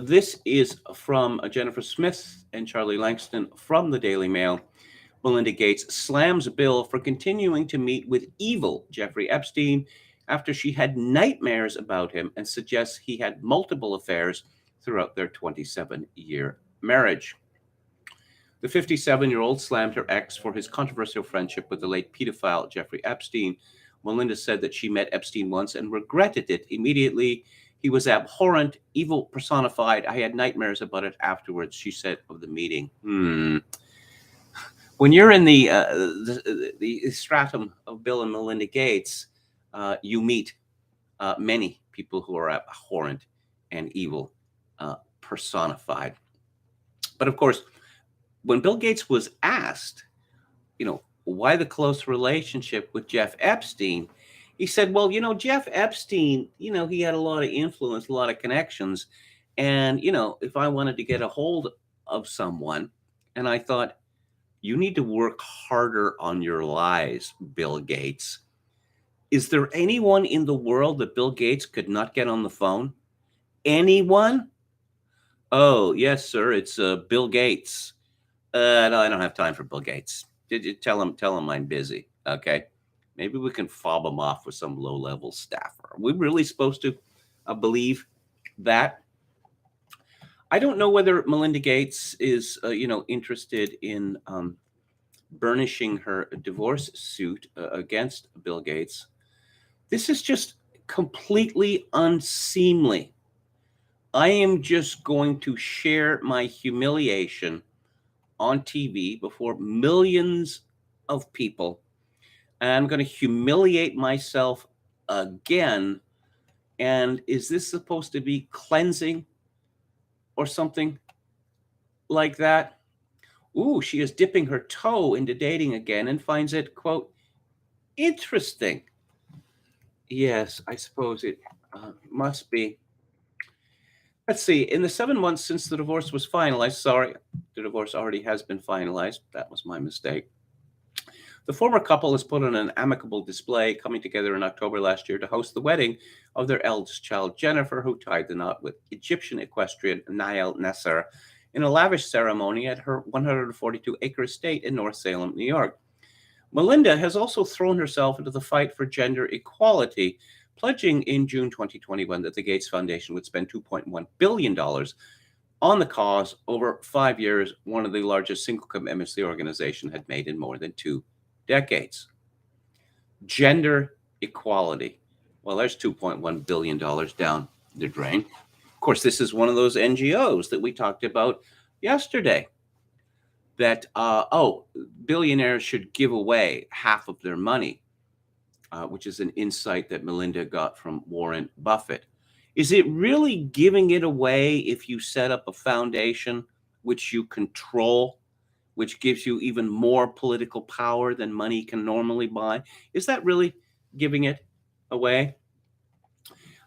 This is from Jennifer Smith and Charlie Langston from the Daily Mail. Melinda Gates slams Bill for continuing to meet with evil Jeffrey Epstein after she had nightmares about him and suggests he had multiple affairs throughout their 27-year marriage. The 57-year-old slammed her ex for his controversial friendship with the late pedophile Jeffrey Epstein. Melinda said that she met Epstein once and regretted it immediately. He was abhorrent, evil personified. I had nightmares about it afterwards, she said of the meeting. When you're in the stratum of Bill and Melinda Gates, you meet many people who are abhorrent and evil personified. But of course, when Bill Gates was asked, why the close relationship with Jeff Epstein, he said, well, Jeff Epstein, he had a lot of influence, a lot of connections. And, if I wanted to get a hold of someone, and I thought, you need to work harder on your lies, Bill Gates. Is there anyone in the world that Bill Gates could not get on the phone? Anyone? Oh, yes, sir. It's Bill Gates. No, I don't have time for Bill Gates. Did you tell him I'm busy? Okay. Maybe we can fob him off with some low-level staffer. Are we really supposed to believe that? I don't know whether Melinda Gates is, interested in burnishing her divorce suit against Bill Gates. This is just completely unseemly. I am just going to share my humiliation on TV before millions of people. And I'm going to humiliate myself again. And is this supposed to be cleansing or something like that? Ooh, she is dipping her toe into dating again and finds it, quote, interesting. Yes, I suppose it must be. Let's see. In the 7 months since the divorce was finalized, sorry, the divorce already has been finalized. That was my mistake. The former couple has put on an amicable display, coming together in October last year to host the wedding of their eldest child, Jennifer, who tied the knot with Egyptian equestrian Nael Nasser in a lavish ceremony at her 142-acre estate in North Salem, New York. Melinda has also thrown herself into the fight for gender equality, pledging in June 2021 that the Gates Foundation would spend $2.1 billion on the cause over 5 years, one of the largest single commitments the organization had made in more than 2 decades. Gender equality. Well, there's $2.1 billion down the drain. Of course, this is one of those NGOs that we talked about yesterday that, billionaires should give away half of their money, which is an insight that Melinda got from Warren Buffett. Is it really giving it away if you set up a foundation which you control, which gives you even more political power than money can normally buy? Is that really giving it away?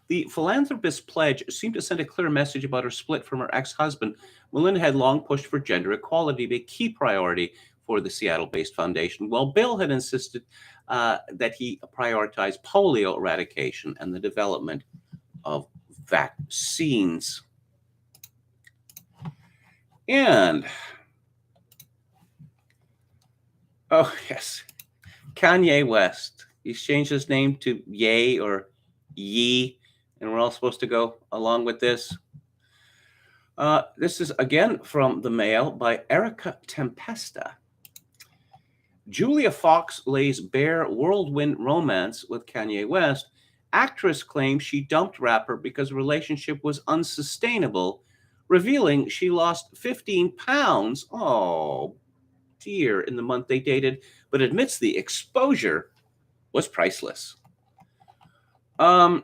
The philanthropist's pledge seemed to send a clear message about her split from her ex-husband. Melinda had long pushed for gender equality to be a key priority for the Seattle-based foundation, while Bill had insisted that he prioritize polio eradication and the development of vaccines. And, oh yes, Kanye West. He's changed his name to Ye or Yee, and we're all supposed to go along with this. This is again from the Mail by Erica Tempesta. Julia Fox lays bare whirlwind romance with Kanye West. Actress claims she dumped rapper because relationship was unsustainable, revealing she lost 15 pounds. Oh, dear, in the month they dated, but admits the exposure was priceless. And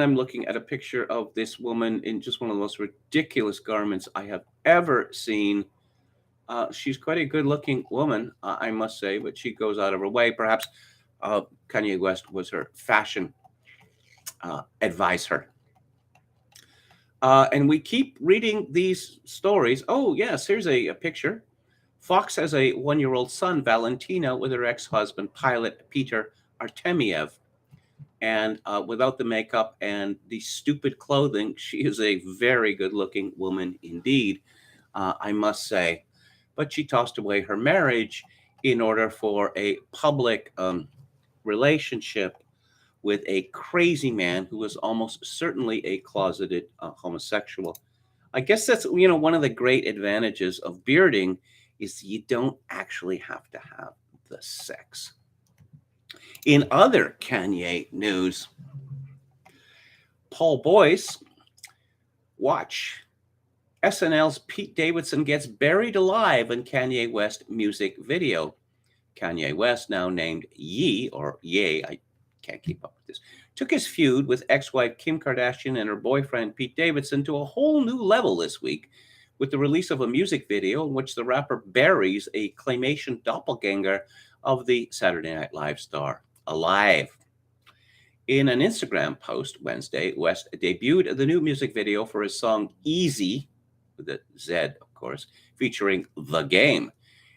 I'm looking at a picture of this woman in just one of the most ridiculous garments I have ever seen. She's quite a good-looking woman, I must say, but she goes out of her way. Perhaps Kanye West was her fashion advisor. And we keep reading these stories. Oh, yes, here's a picture. Fox has a 1-year-old son, Valentino, with her ex-husband, pilot Peter Artemiev. And without the makeup and the stupid clothing, she is a very good-looking woman indeed, I must say. But she tossed away her marriage in order for a public relationship with a crazy man who was almost certainly a closeted homosexual. I guess that's, one of the great advantages of bearding is you don't actually have to have the sex. In other Kanye news, Paul Boyce, watch. SNL's Pete Davidson gets buried alive in Kanye West music video. Kanye West, now named Ye, or Ye, I can't keep up with this, took his feud with ex-wife Kim Kardashian and her boyfriend Pete Davidson to a whole new level this week with the release of a music video in which the rapper buries a claymation doppelganger of the Saturday Night Live star alive. In an Instagram post Wednesday, West debuted the new music video for his song Easy, with a Z, of course, featuring The Game.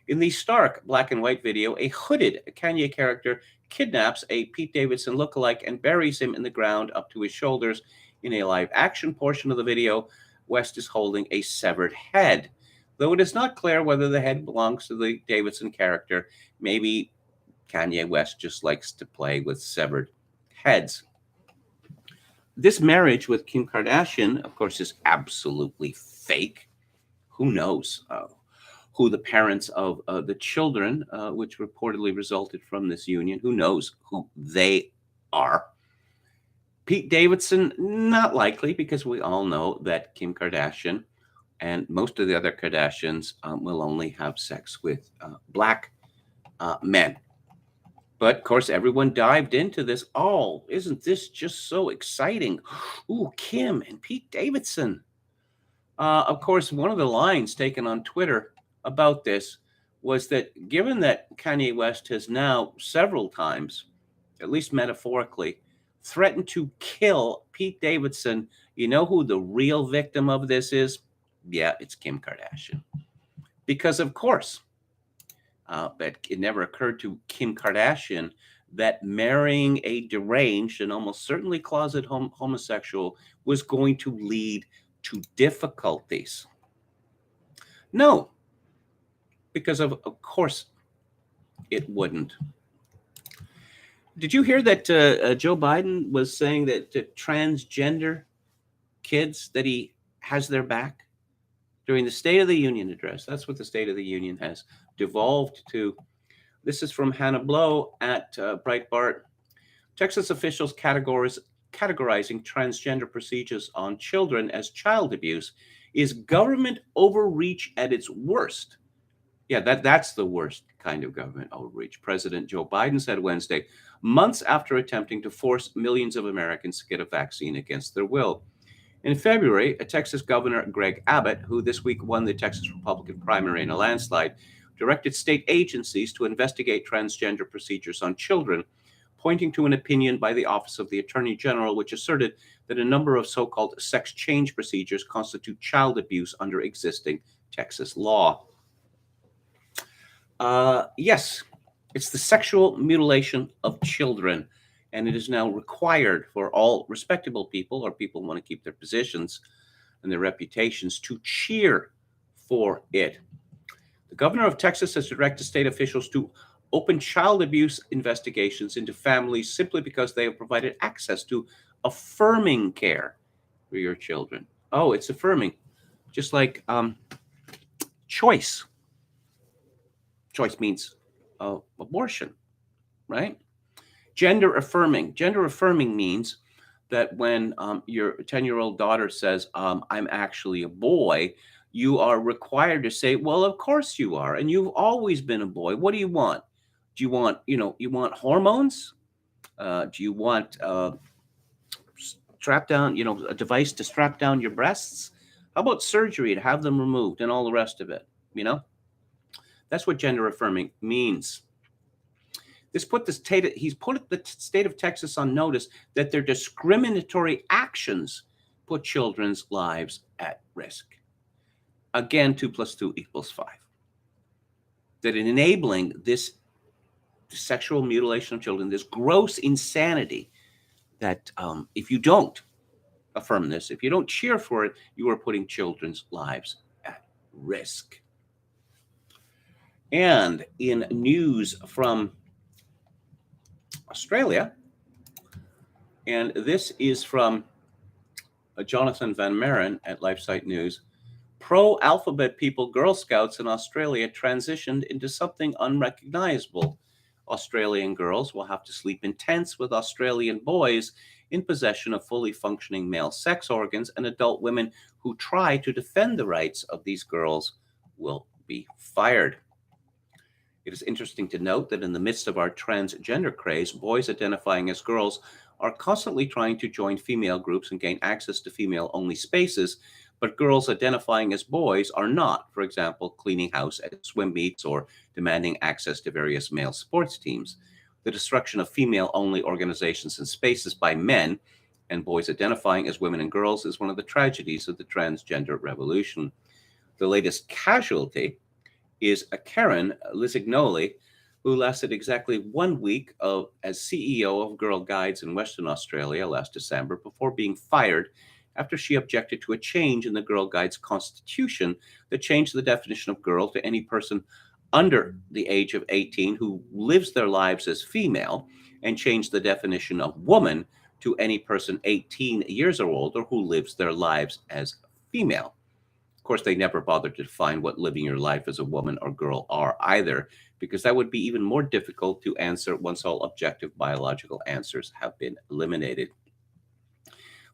In the stark black and white video, a hooded Kanye character kidnaps a Pete Davidson lookalike and buries him in the ground up to his shoulders. In a live action portion of the video, West is holding a severed head. Though it is not clear whether the head belongs to the Davidson character, maybe Kanye West just likes to play with severed heads. This marriage with Kim Kardashian, of course, is absolutely fake. Who knows who the parents of the children, which reportedly resulted from this union, who knows who they are? Pete Davidson, not likely, because we all know that Kim Kardashian and most of the other Kardashians will only have sex with black men. But of course, everyone dived into this. Oh, isn't this just so exciting? Ooh, Kim and Pete Davidson. Of course, one of the lines taken on Twitter about this was that given that Kanye West has now several times, at least metaphorically, threatened to kill Pete Davidson, you know who the real victim of this is? Yeah, it's Kim Kardashian. Because, of course, but it never occurred to Kim Kardashian that marrying a deranged and almost certainly closet homosexual was going to lead to difficulties. No, because of course it wouldn't. Did you hear that Joe Biden was saying that transgender kids, that he has their back during the State of the Union address? That's what the State of the Union has devolved to. This is from Hannah Blow at Breitbart. Texas officials categorizing transgender procedures on children as child abuse is government overreach at its worst. Yeah, that's the worst kind of government overreach. President Joe Biden said Wednesday, months after attempting to force millions of Americans to get a vaccine against their will. In February, a Texas Governor, Greg Abbott, who this week won the Texas Republican primary in a landslide, directed state agencies to investigate transgender procedures on children, pointing to an opinion by the Office of the Attorney General, which asserted that a number of so-called sex change procedures constitute child abuse under existing Texas law. Yes, it's the sexual mutilation of children, and it is now required for all respectable people, or people who want to keep their positions and their reputations, to cheer for it. The governor of Texas has directed state officials to open child abuse investigations into families simply because they have provided access to affirming care for your children. Oh, it's affirming, just like choice. Choice means abortion, right? Gender affirming. Gender affirming means that when your 10-year-old daughter says, I'm actually a boy, you are required to say, well, of course you are. And you've always been a boy. What do you want? Do you want, you want hormones? Do you want strap down, a device to strap down your breasts? How about surgery to have them removed and all the rest of it? That's what gender affirming means. He's put the state of Texas on notice that their discriminatory actions put children's lives at risk. Again, 2 + 2 = 5. That in enabling this sexual mutilation of children, this gross insanity, that if you don't affirm this, if you don't cheer for it, you are putting children's lives at risk. And in news from Australia, and this is from Jonathan Van Maren at LifeSite News. Pro-alphabet people, Girl Scouts in Australia transitioned into something unrecognizable. Australian girls will have to sleep in tents with Australian boys in possession of fully functioning male sex organs, and adult women who try to defend the rights of these girls will be fired. It is interesting to note that in the midst of our transgender craze, boys identifying as girls are constantly trying to join female groups and gain access to female only spaces, but girls identifying as boys are not, for example, cleaning house at swim meets or demanding access to various male sports teams. The destruction of female only organizations and spaces by men and boys identifying as women and girls is one of the tragedies of the transgender revolution. The latest casualty is a Karen Lisignoli, who lasted exactly 1 week as CEO of Girl Guides in Western Australia last December before being fired after she objected to a change in the Girl Guides constitution that changed the definition of girl to any person under the age of 18 who lives their lives as female, and changed the definition of woman to any person 18 years or older who lives their lives as female. Of course, they never bothered to define what living your life as a woman or girl are either, because that would be even more difficult to answer once all objective biological answers have been eliminated.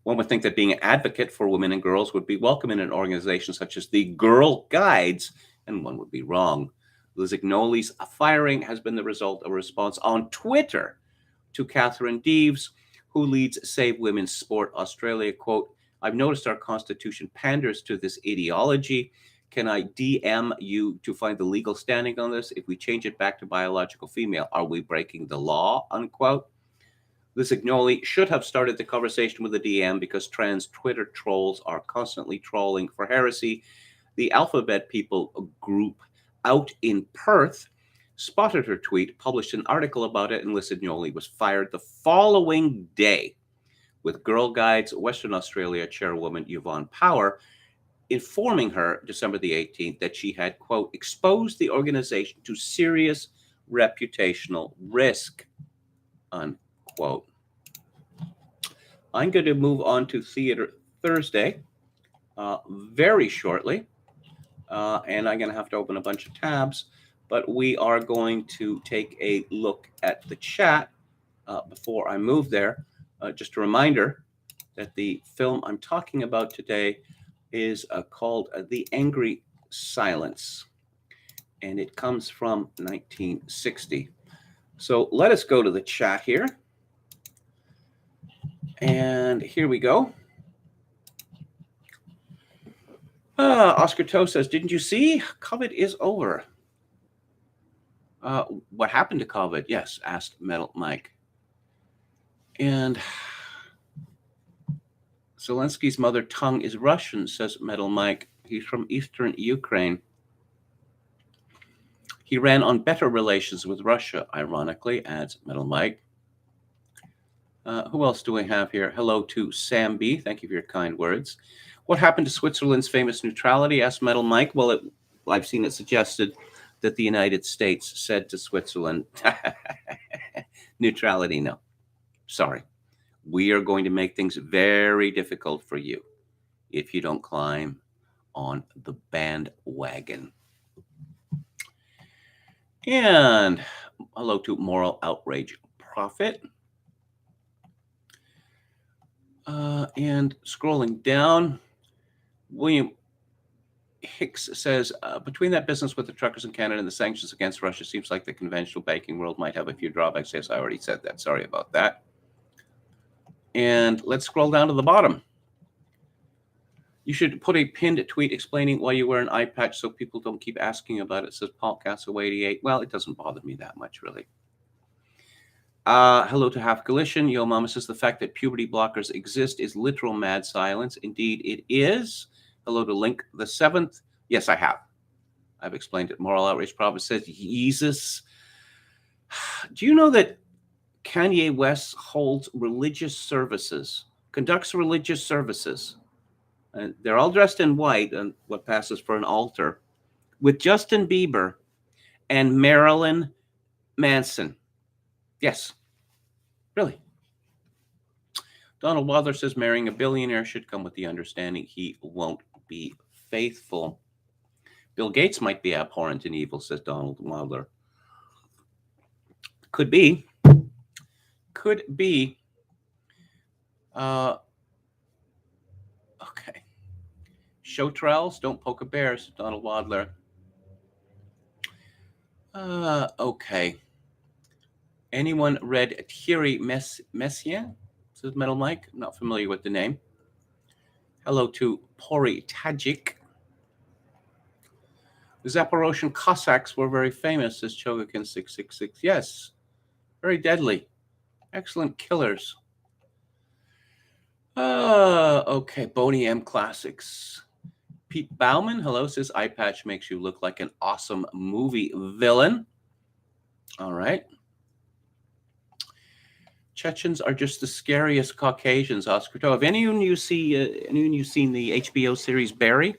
One would think that being an advocate for women and girls would be welcome in an organization such as the Girl Guides, and one would be wrong. Lisignoli's firing has been the result of a response on Twitter to Catherine Deves, who leads Save Women's Sport Australia. Quote, I've noticed our constitution panders to this ideology. Can I DM you to find the legal standing on this? If we change it back to biological female, are we breaking the law? Unquote. Lisignoli should have started the conversation with a DM because trans Twitter trolls are constantly trolling for heresy. The Alphabet People group out in Perth spotted her tweet, published an article about it, and Lisignoli was fired the following day, with Girl Guides Western Australia chairwoman Yvonne Power informing her December the 18th that she had, quote, exposed the organization to serious reputational risk, unquote. I'm going to move on to Theatre Thursday very shortly, and I'm going to have to open a bunch of tabs, but we are going to take a look at the chat before I move there. Just a reminder that the film I'm talking about today is called The Angry Silence, and it comes from 1960. So let us go to the chat here. And here we go. Oscar Toe says, didn't you see? COVID is over. What happened to COVID? Yes, asked Metal Mike. And Zelensky's mother tongue is Russian, says Metal Mike. He's from eastern Ukraine. He ran on better relations with Russia, ironically, adds Metal Mike. Who else do we have here? Hello to Sam B. Thank you for your kind words. What happened to Switzerland's famous neutrality? Asked Metal Mike. Well, I've seen it suggested that the United States said to Switzerland, neutrality, no. Sorry. We are going to make things very difficult for you if you don't climb on the bandwagon. And hello to Moral Outrage Prophet. And scrolling down, William Hicks says, between that business with the truckers in Canada and the sanctions against Russia, seems like the conventional banking world might have a few drawbacks. Yes, I already said that. Sorry about that. And let's scroll down to the bottom. You should put a pinned tweet explaining why you wear an eye patch so people don't keep asking about it, says Paul Castle 88. Well, it doesn't bother me that much, really. Hello to Half Galician. Yo Mama says the fact that puberty blockers exist is literal mad silence. Indeed, it is. Hello to Link the 7th. Yes, I have. I've explained it. Moral Outrage Prophet says, Jesus. Do you know that Kanye West holds religious services, conducts religious services? And they're all dressed in white and what passes for an altar with Justin Bieber and Marilyn Manson. Yes, really. Donald Wadler says marrying a billionaire should come with the understanding he won't be faithful. Bill Gates might be abhorrent and evil, says Donald Wadler. Could be. Could be. Okay. Show trowels, don't poke a bear, says Donald Wadler. Okay. Anyone read Thierry Messiaen? Says Metal Mike. I'm not familiar with the name. Hello to Pori Tajik. The Zaporozhian Cossacks were very famous, says Chogakin666. Yes, very deadly. Excellent killers. Okay, Boney M Classics. Pete Bauman, hello, says eye patch makes you look like an awesome movie villain. All right. Chechens are just the scariest Caucasians, Oscar. Have any of you seen the HBO series Barry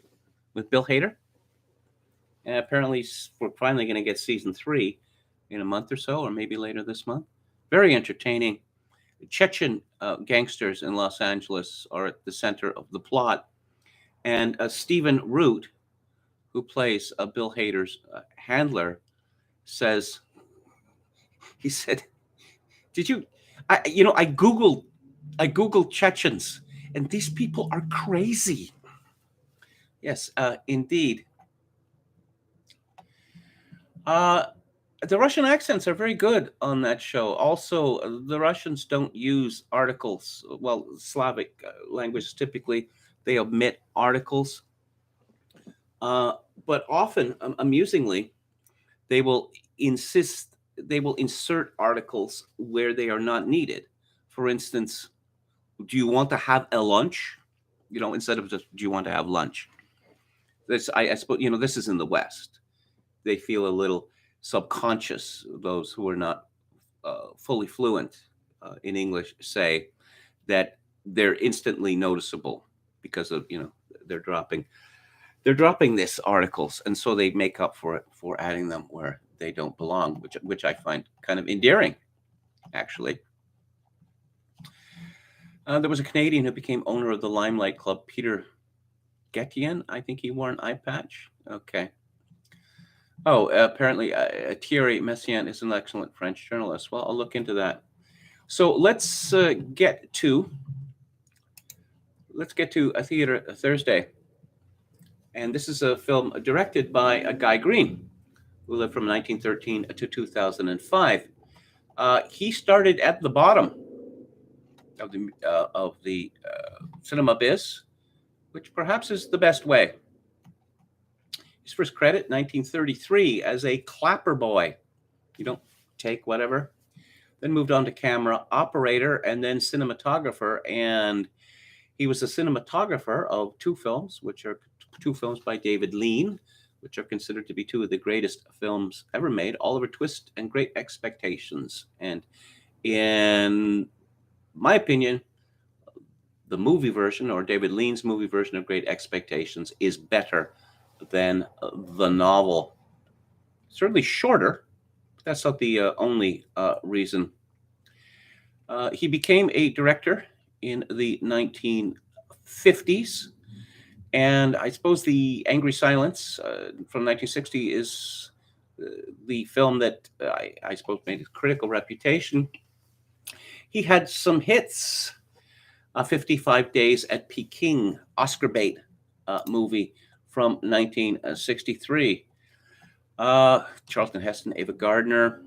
with Bill Hader? And apparently, we're finally going to get season 3 in a month or so, or maybe later this month. Very entertaining. Chechen gangsters in Los Angeles are at the center of the plot. And Stephen Root, who plays Bill Hader's handler, says, he said, did you, I Googled Chechens, and these people are crazy. Yes, indeed. The Russian accents are very good on that show. Also, the Russians don't use articles. Well, Slavic languages typically, they omit articles. But often, amusingly, they will insert articles where they are not needed. For instance, do you want to have a lunch? Instead of just, do you want to have lunch? This, I suppose, this is in the West. They feel a little subconscious. Those who are not fully fluent in English say that they're instantly noticeable because of, they're dropping this articles, and so they make up for it for adding them where they don't belong, which I find kind of endearing, actually. There was a Canadian who became owner of the Limelight Club, Peter Getien. I think he wore an eye patch. Okay. Oh, apparently Thierry Messiaen is an excellent French journalist. Well, I'll look into that. So let's get to A Theater Thursday. And this is a film directed by Guy Green, who lived from 1913 to 2005. He started at the bottom of the cinema biz, which perhaps is the best way. His first credit, 1933, as a clapper boy. You don't take whatever. Then moved on to camera operator and then cinematographer. And he was a cinematographer of two films, which are two films by David Lean, which are considered to be two of the greatest films ever made, Oliver Twist and Great Expectations. And in my opinion, the movie version, or David Lean's movie version of Great Expectations, is better than the novel. Certainly shorter, but that's not the only reason. He became a director in the 1950s, and I suppose The Angry Silence from 1960 is the film that I suppose made his critical reputation. He had some hits. 55 Days at Peking, Oscar bait movie from 1963. Charlton Heston, Ava Gardner,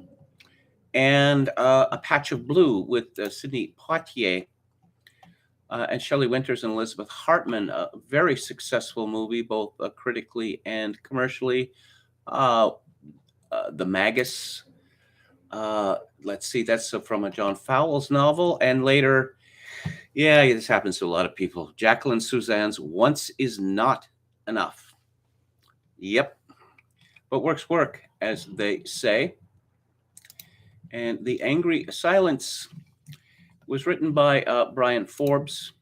and A Patch of Blue with Sidney Poitier and Shelley Winters and Elizabeth Hartman. A very successful movie, both critically and commercially. The Magus. Let's see, that's from a John Fowles novel. And later, yeah, this happens to a lot of people. Jacqueline Suzanne's Once Is Not Enough. Yep. But work's work, as they say. And The Angry Silence was written by Brian Forbes,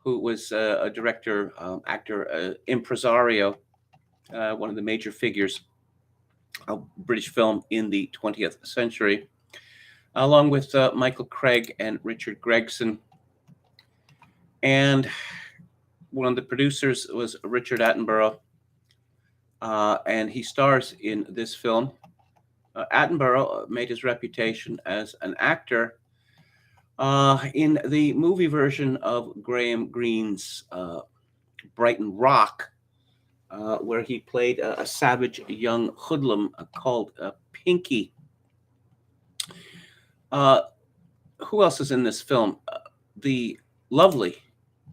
who was a director, actor, impresario, one of the major figures British film in the 20th century, along with Michael Craig and Richard Gregson. And one of the producers was Richard Attenborough, and he stars in this film. Attenborough made his reputation as an actor in the movie version of Graham Greene's Brighton Rock, where he played a savage young hoodlum called Pinky. Who else is in this film? The lovely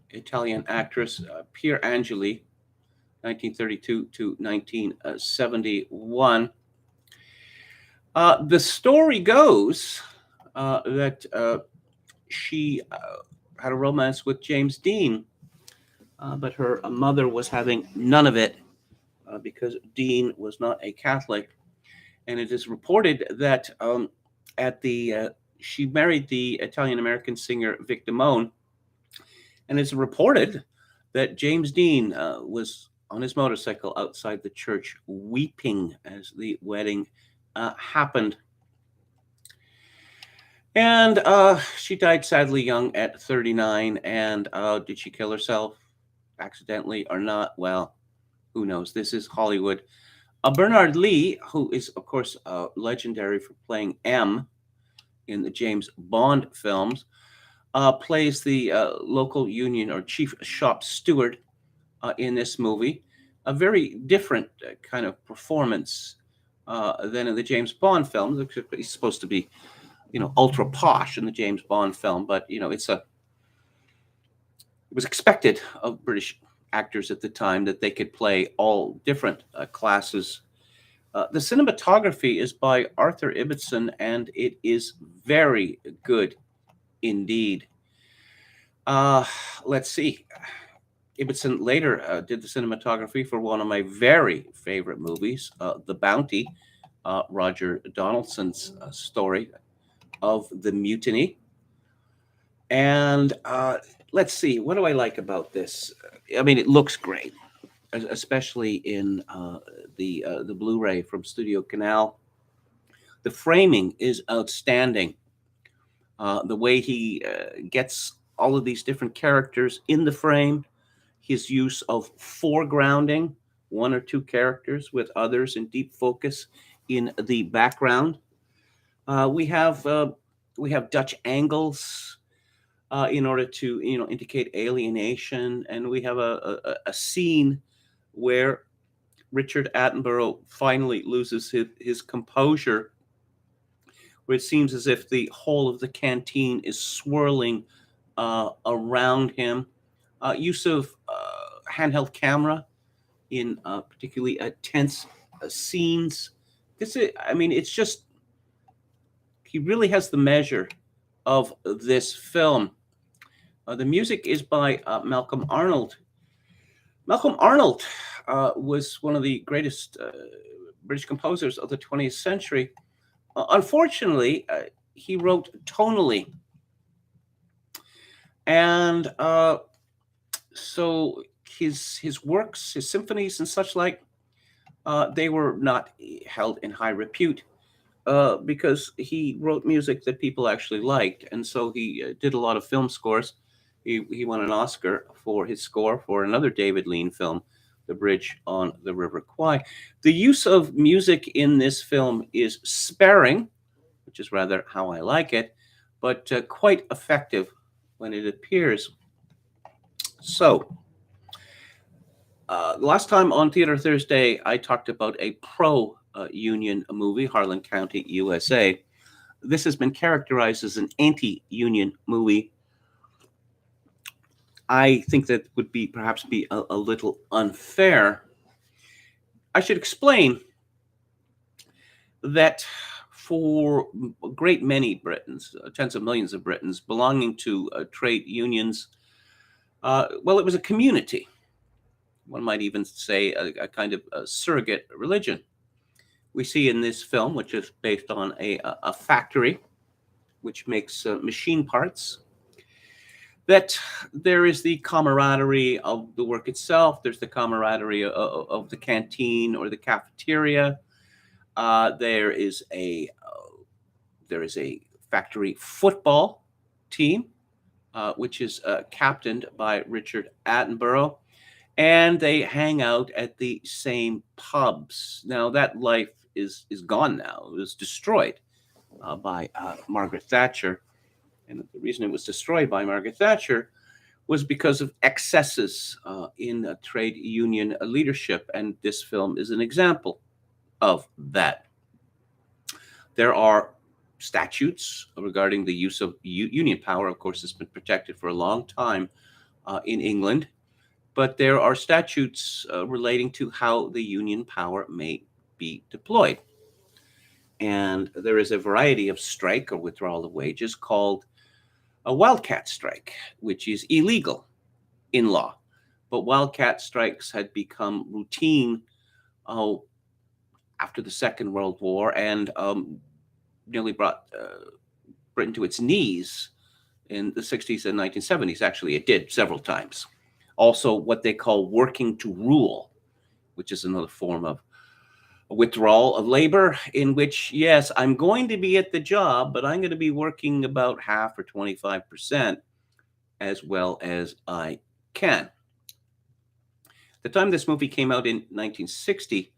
Italian actress Pier Angeli, 1932 to 1971. The story goes that she had a romance with James Dean, but her mother was having none of it because Dean was not a Catholic. And it is reported that she married the Italian-American singer Vic Damone, and it's reported that James Dean was on his motorcycle outside the church weeping as the wedding happened. And she died sadly young at 39. And did she kill herself accidentally or not? Well, who knows? This is Hollywood. Bernard Lee, who is, of course, legendary for playing M in the James Bond films, plays the local union or chief shop steward in this movie. A very different kind of performance than in the James Bond films. He's supposed to be, ultra posh in the James Bond film, but it was expected of British actors at the time that they could play all different classes. The cinematography is by Arthur Ibbotson, and it is very good indeed. Let's see. Ibbotson later did the cinematography for one of my very favorite movies, The Bounty, Roger Donaldson's story of the mutiny. And let's see, what do I like about this? I mean, it looks great, especially in the Blu-ray from Studio Canal. The framing is outstanding. The way he gets all of these different characters in the frame, his use of foregrounding one or two characters with others in deep focus in the background. We have Dutch angles in order to indicate alienation, and we have a scene where Richard Attenborough finally loses his composure, where it seems as if the whole of the canteen is swirling around him. Use of handheld camera in particularly tense scenes. It's just, he really has the measure of this film. The music is by Malcolm Arnold. Malcolm Arnold was one of the greatest British composers of the 20th century. Unfortunately, he wrote tonally. And so his works, his symphonies and such like, they were not held in high repute because he wrote music that people actually liked. And so he did a lot of film scores. He won an Oscar for his score for another David Lean film, The Bridge on the River Kwai. The use of music in this film is sparing, which is rather how I like it, but quite effective when it appears. So, last time on Theater Thursday, I talked about a pro-union movie, Harlan County, USA. This has been characterized as an anti-union movie. I think that would perhaps be a little unfair. I should explain that for a great many Britons, tens of millions of Britons belonging to trade unions, it was a community. One might even say a kind of a surrogate religion. We see in this film, which is based on a factory which makes machine parts, that there is the camaraderie of the work itself. There's the camaraderie of the canteen or the cafeteria. There is a factory football team, which is captained by Richard Attenborough, and they hang out at the same pubs. Now that life is gone now. It was destroyed by Margaret Thatcher, and the reason it was destroyed by Margaret Thatcher was because of excesses in trade union leadership, and this film is an example of that. There are statutes regarding the use of union power. Of course, it's been protected for a long time in England, but there are statutes relating to how the union power may be deployed. And there is a variety of strike or withdrawal of wages called a wildcat strike, which is illegal in law. But wildcat strikes had become routine after the Second World War, and nearly brought Britain to its knees in the 60s and 1970s. Actually, it did several times. Also, what they call working to rule, which is another form of withdrawal of labor, in which, yes, I'm going to be at the job, but I'm going to be working about half or 25% as well as I can. The time this movie came out in 1960,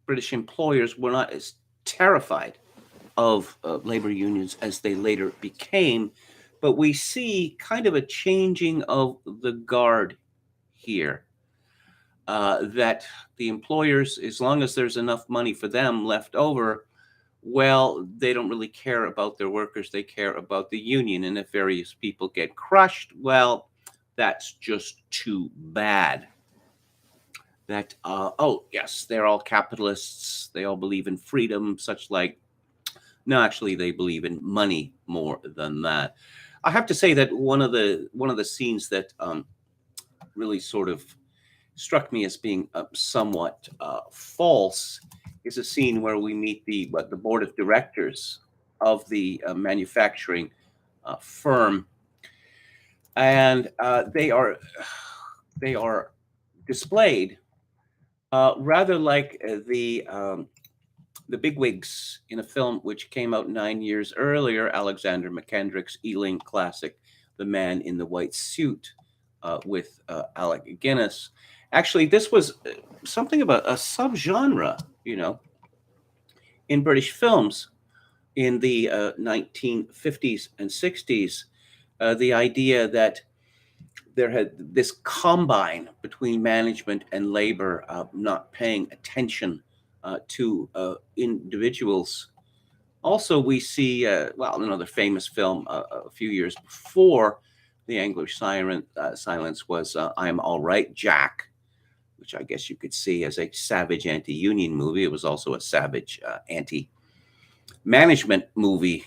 British employers were not as terrified of labor unions as they later became, but we see kind of a changing of the guard here. That the employers, as long as there's enough money for them left over, well, they don't really care about their workers. They care about the union. And if various people get crushed, well, that's just too bad. That, oh, yes, they're all capitalists. They all believe in freedom, such like, no, actually, they believe in money more than that. I have to say that one of the scenes that really sort of struck me as being somewhat false is a scene where we meet the board of directors of the manufacturing firm, and they are displayed rather like the bigwigs in a film which came out 9 years earlier, Alexander McKendrick's Ealing classic, The Man in the White Suit, with Alec Guinness. Actually, this was something about a subgenre, in British films in the 1950s and 60s. The idea that there had this combine between management and labor, not paying attention to individuals. Also, we see, another famous film a few years before the English silence was I'm All Right, Jack, which I guess you could see as a savage anti-union movie. It was also a savage anti-management movie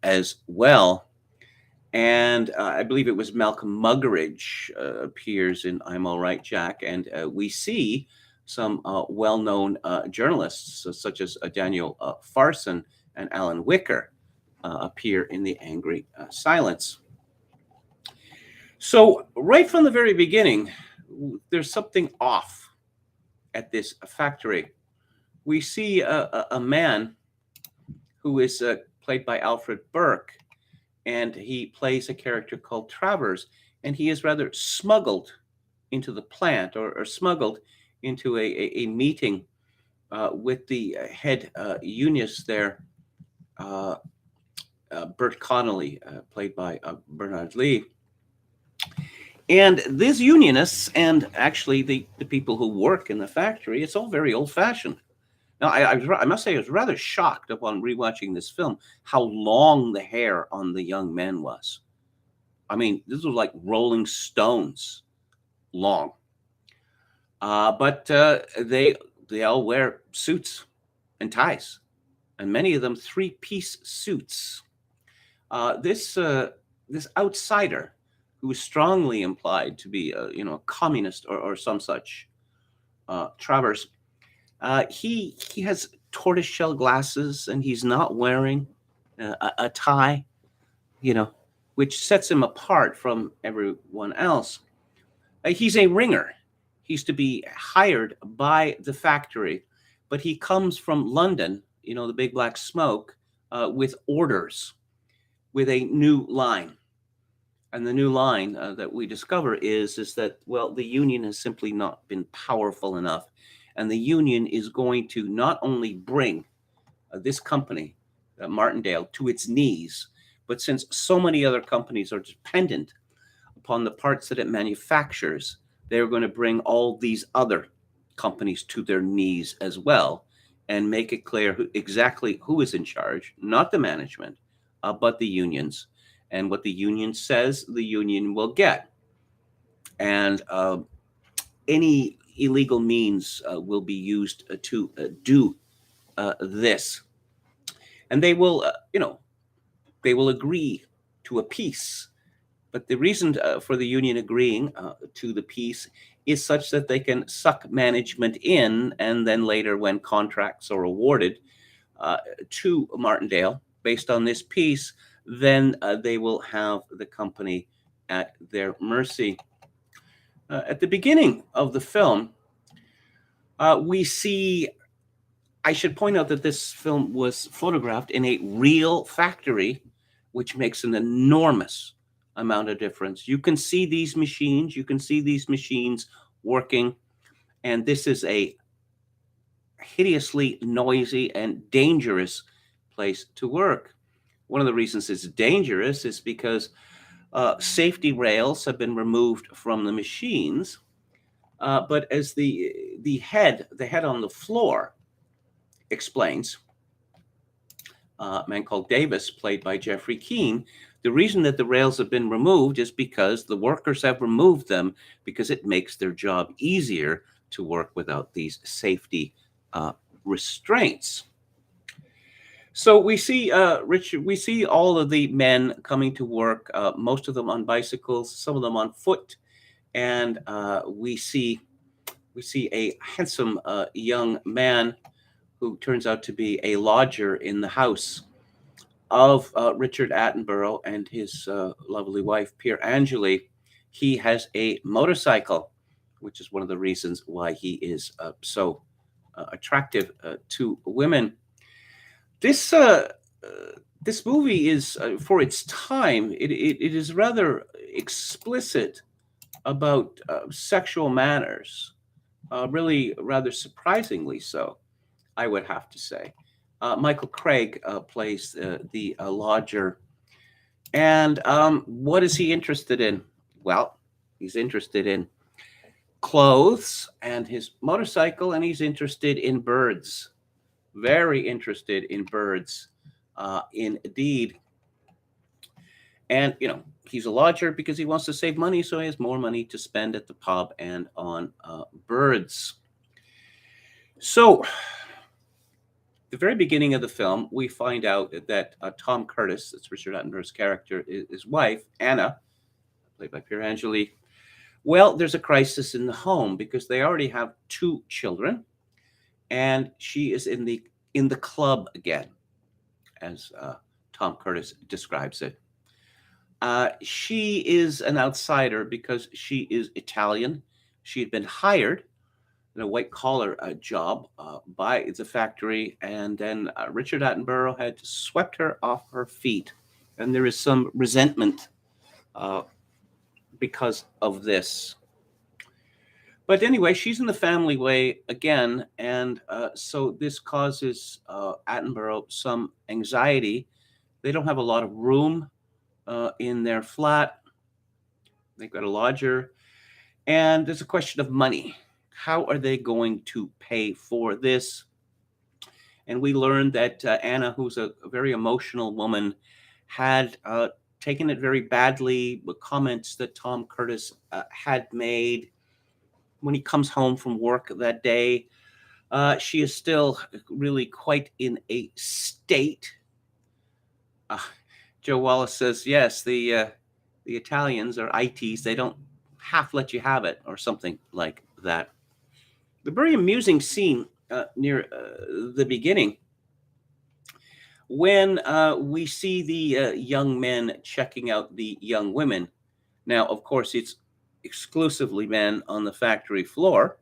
as well. And I believe it was Malcolm Muggeridge appears in I'm All Right, Jack. And we see some well-known journalists, such as Daniel Farson and Alan Wicker, appear in The Angry Silence. So right from the very beginning, there's something off at this factory. We see a man who is played by Alfred Burke, and he plays a character called Travers, and he is rather smuggled into the plant or smuggled into a meeting with the head unionist there, Bert Connolly, played by Bernard Lee. And these unionists, and actually the people who work in the factory, it's all very old-fashioned. Now, I must say I was rather shocked upon rewatching this film how long the hair on the young men was. I mean, this was like Rolling Stones long. But they all wear suits and ties, and many of them three-piece suits. This outsider, who is strongly implied to be a communist or some such, Travers, he has tortoiseshell glasses, and he's not wearing a tie, which sets him apart from everyone else. He's a ringer. He's to be hired by the factory but he comes from London, the big black smoke, with orders, with a new line. And the new line that we discover is that, well, the union has simply not been powerful enough. And the union is going to not only bring this company, Martindale, to its knees, but since so many other companies are dependent upon the parts that it manufactures, they're going to bring all these other companies to their knees as well and make it clear exactly who is in charge, not the management, but the unions. And what the union says, the union will get. And any illegal means will be used to do this. And they will, they will agree to a peace. But the reason for the union agreeing to the peace is such that they can suck management in, and then later, when contracts are awarded to Martindale based on this peace, then they will have the company at their mercy. At the beginning of the film, we see, I should point out that this film was photographed in a real factory, which makes an enormous amount of difference. You can see these machines, working, and this is a hideously noisy and dangerous place to work. One of the reasons it's dangerous is because safety rails have been removed from the machines, but as the head on the floor explains, a man called Davis, played by Jeffrey Keane, the reason that the rails have been removed is because the workers have removed them because it makes their job easier to work without these safety restraints. So we see, Richard, we see all of the men coming to work, most of them on bicycles, some of them on foot, and we see a handsome young man who turns out to be a lodger in the house of Richard Attenborough and his lovely wife, Pier Angeli. He has a motorcycle, which is one of the reasons why he is so attractive to women. This movie is, for its time, it is rather explicit about sexual matters, really rather surprisingly so, I would have to say. Michael Craig plays the lodger. And what is he interested in? Well, he's interested in clothes and his motorcycle, and he's interested in birds. Very interested in birds, indeed. And, he's a lodger because he wants to save money, so he has more money to spend at the pub and on birds. So, the very beginning of the film, we find out that Tom Curtis, that's Richard Attenborough's character, his wife, Anna, played by Pier Angeli, well, there's a crisis in the home because they already have 2 children, and she is in the club again, as Tom Curtis describes it. She is an outsider because she is Italian. She had been hired in a white-collar job by the factory, and then Richard Attenborough had swept her off her feet, and there is some resentment because of this. But anyway, she's in the family way again, and so this causes Attenborough some anxiety. They don't have a lot of room in their flat. They've got a lodger, and there's a question of money. How are they going to pay for this? And we learned that Anna, who's a very emotional woman, had taken it very badly with comments that Tom Curtis had made. When he comes home from work that day, she is still really quite in a state. Joe Wallace says, yes, the Italians are ITs. They don't half let you have it, or something like that. The very amusing scene near the beginning, when we see the young men checking out the young women. Now, of course, it's exclusively men on the factory floor,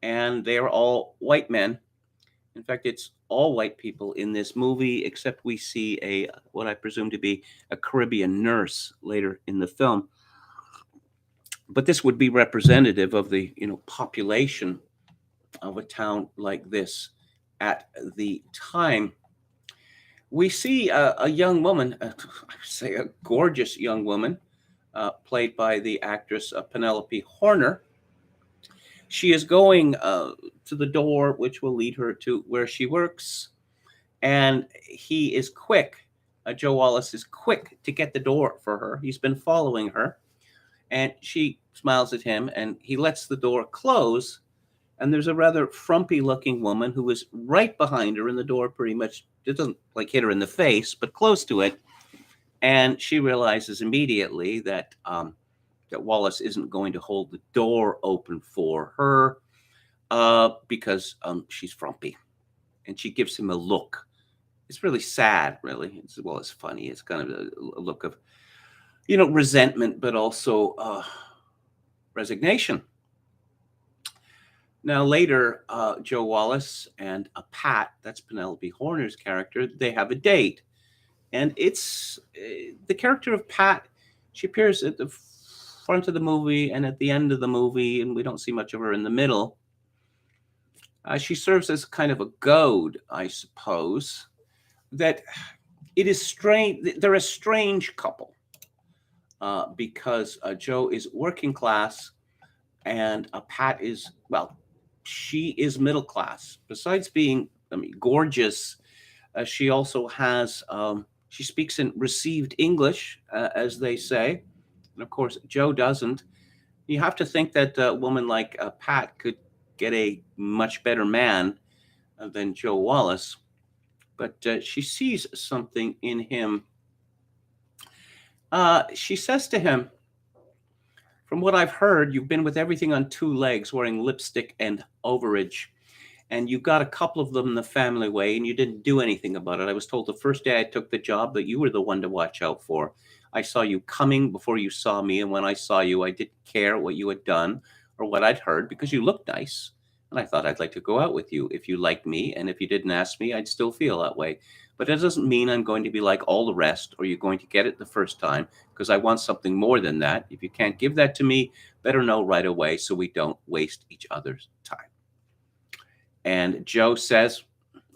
and they are all white men. In fact, it's all white people in this movie, except we see a what I presume to be a Caribbean nurse later in the film. But this would be representative of the population of a town like this at the time. We see a young woman, I would say a gorgeous young woman, played by the actress Penelope Horner. She is going to the door, which will lead her to where she works, and he is quick. Joe Wallace is quick to get the door for her. He's been following her, and she smiles at him, and he lets the door close. And there's a rather frumpy-looking woman who is right behind her in the door, pretty much. It doesn't like hit her in the face, but close to it. And she realizes immediately that that Wallace isn't going to hold the door open for her because she's frumpy, and she gives him a look. It's really sad, really. It's funny. It's kind of a look of, resentment, but also resignation. Now, later, Joe Wallace and Pat, that's Penelope Horner's character, they have a date. And it's the character of Pat. She appears at the front of the movie and at the end of the movie, and we don't see much of her in the middle. She serves as kind of a goad, I suppose, that it is strange. They're a strange couple because Joe is working class and Pat is, well, she is middle class. Besides being, gorgeous, she also has, she speaks in received English, as they say. And of course, Joe doesn't. You have to think that a woman like Pat could get a much better man than Joe Wallace. But she sees something in him. She says to him, "From what I've heard, you've been with everything on two legs, wearing lipstick and overage. And you got a couple of them the family way, and you didn't do anything about it. I was told the first day I took the job that you were the one to watch out for. I saw you coming before you saw me, and when I saw you, I didn't care what you had done or what I'd heard because you looked nice. And I thought I'd like to go out with you if you liked me, and if you didn't ask me, I'd still feel that way. But that doesn't mean I'm going to be like all the rest, or you're going to get it the first time, because I want something more than that. If you can't give that to me, better know right away so we don't waste each other's time." And Joe says,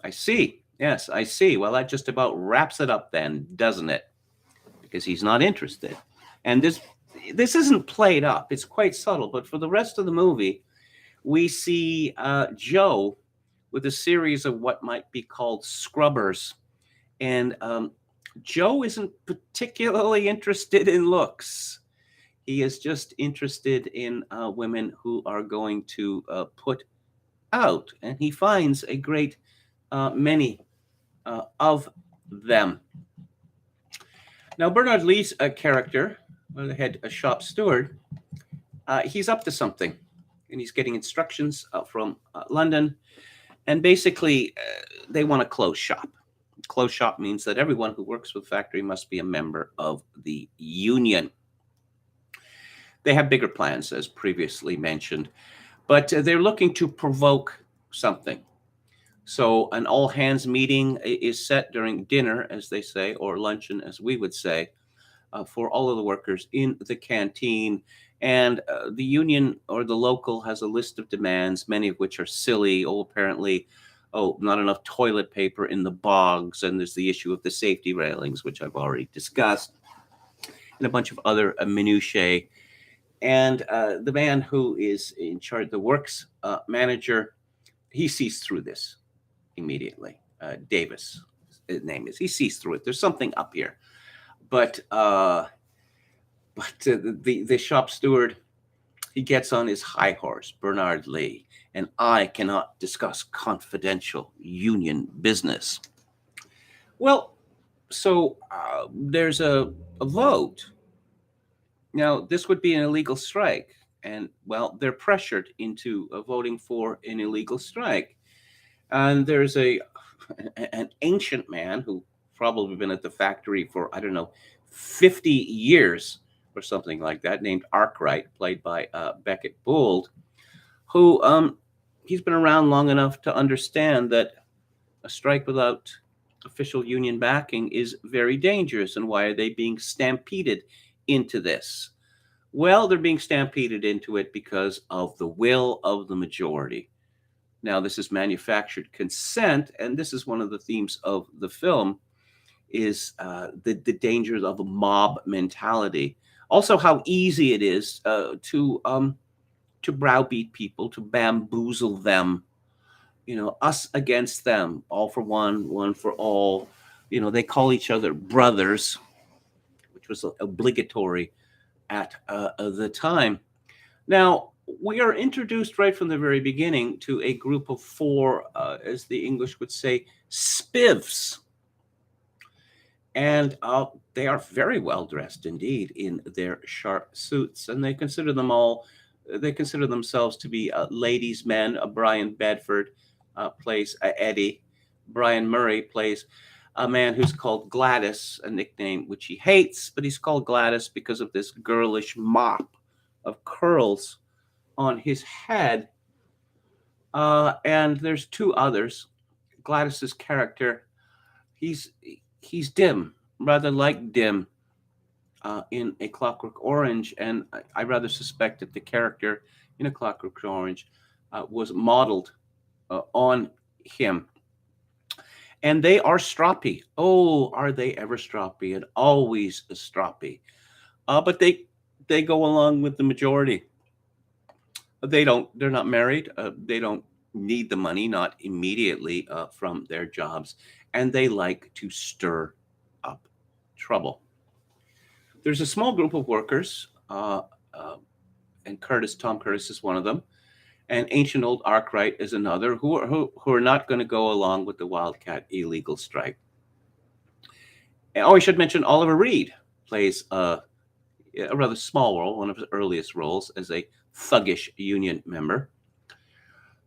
"I see. Yes, I see. Well, that just about wraps it up then, doesn't it?" Because he's not interested. And this isn't played up. It's quite subtle. But for the rest of the movie, we see Joe with a series of what might be called scrubbers. And Joe isn't particularly interested in looks. He is just interested in women who are going to put out. And he finds a great many of them. Now, Bernard Lee's character, the head shop steward, he's up to something. And he's getting instructions from London. And basically, they want to close shop. Close shop means that everyone who works with the factory must be a member of the union. They have bigger plans, as previously mentioned, but they're looking to provoke something. So an all-hands meeting is set during dinner, as they say, or luncheon, as we would say, for all of the workers in the canteen. And the union or the local has a list of demands, many of which are silly. Apparently, not enough toilet paper in the bogs. And there's the issue of the safety railings, which I've already discussed, and a bunch of other minutiae. And the man who is in charge, the works manager, he sees through this immediately. Davis, his name is. He sees through it. There's something up here. But the shop steward, he gets on his high horse, Bernard Lee, and I cannot discuss confidential union business. Well, so there's a vote. Now, this would be an illegal strike. And, well, they're pressured into voting for an illegal strike. And there's an ancient man who probably been at the factory for, 50 years or something like that, named Arkwright, played by Beckett Bould, who he's been around long enough to understand that A strike without official union backing is very dangerous. And why are they being stampeded into this? Well, they're being stampeded into it because of the will of the majority. Now, this is manufactured consent, and this is one of the themes of the film, is the dangers of a mob mentality. Also, how easy it is to browbeat people, to bamboozle them. Us against them, all for one, one for all. They call each other brothers, which was obligatory at the time. Now, we are introduced right from the very beginning to a group of four, as the English would say, spivs. And they are very well dressed indeed in their sharp suits, and they consider themselves to be ladies' men. Brian Bedford plays Eddie. Brian Murray plays a man who's called Gladys, a nickname which he hates, but he's called Gladys because of this girlish mop of curls on his head. And there's two others. Gladys's character, he's dim, rather like dim in A Clockwork Orange, and I rather suspect that the character in A Clockwork Orange was modeled on him. And they are stroppy. Oh, are they ever stroppy? And always stroppy. But they go along with the majority. They're not married. They don't need the money, not immediately from their jobs. And they like to stir up trouble. There's a small group of workers, and Tom Curtis is one of them, and Ancient Old Arkwright is another, who are not going to go along with the Wildcat illegal strike. And, I should mention Oliver Reed plays a rather small role, one of his earliest roles as a thuggish union member.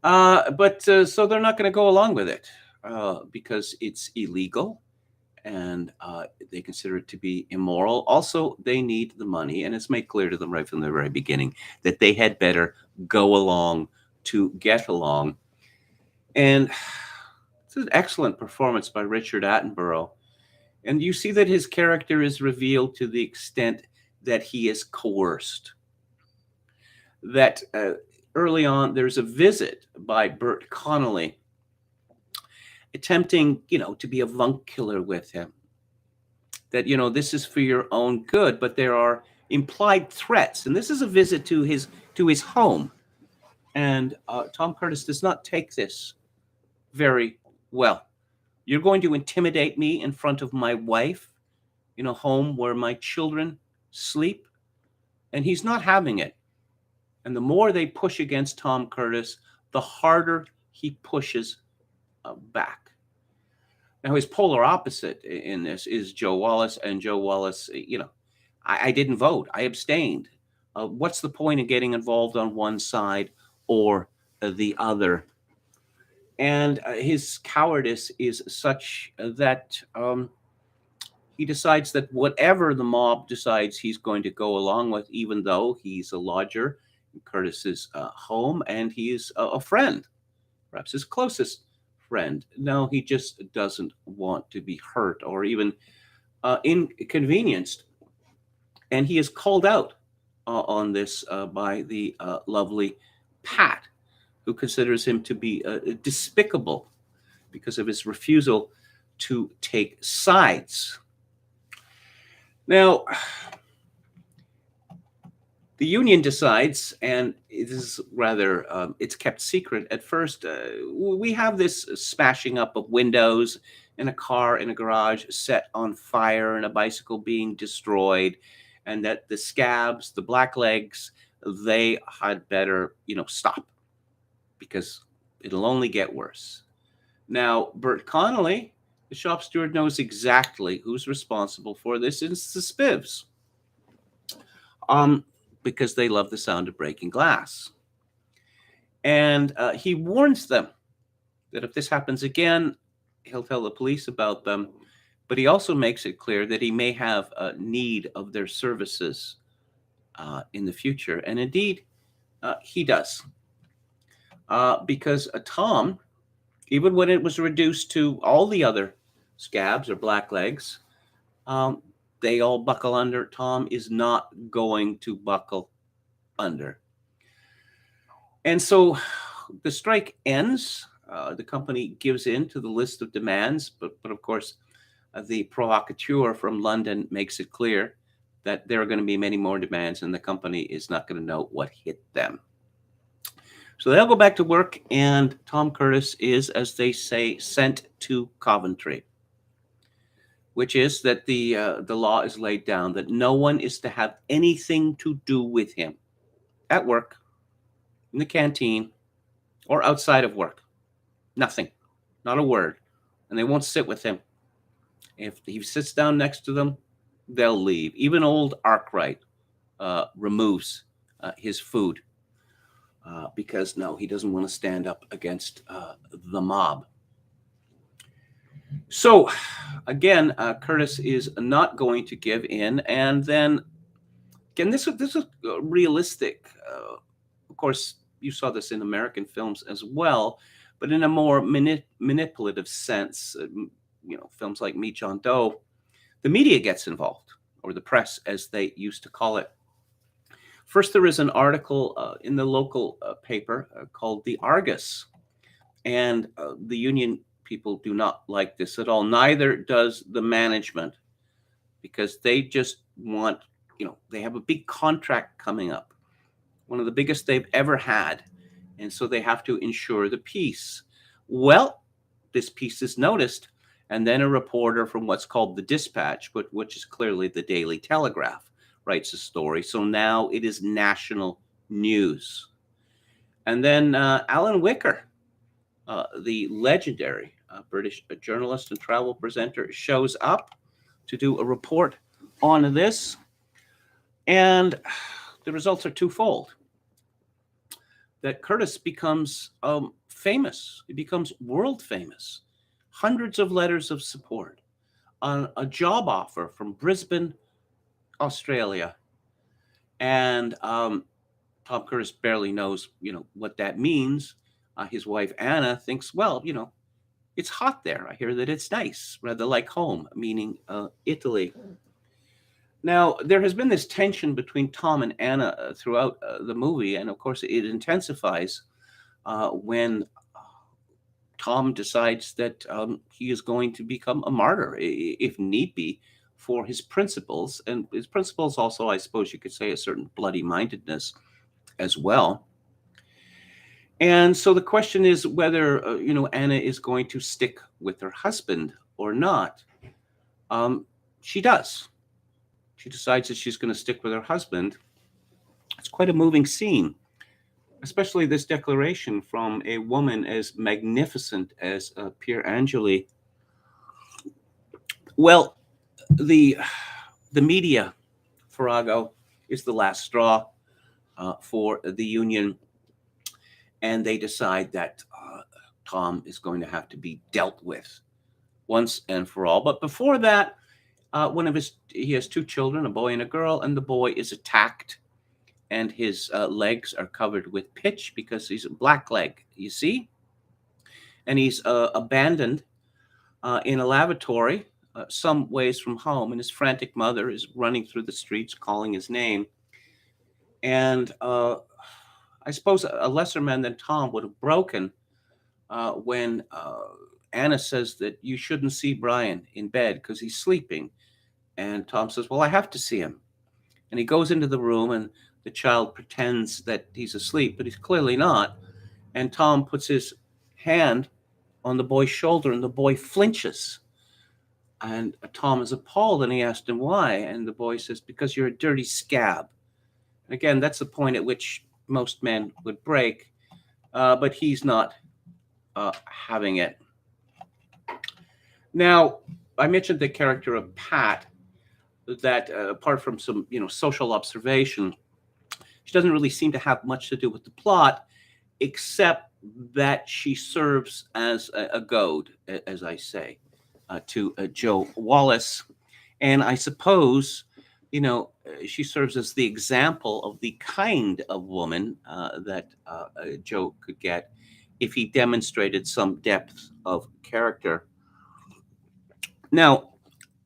But so they're not going to go along with it because it's illegal, and they consider it to be immoral. Also, they need the money, and it's made clear to them right from the very beginning that they had better go along to get along. And it's an excellent performance by Richard Attenborough. And you see that his character is revealed to the extent that he is coerced. That early on, there's a visit by Bert Connolly attempting, to be avuncular with him. That, this is for your own good, but there are implied threats. And this is a visit to his home. And Tom Curtis does not take this very well. You're going to intimidate me in front of my wife in a home where my children sleep? And he's not having it. And the more they push against Tom Curtis, the harder he pushes back. Now, his polar opposite in this is Joe Wallace. And Joe Wallace, I didn't vote. I abstained. What's the point of getting involved on one side or the other? And his cowardice is such that he decides that whatever the mob decides, he's going to go along with, even though he's a lodger in Curtis's home and he is a friend, perhaps his closest friend. No, he just doesn't want to be hurt or even inconvenienced. And he is called out on this by the lovely Pat, who considers him to be despicable because of his refusal to take sides. Now, the union decides, and it is rather, it's kept secret at first. We have this smashing up of windows and a car in a garage set on fire and a bicycle being destroyed, and that the scabs, the blacklegs, they had better, stop because it'll only get worse. Now, Bert Connolly, the shop steward, knows exactly who's responsible for this. It's the Spivs. Because they love the sound of breaking glass. And he warns them that if this happens again, he'll tell the police about them. But he also makes it clear that he may have a need of their services in the future. And indeed, he does. Because Tom Even when it was reduced to all the other scabs or blacklegs, um, they all buckle under. Tom is not going to buckle under. And so the strike ends. The company gives in to the list of demands, but of course, the provocateur from London makes it clear that there are going to be many more demands, and the company is not going to know what hit them. So they'll go back to work, and Tom Curtis is, as they say, sent to Coventry, which is that the law is laid down that no one is to have anything to do with him at work, in the canteen, or outside of work. Nothing, not a word. And they won't sit with him. If he sits down next to them, they'll leave. Even old Arkwright removes his food because, no, he doesn't want to stand up against the mob. So, again, Curtis is not going to give in. And then, again, this is realistic. Of course, you saw this in American films as well, but in a more manipulative sense. Films like Meet John Doe, the media gets involved, or the press, as they used to call it. First, there is an article in the local paper called The Argus, and the union people do not like this at all. Neither does the management, because they just want, they have a big contract coming up, one of the biggest they've ever had, and so they have to ensure the peace. Well, this piece is noticed, and then a reporter from what's called the Dispatch, but which is clearly the Daily Telegraph, writes a story. So now it is national news. And then Alan Wicker, the legendary British journalist and travel presenter, shows up to do a report on this. And the results are twofold. That Curtis becomes famous. He becomes world famous. Hundreds of letters of support, on a job offer from Brisbane, Australia. And Tom Curtis barely knows, what that means. His wife, Anna, thinks, well, it's hot there. I hear that it's nice, rather like home, meaning Italy. Now, there has been this tension between Tom and Anna throughout the movie, and of course it intensifies when Tom decides that he is going to become a martyr, if need be, for his principles. And his principles also, I suppose you could say, a certain bloody-mindedness as well. And so the question is whether, Anna is going to stick with her husband or not. She does. She decides that she's going to stick with her husband. It's quite a moving scene, especially this declaration from a woman as magnificent as Pier Angeli. Well, the media, Farrago, is the last straw for the union, and they decide that Tom is going to have to be dealt with once and for all. But before that, he has two children, a boy and a girl, and the boy is attacked, and his legs are covered with pitch because he's a blackleg, you see? And he's abandoned in a lavatory some ways from home, and his frantic mother is running through the streets calling his name. And I suppose a lesser man than Tom would have broken when Anna says that you shouldn't see Brian in bed because he's sleeping. And Tom says, well, I have to see him. And he goes into the room, and the child pretends that he's asleep, but he's clearly not. And Tom puts his hand on the boy's shoulder, and the boy flinches. And Tom is appalled, and he asked him why. And the boy says, because you're a dirty scab. And again, that's the point at which most men would break, but he's not having it. Now, I mentioned the character of Pat, that apart from some, social observation, she doesn't really seem to have much to do with the plot, except that she serves as a goad, as I say, to Joe Wallace. And I suppose, she serves as the example of the kind of woman that Joe could get if he demonstrated some depth of character. Now,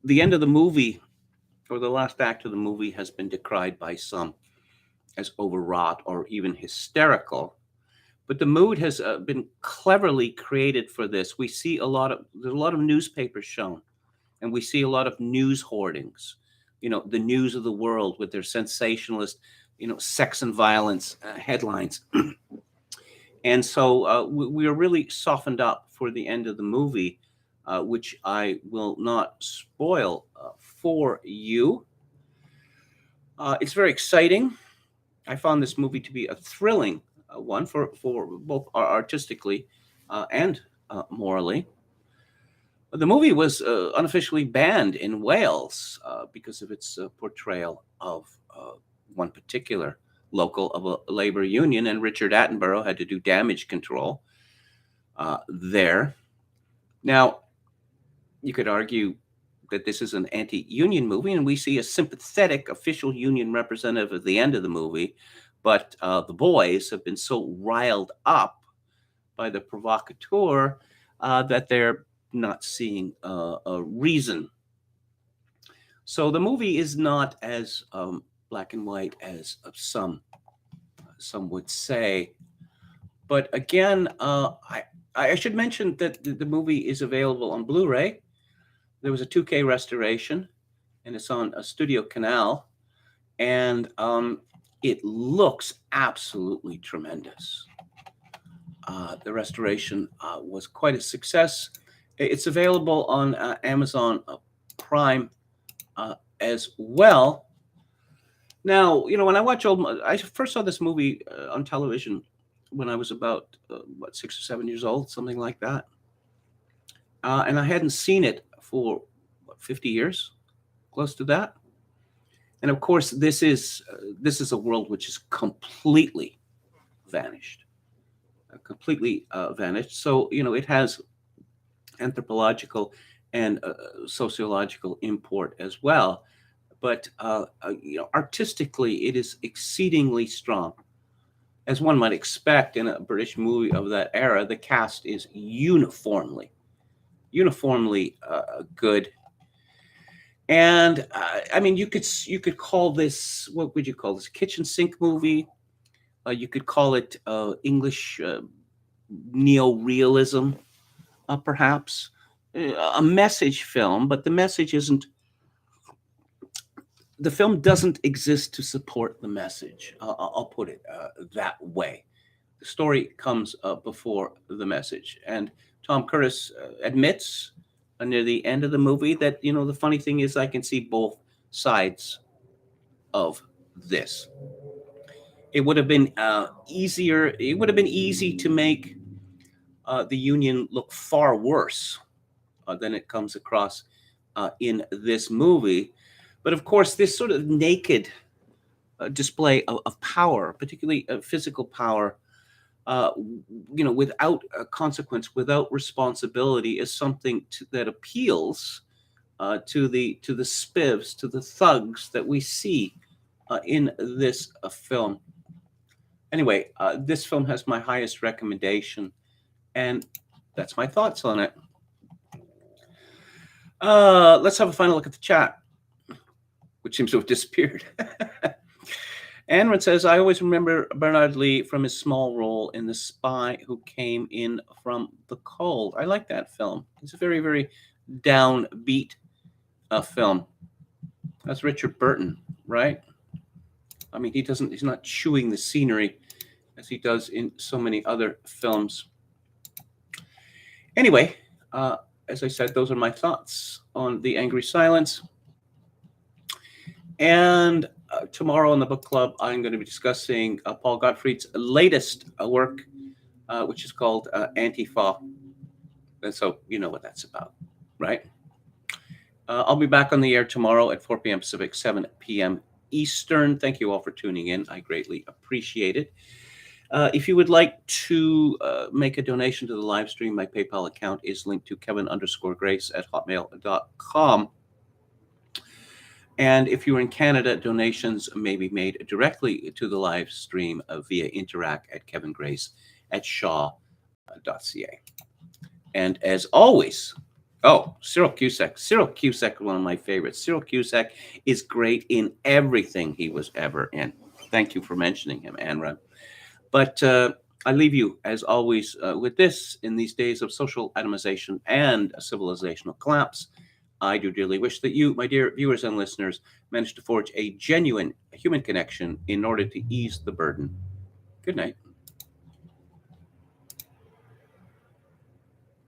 the end of the movie, or the last act of the movie, has been decried by some as overwrought or even hysterical. But the mood has been cleverly created for this. We see there's a lot of newspapers shown, and we see a lot of news hoardings. The news of the world with their sensationalist, sex and violence headlines. And so we are really softened up for the end of the movie, which I will not spoil for you. It's very exciting. I found this movie to be a thrilling one for both artistically and morally. The movie was unofficially banned in Wales because of its portrayal of one particular local of a labor union, and Richard Attenborough had to do damage control there. Now, you could argue that this is an anti-union movie, and we see a sympathetic official union representative at the end of the movie, but the boys have been so riled up by the provocateur that they're not seeing a reason. So the movie is not as black and white as some would say. But again, I should mention that the movie is available on Blu-ray. There was a 2K restoration, and it's on a Studio Canal, and it looks absolutely tremendous. The restoration was quite a success. It's available on Amazon Prime as well. Now, when I first saw this movie on television when I was about 6 or 7 years old, something like that, and I hadn't seen it for 50 years, close to that. And of course, this is a world which is completely vanished, So it has anthropological and sociological import as well. But artistically, it is exceedingly strong. As one might expect in a British movie of that era, the cast is uniformly good. And I mean, you could call this, what would you call this? Kitchen sink movie. You could call it English neo-realism, perhaps. A message film, but the message isn't. The film doesn't exist to support the message. I'll put it that way. The story comes before the message. And Tom Curtis admits near the end of the movie that, the funny thing is I can see both sides of this. It would have been easier. It would have been easy to make the union look far worse than it comes across in this movie. But of course, this sort of naked display of power, particularly physical power, without a consequence, without responsibility, is something that appeals to the spivs, to the thugs that we see in this film. Anyway, this film has my highest recommendation, and that's my thoughts on it. Let's have a final look at the chat, which seems to have disappeared. Anwar says, I always remember Bernard Lee from his small role in The Spy Who Came In From the Cold. I like that film. It's a very, very downbeat film. That's Richard Burton, right? I mean, he's not chewing the scenery as he does in so many other films. Anyway, as I said, those are my thoughts on The Angry Silence. And tomorrow in the book club, I'm going to be discussing Paul Gottfried's latest work, which is called Antifa. And so you know what that's about, right? I'll be back on the air tomorrow at 4 p.m. Pacific, 7 p.m. Eastern. Thank you all for tuning in. I greatly appreciate it. If you would like to make a donation to the live stream, my PayPal account is linked to kevin_grace@hotmail.com. And if you're in Canada, donations may be made directly to the live stream via Interact at Kevin Grace at Shaw And as always, oh, Cyril Cusack. Cyril Cusack, one of my favorites. Cyril Cusack is great in everything he was ever in. Thank you for mentioning him, Anra. But I leave you, as always, with this. In these days of social atomization and a civilizational collapse, I do dearly wish that you, my dear viewers and listeners, manage to forge a genuine human connection in order to ease the burden. Good night.